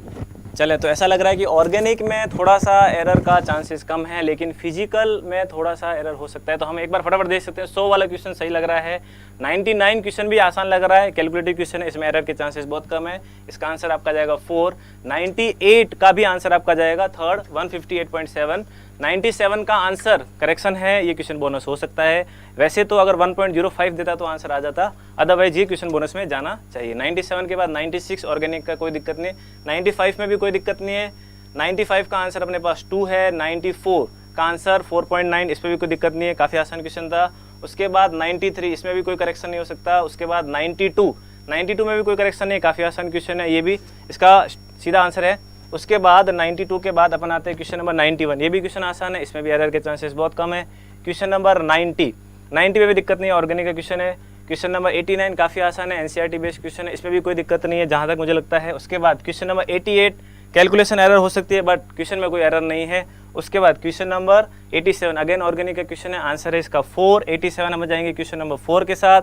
[SPEAKER 2] चले, तो ऐसा लग रहा है कि ऑर्गेनिक में थोड़ा सा एरर का चांसेस कम है, लेकिन फिजिकल में थोड़ा सा एरर हो सकता है। तो हम एक बार फटाफट देख सकते हैं। 100 वाला क्वेश्चन सही लग रहा है, 99 क्वेश्चन भी आसान लग रहा है, कैलकुलेटिव क्वेश्चन है, इसमें एरर के चांसेस बहुत कम है। इसका आंसर आपका जाएगा 4। 98 का भी आंसर आपका जाएगा थर्ड, 158.7। 97 का आंसर करेक्शन है, ये क्वेश्चन बोनस हो सकता है। वैसे तो अगर 1.05 देता तो आंसर आ जाता, अदरवाइज ये क्वेश्चन बोनस में जाना चाहिए। 97 के बाद 96 ऑर्गेनिक का कोई दिक्कत नहीं, 95 में भी कोई दिक्कत नहीं है। 95 का आंसर अपने पास 2 है। 94 का आंसर 4.9, इस पर भी कोई दिक्कत नहीं है, काफ़ी आसान क्वेश्चन था। उसके बाद 93, इसमें भी कोई करेक्शन नहीं हो सकता। उसके बाद 92 में भी कोई करेक्शन नहीं है, काफ़ी आसान क्वेश्चन है, ये भी इसका सीधा आंसर है। उसके बाद 92 के बाद अपन आते हैं क्वेश्चन नंबर 91, ये भी क्वेश्चन आसान है, इसमें भी एरर के चांसेस बहुत कम है। क्वेश्चन नंबर 90 में भी दिक्कत नहीं है, ऑर्गेनिक का क्वेश्चन है। क्वेश्चन नंबर 89 काफ़ी आसान है, NCERT बेस्ड क्वेश्चन है, इसमें भी कोई दिक्कत नहीं है जहाँ तक मुझे लगता है। उसके बाद क्वेश्चन नंबर 88 कैलकुलेशन एरर हो सकती है, बट क्वेश्चन में कोई एरर नहीं है। उसके बाद क्वेश्चन नंबर 87 अगेन ऑर्गेनिक का क्वेश्चन है, आंसर है इसका 4। 87 हम जाएंगे क्वेश्चन नंबर 4 के साथ।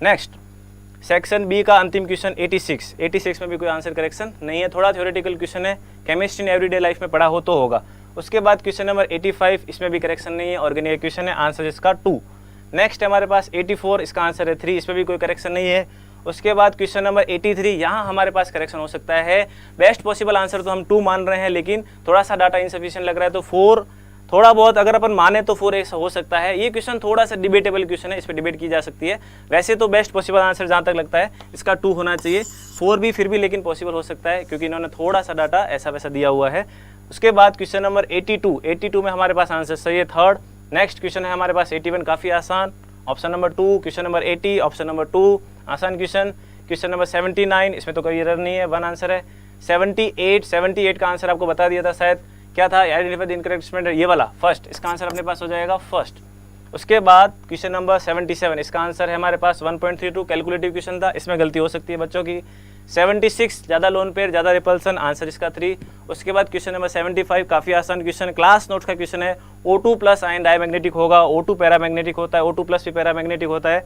[SPEAKER 2] नेक्स्ट सेक्शन बी का अंतिम क्वेश्चन 86 में भी कोई आंसर करेक्शन नहीं है, थोड़ा थ्योरेटिकल क्वेश्चन है, केमिस्ट्री इन एवरीडे लाइफ में पढ़ा हो तो होगा। उसके बाद क्वेश्चन नंबर 85, इसमें भी करेक्शन नहीं है, ऑर्गेनिक क्वेश्चन है, आंसर इसका 2। नेक्स्ट हमारे पास 84, इसका आंसर है 3, इसमें भी कोई करेक्शन नहीं है। उसके बाद क्वेश्चन नंबर 83, यहाँ हमारे पास करेक्शन हो सकता है। बेस्ट पॉसिबल आंसर तो हम 2 मान रहे हैं, लेकिन थोड़ा सा डाटा इनसफिशिएंट लग रहा है, तो 4 थोड़ा बहुत अगर अपन माने तो 4 ऐसा हो सकता है। ये क्वेश्चन थोड़ा सा डिबेटेबल क्वेश्चन है, इस पर डिबेट की जा सकती है। वैसे तो बेस्ट पॉसिबल आंसर जहाँ तक लगता है इसका 2 होना चाहिए, 4 भी फिर भी लेकिन पॉसिबल हो सकता है, क्योंकि इन्होंने थोड़ा सा डाटा ऐसा वैसा दिया हुआ है। उसके बाद क्वेश्चन नंबर 82 में हमारे पास आंसर सही है 3rd। नेक्स्ट क्वेश्चन है हमारे पास 81, काफ़ी आसान, option number 2। Question number 80, option number 2, आसान क्वेश्चन। क्वेश्चन नंबर 79, इसमें तो कोई एरर नहीं है, 1 आंसर है। 78 का आंसर आपको बता दिया था शायद, क्या था, आइडेंटिफाई द इनकरेक्ट स्टेटमेंट, ये वाला फर्स्ट, इसका आंसर अपने पास हो जाएगा फर्स्ट। उसके बाद क्वेश्चन नंबर 77, इसका आंसर है हमारे पास 1.32, कैलकुलेटिव क्वेश्चन था, इसमें गलती हो सकती है बच्चों की। 76, ज़्यादा लोन पेयर ज़्यादा रिपल्सन, आंसर इसका 3। उसके बाद क्वेश्चन नंबर 75, काफ़ी आसान क्वेश्चन, क्लास नोट्स का क्वेश्चन है। O2 प्लस आयन डायमैग्नेटिक होगा, O2 पैरामैग्नेटिक होता है, O2 प्लस भी पैरामैग्नेटिक होता है।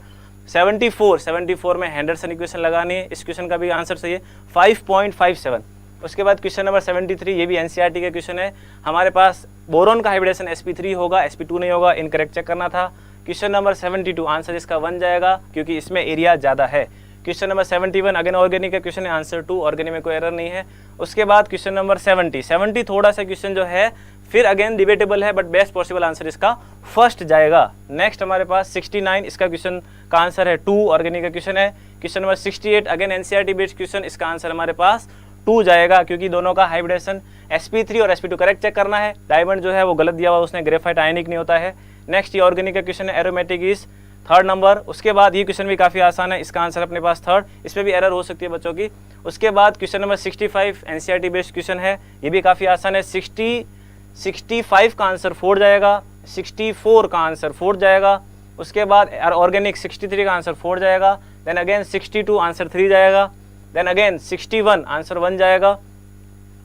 [SPEAKER 2] 74 में हेंडरसन इक्वेशन लगानी है, इस क्वेश्चन का भी आंसर सही है 5.57। उसके बाद क्वेश्चन नंबर 73, ये भी एनसीईआरटी का क्वेश्चन है। हमारे पास बोरोन का हाइब्रिडेशन sp3 होगा, sp2 नहीं होगा, इनकरेक्ट चेक करना था। क्वेश्चन नंबर 72, आंसर इसका 1 जाएगा, क्योंकि इसमें एरिया ज़्यादा है। क्वेश्चन नंबर 71, अगेन ऑर्गेनिक का क्वेश्चन है, आंसर 2, ऑर्गेनिक में कोई एरर नहीं है। उसके बाद क्वेश्चन नंबर 70 थोड़ा सा क्वेश्चन जो है फिर अगेन डिबेटेबल है, बट बेस्ट पॉसिबल आंसर इसका फर्स्ट जाएगा। नेक्स्ट हमारे पास 69, इसका क्वेश्चन का आंसर है 2, ऑर्गेनिक का क्वेश्चन है। Question number 68, again NCERT based question, इसका आंसर हमारे पास 2 जाएगा, क्योंकि दोनों का हाइब्रिडेशन sp3 और sp2 करेक्ट चेक करना है। डायमंड जो है वो गलत दिया हुआ, उसने ग्रेफाइट आयनिक नहीं होता है। नेक्स्ट ये ऑर्गेनिक का क्वेश्चन है, एरोमेटिक इज 3rd नंबर। उसके बाद ये क्वेश्चन भी काफ़ी आसान है, इसका आंसर अपने पास 3rd, इसमें भी एरर हो सकती है बच्चों की। उसके बाद question number 65 NCERT based question है, ये भी काफ़ी आसान है। 65 का आंसर 4 जाएगा, 64 का आंसर 4 जाएगा। उसके बाद ऑर्गेनिक 63 का आंसर 4 जाएगा। देन अगेन 62 आंसर 3 जाएगा। देन अगेन 61 आंसर 1 जाएगा।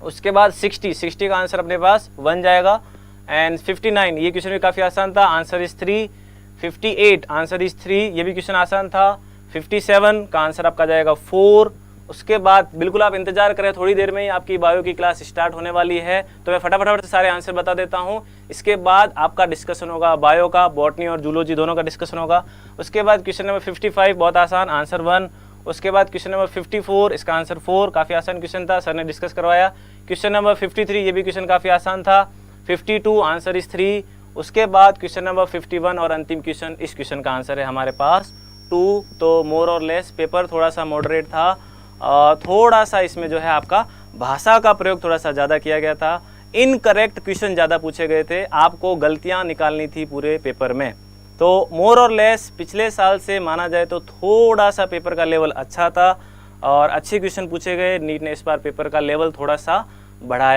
[SPEAKER 2] उसके बाद 60 का आंसर अपने पास 1 जाएगा। एंड 59, ये क्वेश्चन भी काफ़ी आसान था, आंसर इज 3। 58 आंसर इज 3, ये भी क्वेश्चन आसान था। 57 का आंसर आपका जाएगा 4। उसके बाद बिल्कुल आप इंतजार करें, थोड़ी देर में ही आपकी बायो की क्लास स्टार्ट होने वाली है, तो मैं फटाफट से सारे आंसर बता देता हूं। इसके बाद आपका डिस्कशन होगा बायो का, बॉटनी और जूलॉजी दोनों का डिस्कशन होगा। उसके बाद क्वेश्चन नंबर 55 बहुत आसान, आंसर 1। उसके बाद क्वेश्चन नंबर 54, इसका आंसर 4, काफ़ी आसान क्वेश्चन था, सर ने डिस्कस करवाया। क्वेश्चन नंबर 53, ये भी क्वेश्चन काफ़ी आसान था। 52 आंसर इज 3। उसके बाद क्वेश्चन नंबर 51 और अंतिम क्वेश्चन, इस क्वेश्चन का आंसर है हमारे पास 2। तो मोर और लेस पेपर थोड़ा सा मॉडरेट था, थोड़ा सा इसमें जो है आपका भाषा का प्रयोग थोड़ा सा ज़्यादा किया गया था, इनकरेक्ट क्वेश्चन ज़्यादा पूछे गए थे, आपको गलतियाँ निकालनी थी पूरे पेपर में। तो मोर और लेस पिछले साल से माना जाए तो थोड़ा सा पेपर का लेवल अच्छा था और अच्छे क्वेश्चन पूछे गए। नीट ने इस बार पेपर का लेवल थोड़ा सा बढ़ाया।